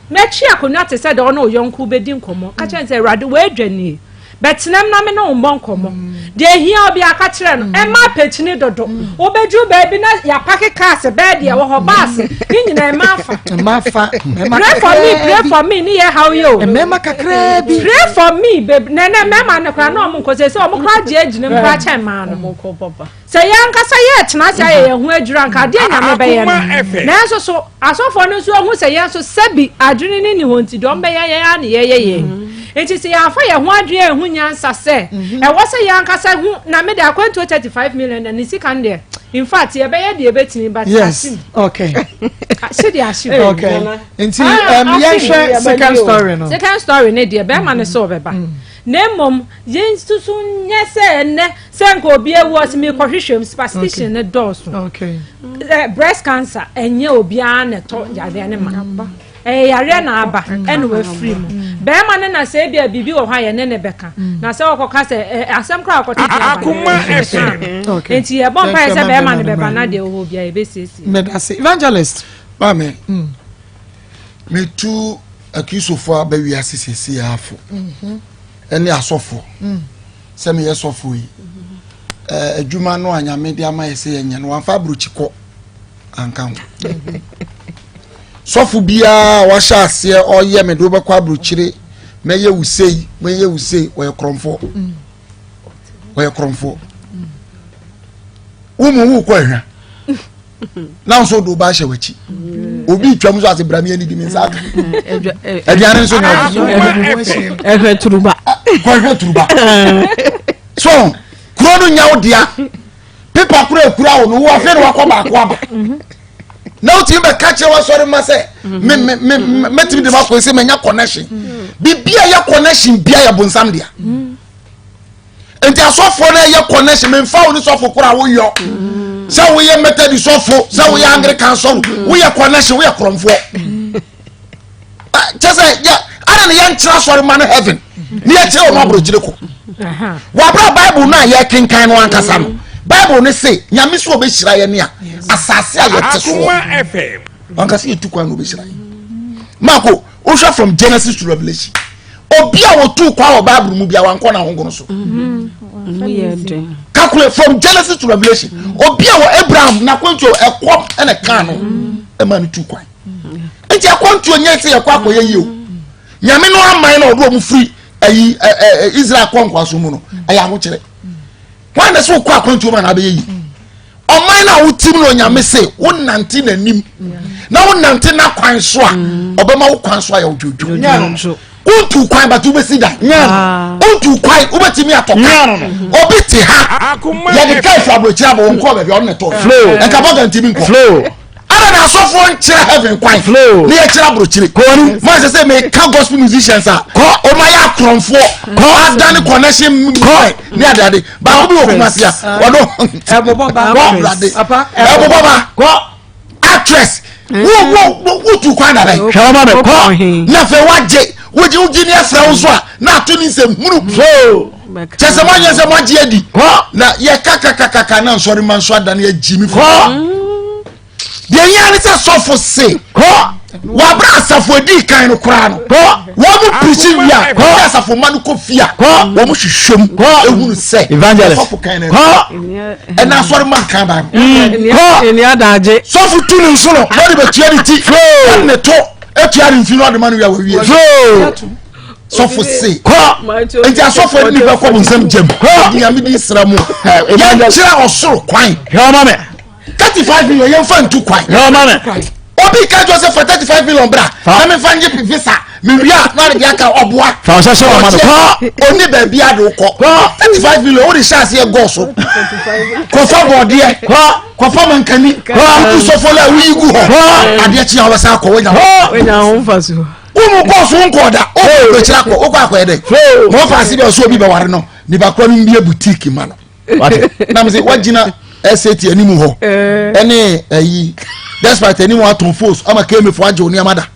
na chi akonwa te se de ono yonku bedi nkomo ka chen se rade we adwani betenam na me no mbon komo de hia obi aka kire no e ma pechini dodo obeju baby na ya pake cars bed ya wo ho bus nyina e mafa pray for me ni ye how you e mema kakra bi pray for me baby na mema na kra na omo nkose se omo kra je agine mpa chen ma no se yanka sa ye tena sa ye hu adwura nka de nya me be ye na so asofo no so hu se ye so sabi adwene ni honti do mbe ye ya na ye enti se ya fa ye hu adwene hu nyansa se e wo se yanka sa hu na me de akwanto 35 million na nisi kan de in fact ye be ye de betini but yes okay se de ashi okay enti ye share second story ne de be ma ne so be ba Nemom, James to soon, yes, and Sanko be a was me cohesion superstition a dose. Okay. Breast cancer and you be an a top Yadana. A arena and we're free. Bearman and I say be a bibi or higher than a becca. Now so a some crowd Akoma. Okay. And see a bomb price of Bearman Banadio will be a basis. Evangelist. Mammy. Me too accused of far baby assistant. Any asofo se me yesofo yi adwuma no anya media ma yese yenye no anfa bruchiko ankan sofo bia wa sha ase oye me do be kwa bruchire meye wusei we kromfo umu wu kwa hwa na so do ba hye wachi obi twam so ase brame ani di mi saka aduane so na turuba so kuro no nyawo dia paper kura wo no wo fe no wakoma akwa na o ti be ka che wa sori ma se me ti de ma ko se menya connection bibia ya connection bia ya bonsam dia enti asofo na ya connection me mfa wo ni sofo kura wo yo se wo ye method sofo se wo ye Anglican sofo wo ye connection wo ye kromfo just ya ana na yan kira sori man heaven ni ya kira o ma bro kire ko wa bra bible na ya kenkan no ankasa no bible ne say nyame so obehira ye ne a asase a ye te so FM ankasa ye tukwa no obehira ye mako o sha from Genesis to Revelation obi a wo tu kwa o bible mu bia wanko na hongo no so calculate from Genesis to Revelation obi a wo Abraham na kwantu ekwo ene kan no e ma no tu kwa enti akwantu onye se ye kwa akoye yi o nyame no aman na odo mu free ayi Israel kwankwa so mu no aya ho kire wan na so kwa akwantu ma na be yi oman na wutim no nyame se wo nante nanim na wo nante na kwan so a obema wo kwan so a ya odwodwo untu kwan ba tu be sida untu kwan ubetimi atoka obiti ha ya de kai so abrochira bo nko be on neto flow e ka boga ntimi nko flow ara na so fo nchira heaven kwan flow ni e chira abrochire ko ni ma se me ka gospel musicians a ko o ma ya kronfo ko adani connection ko ni adade ba ko bi okumasia wodo eboboba ko actress wo tu kwan na dai shama me ko na fe waje woji ugini afra unso a na to ni se hunu so chese manye se maji edi na ye kaka na nsori man so adane ya jimi fo de yan se sofo se wa bra asafo edi kan no kura no wo mu preach wia ko asafo man ko fia wo mu hwehwem ehunu se evangelist sofo kan na e na sori man kan ba eni adaje sofo tunu nso no wo de betuanity ne to etuari mfino ade manu ya wawie so for say enti asofo ni be ko nsem jem ya me di sra mu ya kira osoro kwan ya ma me $35 million yen fan tu kwai no mama obi ka jo se for $35 million bra na me fan je visa me wia na de aka oboa fa so wa mama ko oni ba bia do ko $35 million o de chance e go so ko fa bode ko fa mankani ko so fo la wi gu ho ade chi a wasa ko wonya ho fa so umu ko so nko da o be kira ko o kwa kwa de mo fa si be so obi be ware no ni ba kwa mi bia boutique ma no na me se wagina SAT animu ho ene ayi despite anyone aton force ama keme fo age oni amada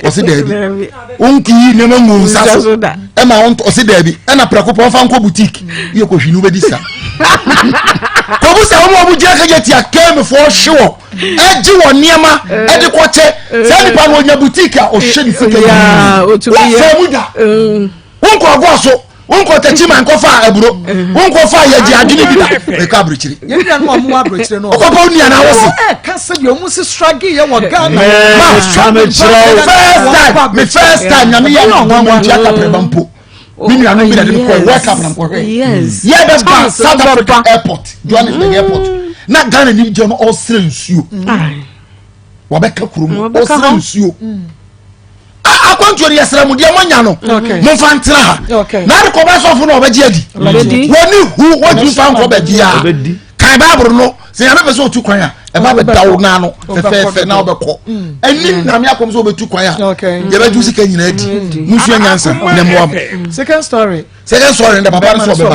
o se dabi unki ne ma ngu nsaso e ma on o se dabi e na prekopo fa nko boutique ye ko hwinu be disa ko bu se o mu je ka je ti akeme fo hwe e ji wo niema e de ko che se ni pa no nya boutique a o hwe ni sika ya o tu ye se mu da unko go so unko tachi man ko fa aburo unko fa ye ji adini bi da e ka abrochiri ye bi no mo abrochiri no ko pa oni ana wo se ka se bi o mu se struggle ye wo Ghana first time na me ye no nwan ti aka prebampo mi anu bi da de ko work up na ko yes ye be ba South Africa airport Johannesburg airport na Ghana ni je no all nsuo wa be ka kurum all nsuo akwantu ya sra mu dia monya no mo fa ntra ha na de ko ba so fu no obaji adi woni hu wodi fa nko ba dia kan bible no se ya be so otu kwan a e ba be dawo na no fe na obekọ ani na me akom so obetu kwan a ye ba ju sika nyina adi musu anyansa na mo second story nda papa no so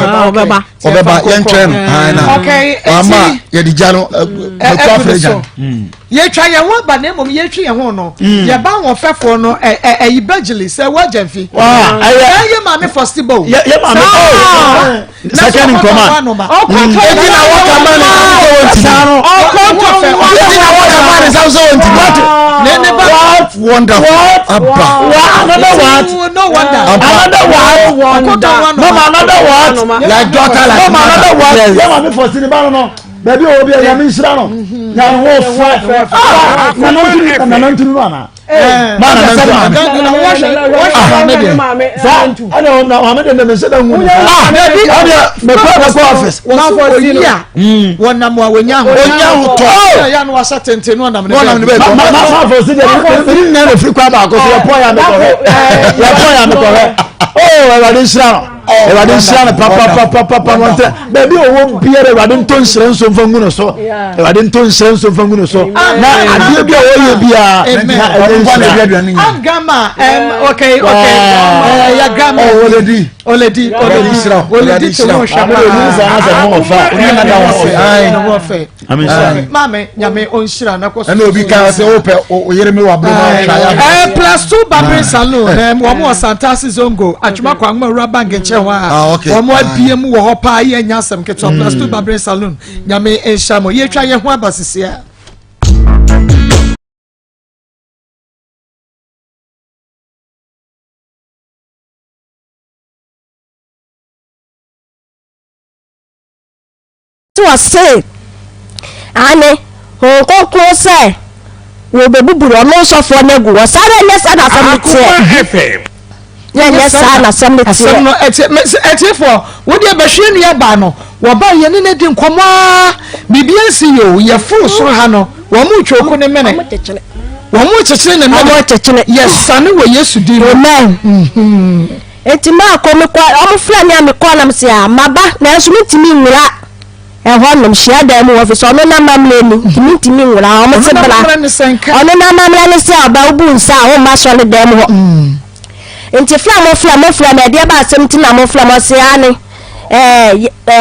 obeba yen tren na okay mama ye di jano to afreja ye twa ye ho ba na mom ye twa ye ho no ye ba ho fefo no e bajili se wa jamfi ye ma me first bow ye ma me second in command edi na wo kama ni what wonderful abba another what like daughter like another what ye ma me first ni ba no baby obi ya me nsira no na wo fa na no ntunu ana mana na sama na wash ana na Muhammad dem me se da hu baby me ko office na for dia wona mo wonya ho to ya no wasa tente no na me ma for si de ni na free kwa ba ko so po ya me ko oh ewade nsira no papa monte baby owo biere ewade nto nsira nso mfa ngu no so ewade nto nsira nso mfa ngu no so na ade bia wo ye bia na Agama okay ya gama oledi to shaba no fa mame nyame onshira na ko so na obi ka se ope oyere me wa bro plus 2 Barber Salon wo mo Santasi Zongo atuma kwa ngwa rubber bank nche wa wo mo abiem wo ho pa ye nyasem keto plus 2 Barber Salon nyame enshamo ye twa ye ho abasisia to say ane ho kokko say wo be buburo no so for na gu wo sare ne sa na family yeah sa na family no eti for wo de be hwe nua ba no wo ba ye ne di nkomo bibia si yo ye fu so ha no wo mu twoku ne mene wo mu chechire ne mene yes sane wo Yesu di amen eti ma ko me kwa o mu fla ni amekọ na mse a maba na enso mitimi nwura ho nom hia da mu office ono na mamle ni mitimi nwura o mo se bra ono na mamle ni se aba ubu nsa ho ma so le da mu ho enti fla na dia ba asem ti na mo fla mo se ani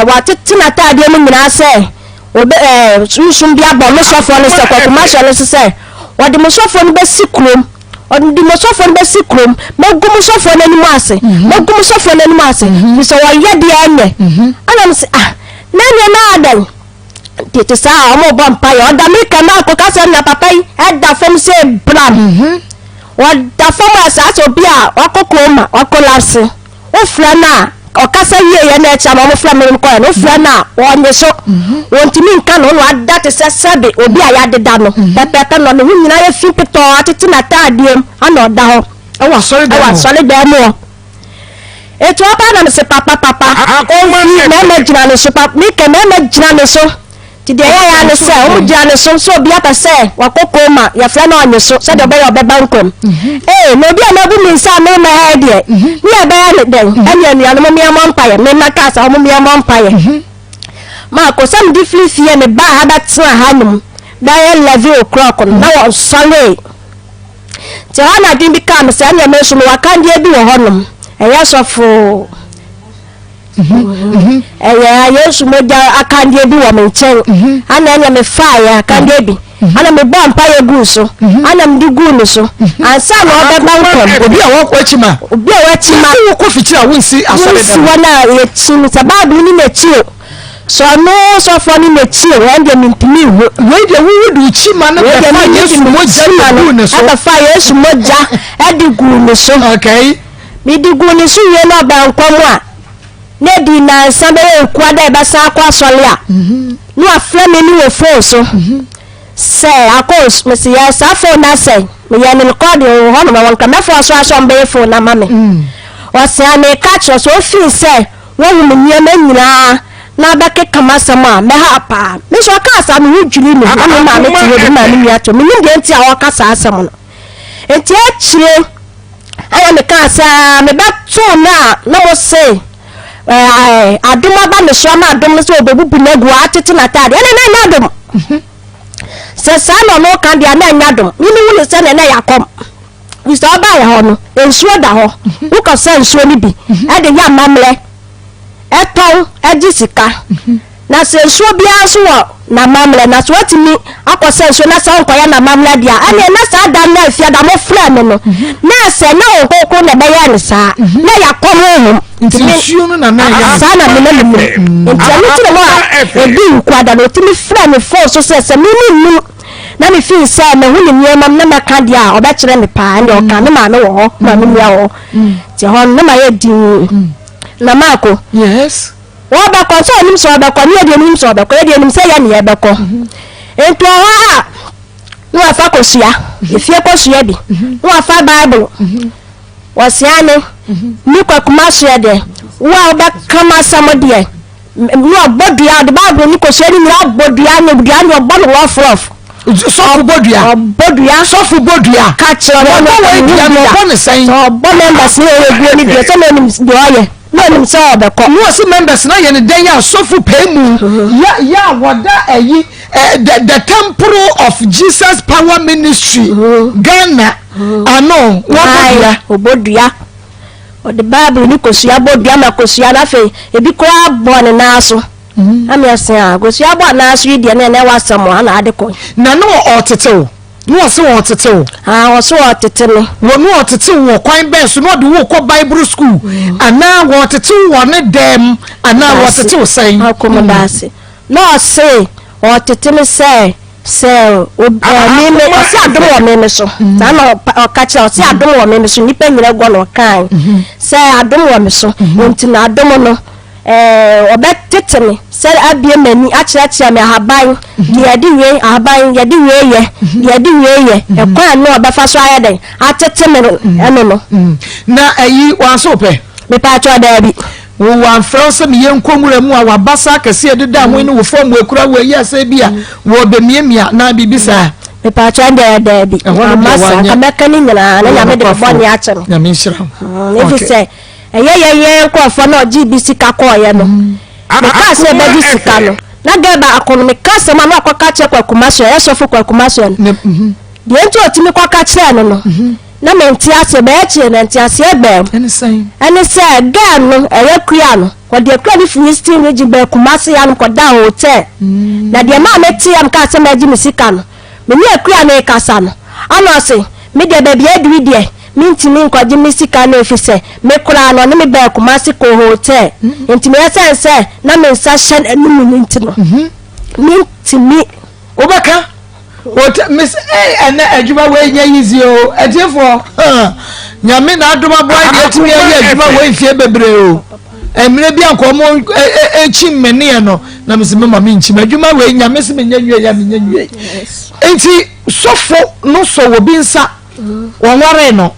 wa titi na ta dia mu nyina se obe sunsun bia bo mo so fo ni se kwa ma so le se o di mo so fo ni be sikrom on di mo so fo ni be sikrom mo gumu so fo na ni mu ase mi so wa ye dia anye ana mi se nani na adan tete sa omo bo mpa yo da mi ka na ko ka se na papa yi e da fom se bram wa da fom asa so bia okokoma okolase o fra na o ka se ye na echa mo fra me ko na o fra na o nye so won ti mi nka no no ada te se sebe obi aya deda no pepe no me nyina ye fi pito atiti na taadiem ana oda ho e wa sori da mo eto apa na me se papa Akoma me jina no so papa mi ke me jina no so ti de ya ne se o dia ne so bia pa se wakoko ma ya fra na onye so se de be obeba nkom no bia na bu mi nsa me ma ha de ni ya be ya ne den anya ni anu me amon pa ye me na ka sa mo me amon pa ye ma ko sam di fli fie me ba ha batena hanum da ye 11 o'clock na wo sale ti ana din bi ka me se anya me so mo wakande bi wo honum eya sofo yesu moja akandie bi wo me nchen ana anya me fire akandie bi ana me bo ampa ye gu so ana me gu no so ansa na obeba nkom obi a wo achima wo ko fitira wonsi asore dem wona ye chimi sababu ni me chio so no so for ni me chio wande me mpimi we de wo du chima na be fa yesu moja gu no so aka fa yesu moja edi gu no so okay mi di gu no so ye na ba nkom a ne di na sabe kwa da ba sa kwa sole a no afra me ni wo fo so say Akos me say yes afo na say me ya ni record ho no ma won ka me fo so aso mbe fo na ma me o say na catch so fi say wo hu me nyama nyina na ba ke kama sama me ha pa me so ka sa me hudwiri ni ana ma me ti ho ma me ya to me ni de nti a wo ka sa asem no enti a chire aya me ka sa me ba to na mo say aduma ba me so ma adum so obebubu na gu atete na tade na adum se sa no kan dia na nyadum ni wule se na yakom we so ba ye ho no ensuo da ho wo ka se ensuo ni bi e de ya mamle e ton e jisika na se ensuo bia so na mamle na so atimi akose ensuo na sa nko ya na mamle dia ane na sa da na afia da mo fra me no na se na okoko na be ya ni sa na yakom ho nsuo no na ya sa na me na me ntani ti mo a ebi kwada no timi fra me fo so se me ni na me fi say me hu ni nyema na maka dia oba kire me pa ande o kan ma me wo ho ma me nya wo ti ho na ma ye din na mako yes wo ba ko so nim so ba ko ni de nim so ba ko de nim say ya ni e ba ko ento ha no afa ko sia efie ko sia bi no afa bible wo sia ne ni ko kuma sia de wo ba kama samode no bodua de bible ni ko sia ni ra bodua no bodua no bo no frof sofu bodua catch no no say so bo members ni egu ni de so no de oye no nim so obeko no si members na ye ne den ya sofu pemu ya wada ayi the temple of Jesus Power Ministry Ghana ano obodua o the bible ni ko sia bodua ma ko sia na fe ebi ko abon na so ami asia go sia bo na so de na wasam ana adeko na no otetew no se otetew wo so otetele wo no otetew wo kwan ben so no de wo ko Bible school ana wo otetew wo ne dem ana wo otetew sai Akoma base no say otetele say o me me si adom wo me so na no okache o si adom wo me so nipa nyina go no kan say adom wo me so nti na adom no obeteteme se abie mani achiachi me haban de adi we haban ye de we e kwa no obefa so ayede ateteme eno no na ayi wanso pe me pa cho da bi wo wan France me yenkomura mu a wabasa kase de da ho ni wo fom ekura wo yi ase bia wo be miemia na bibisa me pa cho da bi amasa kameka ni nyina na nyame de bo ni ache no nyame nhira ne fi se ye ko fo na GBC ka ko ye no me ka se be di sika no na gaba akono me ka se ma na akwa che kwa kumaso ye so fo kwa kumaso no de enti otimi kwa ka che no na me nti ase be che na nti ase be ene sai ga no ye kua no ko de kua ni Filistin reji be kumaso ya no ko da hotel na de ma me ti am ka se ma ji me sika no me ni kua na e kasa no ana se me de be bia dwi de minti min kwa jimi sika na efise me kura no ne me ba kumasi ko hotel enti me sense na me nsa hye anum minti no minti mi obaka what miss ena adwuma we nya yizi o adefo nyame na adoma boy de timi ya adwuma we fie bebre o emre bi ankomo echi mmene no na me se mama me nchi adwuma we nyame se me nya nwie ya me nya nwie enti sofo no so wo bi nsa wonware no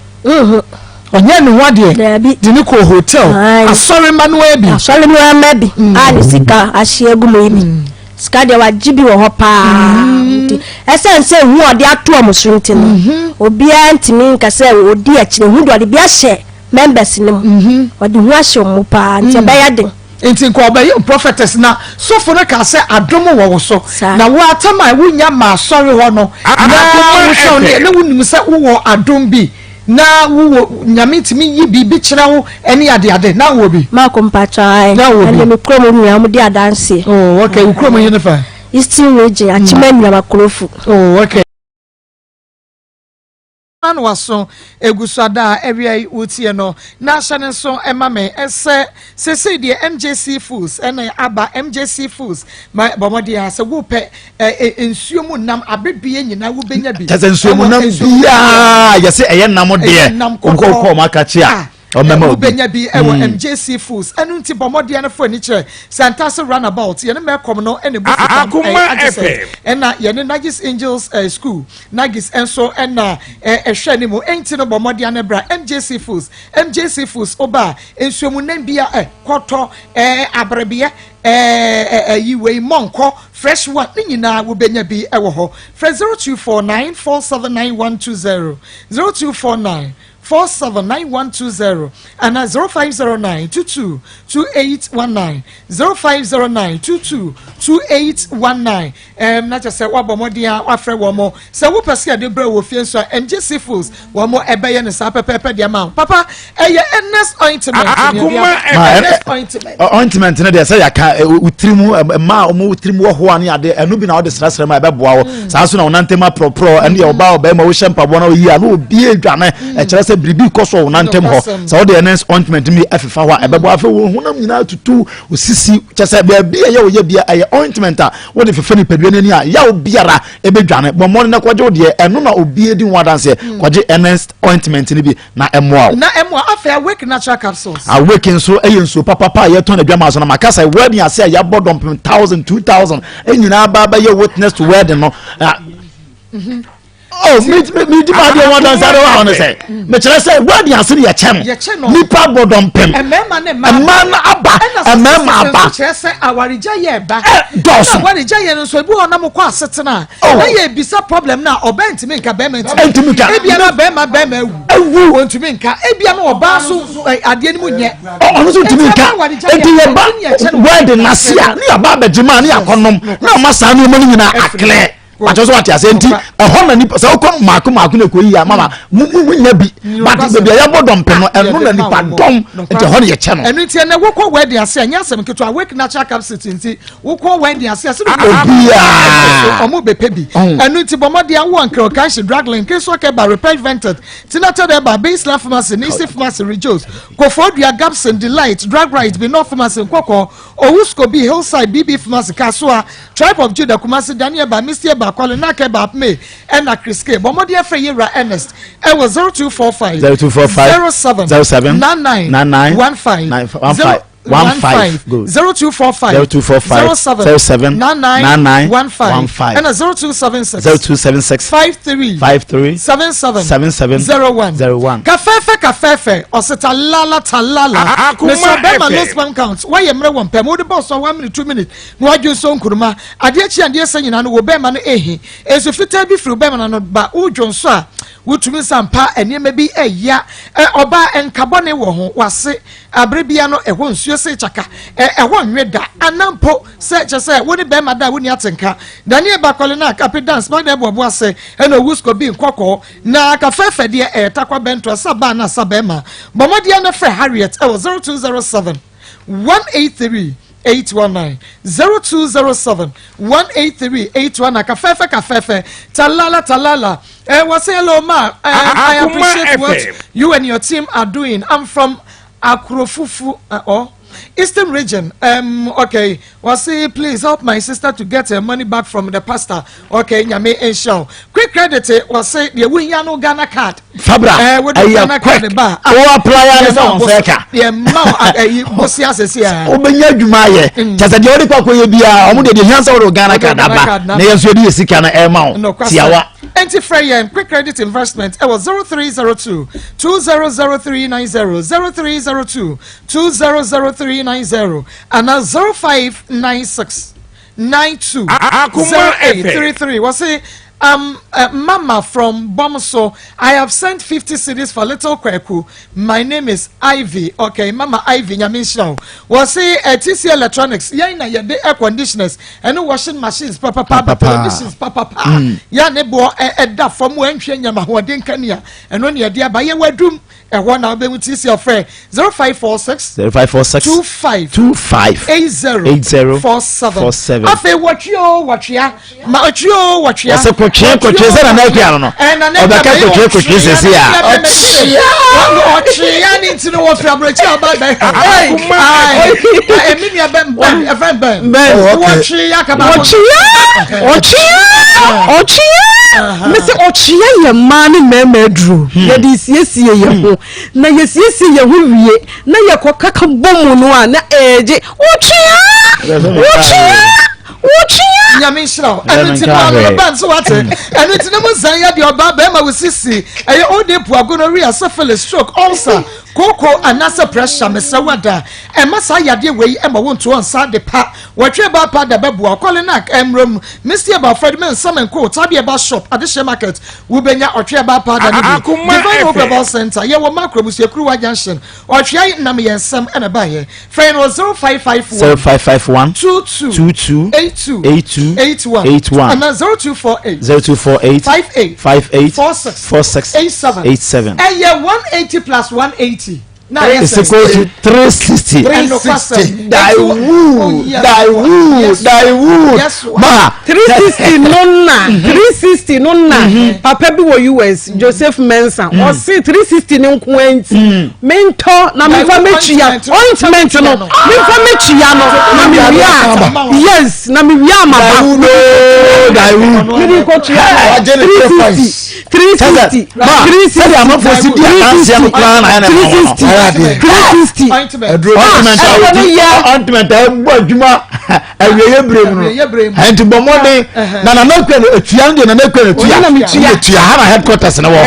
onye ni wade de ni ko hotel asori manuel bi ani sika ahie gumo ibi sika de wa jibi wo ho pa essence hu ode ato amusu ntino obi antimi nka se odi akire hu de bia hye members nim ode hu ahye mu pa nti be ya den enti ko obaye prophetess na so for na ka se adom wo so na wo atama wunya ma sorry ho no na wo so ne wunim se wo adom bi na wo nyame timi yi bi kira wo ene ade na wo bi ma ko mpacha na wo bi me kro mo nua mo di adanse oh okay wo kro mo yene fa Eastern region achima nua makrofu oh okay an waso egusada area utie no na hyane so emame ese sese de MJC Foods ena aba MJC Foods ma bomodi ase wo pe ensuomu nam abebie nyina wo benya bi tese ensuomu nam bia yese eye nam de ko maka chia o benya bi ewo MJC Foods enu nti bomodi na fo ni kire Santas runabout ye ne mekom no ene bu Akoma FM ena ye ne Nagis Angels school Nagis enso ena ehwe ni mo enti no bomodi na bra MJC Foods oba ensuomu nam bia koto abrebie yiwe monko fresh one nyina wo benya bi ewo ho 0249479120 0249479120 and 0509222819 0509222819 na just say wabomodia afre wo mo say wo pese de bra wo fie so MJC Foods wo mo ebeye ne sa pepepe de ma papa eye endless ointment ointment ne de say yaka utrimu ma o mo utrimu wo ho ane ade enu bi na wo de srasra ma ebeboa wo sa so na wonantema pro ene ye oba oba ma wo hyempa bo na wo yi a no obi edwane e kire say bribi koso wonantem ho sa wo de endless ointment mi afefa ho ebebo afa wo honam nyina tutu osisi kire say ba bia ye wo ye bia eye ointment a wo de fefa ni padua nani a ya obiara ebedwane bo mo ne kwaje wo de enu na obi edi wadanse kwaje endless ointment ni bi na emoa afa awake natural capsules awake nso nso papa ye ton adwama so na makasa wedding ase ya bodom 1000 2000 enyina baba ye witness to wedding no oh me di ma dey one dance I want to say me chere say wedding ase ye chem nipa bodom pem emema ne man aba emema aba chere say awarija ye ba doso awarija ye nso ebi ona mo kwa asetena na ye bisa problem na obentimi nka be mentimi ka ebi na be ma ewu ontimi nka ebi na oba so ade ni mu nye ono so ntimi nka enti ye ba wedding na sia ni aba bejima ni akonom na masa ni mo nyina akle ajo so wati asenti ehon na nipa sa ko maako na ko yi ya mama munya bi but be bia ya bodom pe no eno na nipa dom enti hon ye che no enu ti na wokọ wedding ase anya asem keto awake natural capsule nti wokọ wedding ase ase obia omo be pebi enu ti bomode awo ankro cash drug link so ke ba repair vented tinata de ba baseline pharmacy nisi pharmacy rejoice kofodua gaps and delight drug right be no pharmacy nkoko owusko be hillside bb pharmacy kasua tribe of Judah Kumasi Daniel ba Mr. ba kwale na ke ba me na Chriske bomode afre yira Ernest e was 0245 07 99 15 0245 07 9915 and 0276 53 77 kafefe osita talala Mr. Bema no spam count why emre won pem wo de boss 1 minute 2 minutes no adwo so nkuruma ade chi ade sanyina no wo Bema no ehi ezo fita bi fru Bema no ba udwo nso a wotumi sampa enema bi eya oba enkabone wo ho wase abrebia no eho nsuo se chaka eho nweda anampo se chese woni Bema da woni atenka Daniel Bakole na kapi dance ma de bobo ase ena wusko bi nkoko na kafefe de takwa bento saba na Bema bomodi na fre Harriet 0207 183 819 0207 183 819 kafefe talala was hello ma I appreciate what you and your team are doing. I'm from Akrofufu Eastern region. Okay. Was say please help my sister to get her money back from the pastor. Okay, nyame enshow. Quick credit was say the we no Ghana card. Fabra. With the Ghana card ba. O apply na feka. Yeah, ma bosi asese ya. Obenya dwuma ye. Chasa de odi kwakọ ye bia, omo de hiansa wo Ghana card aba. Na yenso edi sika na e ma o. Tiawa. Anti-Freya quick credit investment. It was 0302 200390 0302 200390 and now 0596 92 0833. Was it Mama from Bomso? I have sent 50 CDs for Little Kweku. My name is Ivy. Okay, Mama Ivy Nyamisha. Was it TC Electronics? Yeah, na the air conditioners and washing machines. Papa, televisions. Papa. Yeah, nebo da from when Yama who didn't kanya and when you're dear by your bedroom. And one I'll be with your friend 0546 25 8047. I say what you Mr. Ochia ye mani memedru ye di siesie ye ho na ye siesie ye ho wie na ye kokaka bomu no a na eje Ochia Nyamisha and it's no band so what and it's no zanya di oba be ma wosisi e o de pu agonorrhea syphilis stroke ulcer koko anasa pressure mesawada e masa yade wei e ma wonto onsa de pa watwe ba pa da bebu akole na emrom Mr. Ba Fredman Sam Co tabi ba shop at the market wo benya otwe ba pa da no Divine Global Center ye wo makrobusu ekruwa junction otwe na me yensam e na ba ye friend was 0551 22 82 and 0248 58 46 87 and yeah 180 plus 180 now it's equal to 360 Daewoo ma 360 nonna papa bi wo US Joseph Mensah o see 360 ne nkwenti mento na me fa metua ointment no me fa metua no na me wia yes na me wia ma Daewoo me ko tua 360 am for see dia dance am plan na 360 ointment adwuma awiye brem and to bomode na na kwen etua ndi na kwen etua ha na headquarters na wo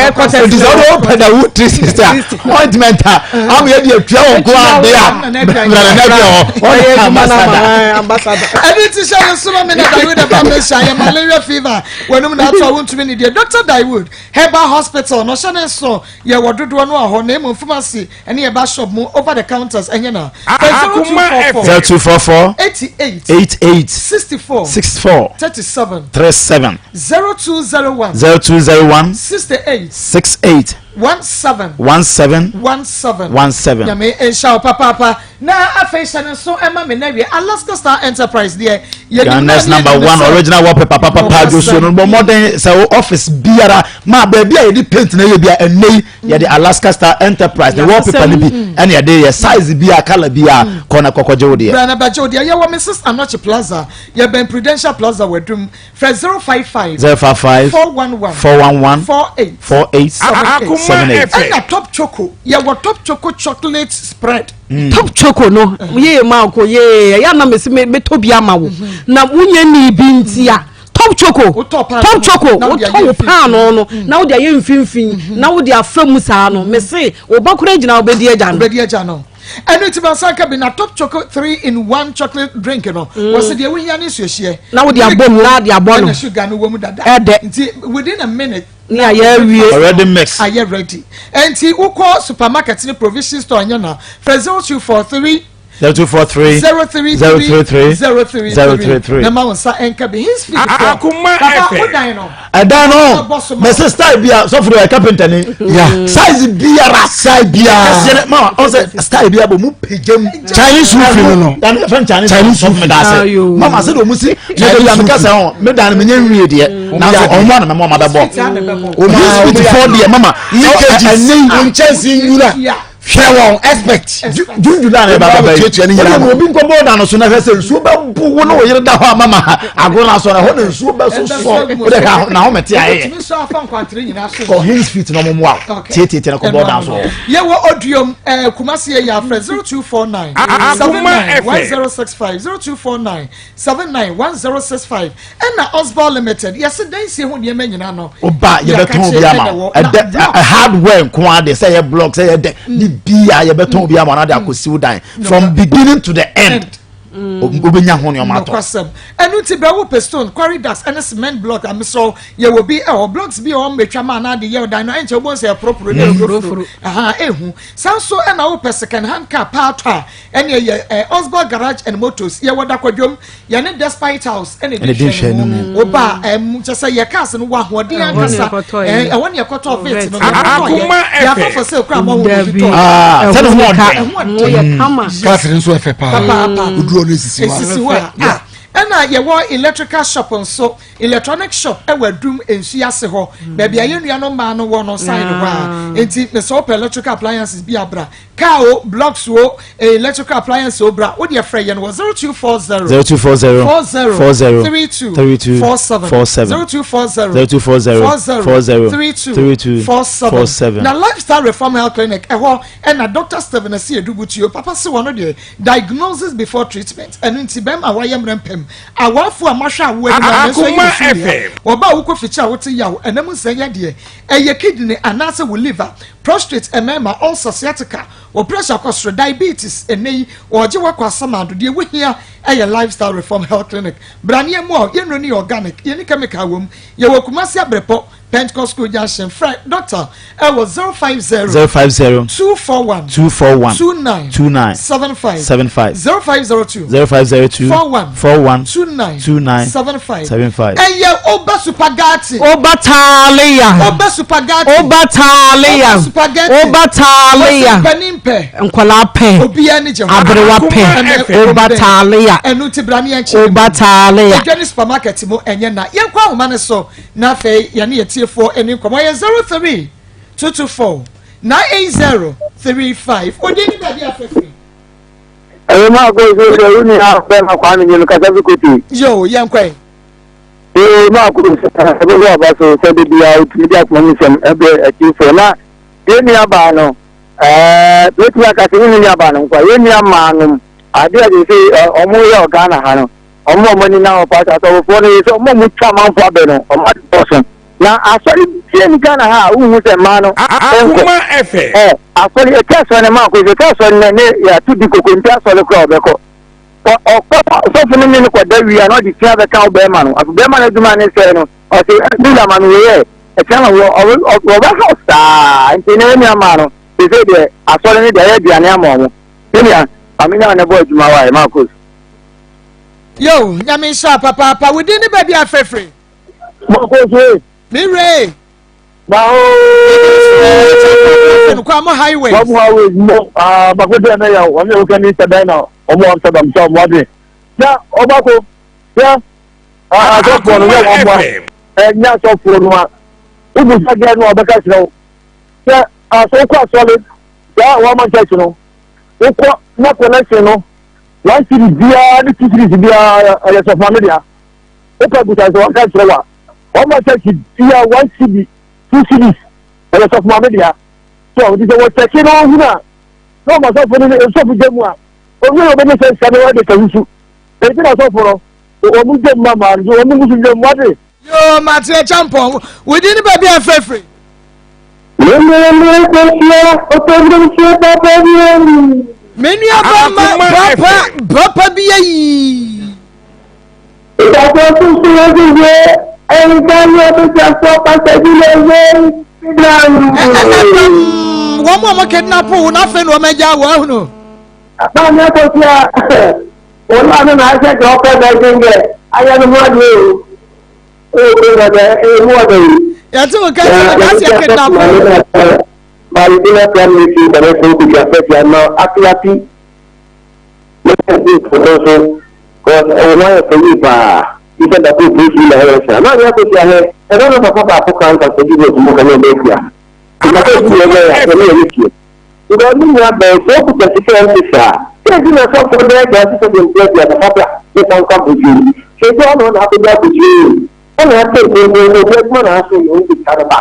it is all open the wood 360 ointment am ye di etua wo ko ade a na ambassador everything shall so me na Daewoo the family malaria fever wenum na to won to me dey Dr. Daewoo Herbal Hospital no shane so ye wododo no ho na emu pharmacy ene ye ba shop mu over the counters enye na 0244 88 64 37 0201 68 17 Yame ensha papa na afeisha so ema me na Alaska Star Enterprise there Ghana's #1 original wallpaper papa Joshua no modern so office biara ma ba bia ye di paint na ye bia enei ye di Alaska Star Enterprise the wallpaper ni bi ene ye dey size bia color bia kona kokoje wo dey Brana bajo dey ye wo Mrs. Anochi Plaza ye ben Prudential Plaza wedum for 055 411 48 and a top choco ye wo top choco chocolate spread top choco no ye ma ko ye ya na me to bia ma wo na wunye ni bi ntia top choco wo to pan no na wo dia ye mfimfin na wo dia famu saa no me se wo bakura gina obedi agya no and it's Masaka be na top choco 3-in-1 chocolate drink no was the we yan is here na wo dia bom na dia bono sugar no wo mu dada within a minute na already mix are you ready and uko supermarket ni provision store nyana 0243 033 na ma sa enka be his feet Akoma Adano my sister bia so for the carpenter ni size bia ma on say style bia bo mu pejam Chinese roof no dan French Chinese roof me da say mama say do mu si me bia me ka say on me dan me nya nwie de na so on one na mama da bo o ma 54 de mama and Chelsea nyura Shewon expect Junju na na baba tietie ni nyina no obi nko board na so na hwese nsuo ba bu wo no yire da ho mama agona so na ho na nsuo ba so de ka na ho mete aye mi so afa nkwantre nyina so ko his feet no mo wa tietie na ko board na so ye wo odium kumasi ye ya friend 0249 1065 0249 791065 and na Osborne Limited yes dan sie ho de ma nyina no oba ye beton bia ma a hardware nko ade say ye block say ye de bia ye beton bia ma na de akosiu dan from beginning to the end obenya ho ne omato enu ti be wo pestone corridors and cement block am so ye will be blocks be on metwa ma na de ye dan no enche bo say proper dey go aha ehu sanso e na wo second hand car part ene ye Osborne garage and motors ye woda kwadwom ye ne despite house ene de hwe oba just ye cars no wa hode ankasa won ye koto of it no ya for say kra mo ho say no ye kama Catherine so efe pa uduro no esisi wa na ye wo electrical shop nso electronic shop e wadum ensu ase ho ba bia ye nua no ma no wo no side wa enti me so electrical appliances bi abra car o blocks o electrical appliances o bra wo de frɛ ye no 0240 32 47 na lifestyle reform health clinic e ho na Dr. Steven Asi Edubutio papa se wono de diagnosis before treatment and enti bem awayem rempem awafu amahwa awu ani so FM oba wo koficha wote yawo enam nsanya de eye kidney anase wo liver prostate emema ulcer sciatica wo pressure cholesterol diabetes enei wo je wakwa samado de wo hia eye lifestyle reform health clinic branie mo ye no ni organic ye ni chemical wom ye wo kumasi abrepo Pentecost School Junction Frank Doctor I was 050 241 29 75 0502 41 29 75 Eye oba supagati oba supagati penimpe nkwala pe obi ani je abrewa pe oba talia enu tibrani enchi oba talia Jenny supermarket mo enye na ye kwa homa ne so na fe ye ne for any come 03 224 98035 odini baby afefe Maa Akos so uni ha pe ma kwa ni kasa bikuti yo yankwe Maa Akos so ba so se bia media commission ebe akifo na yeni aba no wetu aka se yeni aba no kwa yeni ama no ade ade se omo ye oga na ha no omo ni na o pa so fo no so omo mu twa manfo abe no omo person na asori tie ni kana ha uhu se ma no Akoma efe asori e kaso ne Maa Akos kaso ne ya tudi kokonti asori kra obeko o so funu ni ko da wi na di tia be ka obe ma no abe ma na duma ne se no o se dula ma no ye e kana wo ba hosta ntene ni ama no se de asori ni de ya dia ne ama mo ni ya amina na bo aduma wa Maa Akos yo nyame sha papa we dey ni baby afefre Maa Akos Mire Bao kwa mo highway mo bakodo na ya won e kan ni tada na omo amsterdam so mo de ya obako ya so for no mo nya so for no ubu sage no obeka siro ya so kwa solid ya wa man church no uko na connection no one city bia ni two cities bia ya so family ya uko buta so wa ka siro wa one man church bia one city two cities ya so family ya so this is what checking on huna no ma so for ni so fu jemu a o ni o be se sane wa de kawusu e ti na so for o mu jemu ma o mu musu jemu wa de yo Matthew Champon we didn't baby afefre menu abama papa bi yi ita ko tu so de en kan yo to so pa se di le wọ́n mú ọmọ kidnap wò náà fẹ́ ni wọ́n mẹ́jà wọ́ ọ́hún o. Àbá mi kò sí à òun náà mi máa ṣẹ̀ṣẹ̀ ọkọ̀ ẹgbẹ́ gbẹ̀ngẹ̀ ayélujára o ó gbẹ̀gbẹ̀ ewu ọ̀dọ̀ yìí. Yàtí wò kẹ́sì wò kẹ́sì ẹ̀ kidnap wò. Báyìí bí wọ́n fẹ́ mi ti bẹ̀rẹ̀ fún ìgbà fẹ́fẹ́ àná akíyàtí lọ́sẹ̀ tí ìfọ̀dọ́sọ ọ̀hún náà yẹ fẹ́ yìí bá iṣẹ́ dàbí ìfúnṣu ilẹ̀ ẹ̀rọ ṣe àná yẹ kó ti ahẹ́ ẹ̀rọ náà bàbá bá àkókò àwọn kan sọ́jú bó ti mú kan ní ẹgbẹ́ ìfìyà. Ìgbà tó ti yẹ bẹ́ẹ̀ àtẹ̀lé ẹ̀rí kìí. Ìgbà nínú abẹ́ ìfẹ́ òkúta sí fẹ́ ń ṣe kí ẹ̀sìn náà sọ fún ẹgbẹ́ ẹgbẹ́ àti sọ́dọ̀ ìgbẹ́ ìgbẹ́ àtàkàbà ní kankan bòjú ṣe tí ọ̀nà ọ̀nà àtọ́jú àbòjú yìí ọ̀nà àti ìgbẹ́ ẹgbẹ́ ẹgbẹ́ náà ṣe ìyóò ti kárọ̀bà.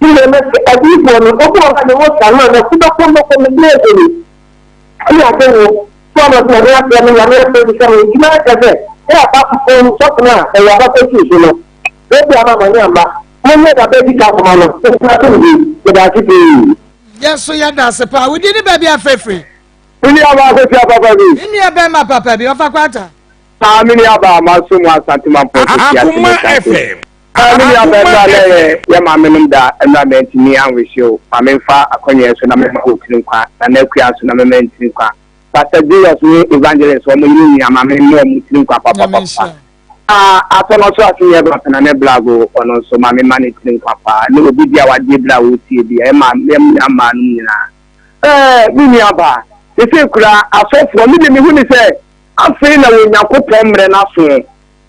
Ilé ẹlẹ́sẹ̀ ẹbí ìbò ọ̀nà ọkọ̀ ọ̀gá ni wọ́n sàn náà kúndà pọ́npọ́n ní ilé èdè ẹni àtẹ̀wò tí ọ̀nà tí ọ̀nà àti ẹni yàrá ẹgbẹ́ ìṣẹ́ mi ìjìnlẹ̀ ẹ̀kẹ́fẹ́ ẹ àpapọ̀ ohun sọ́kùn náà ẹ̀yà abáfẹ́ sí ìṣúná lóbi àmàmà ní àmbá wọ́n ní ẹ̀dàbẹ́ bí ká kọ̀mọ̀ lọ sí ìṣúná tó nìyí ìgbà àti fèrè. Yes, so yeah, that's a power. We didn't baby afefre. Mini aba ko ti papa bi. Ini ebe ma papa bi ofa kwata. Ah mini aba ma so mu asante ma po ti ya. Akoma FM. Mini aba na le ya ma menum da na me ntini anwehio. Ma me fa akonye so na me ma okiri nkwa na na akua so na me ma ntini nkwa. Pastor Jesus ni evangelist o mo yini ama me no mu ntini nkwa papa. Atono so asinye ba na ne blago ono so ma me ma ne ntini nkwa pa. Ne obi dia wa die bla wo tie bi e ma ama no nyina. Mini aba ese kura asofo mi de mi hu ni se afei na wonyakopon mre na so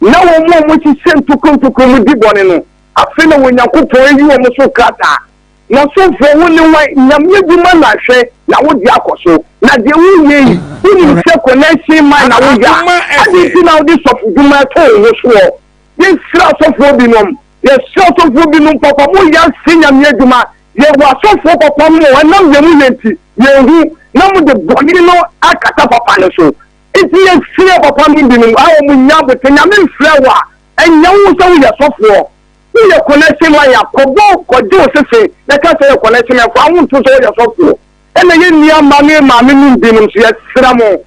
na wo mo chi sentukuntuku mu di bone no afei na wonyakopon yi wo mo so krata na sofo wo ni wa nyamye duma na hwe na wo di akoso na de wo ye ni se connection man na wo ya adi ti na wo di sofo duma to wo so ye sira sofo binom ye sira sofo binom papa mo ya nyamye duma ye wa sofo papa mo na ye mu yenti ye hu na mo de boni no akata papa no so iti ye fie papa no bi no awo mu nya bote nya me fre wa enya wo so ye sofo ye connection wa ya kobo kojo sese na ka se connection ya fa wo to so ye sofo ena ye nia ma me nu bi no so ye sra mo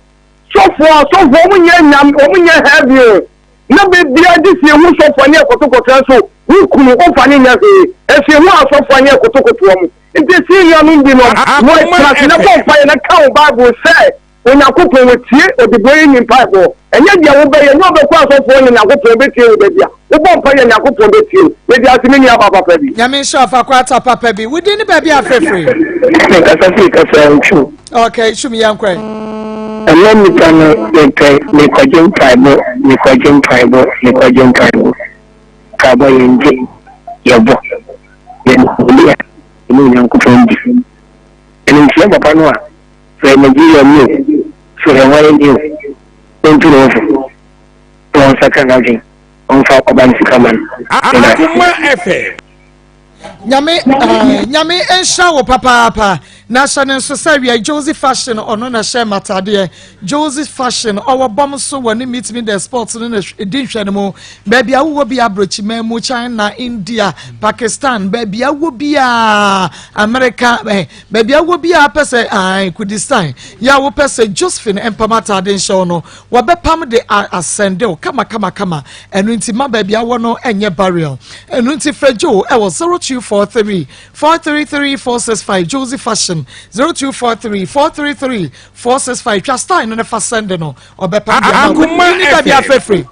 sofo mu nya nya o mu nya heavy na be bia di se hu sofo ne kotokoto so wu kunu o fa ne nya se e se hu asofo ne kotokoto mo nti senior no bi no mo tra na bo fa na ka o bible say onyankopon wetie odiboyi ni mpaebo enye dia wo be ye no be kwa asofo ni onyankopon betie wo be dia wo bo mpa ye onyankopon betie we dia asimi ni aba papa bi nyame shofa kwata papa bi we di ni ba bi afrefre kasa nchu okay shumi yankwe ene mi tano ni kwajin mpaebo ka bo yende yebo yen hulia ni onyankopon bi ene ntia papa no a for Nigeria new for the one new into the one second again on for urban common Akoma FM nyame ensha wo papa na shane so saria Josie Fashion ono na share matade Josie Fashion our bomb so when meet me the sports no din hwene mo baby awo bi abrochi mu China India Pakistan baby awo bi America baby awo bi pese Kurdistan ya wo pese Josephine empamatade nsho no wo bepam de ascend o kama enu nti ma baby awo no enye barrier enu nti frejo e wo 0243 433 465 Josie Fashion 0243 433 465 just time no fa send no obepa dia Akoma FM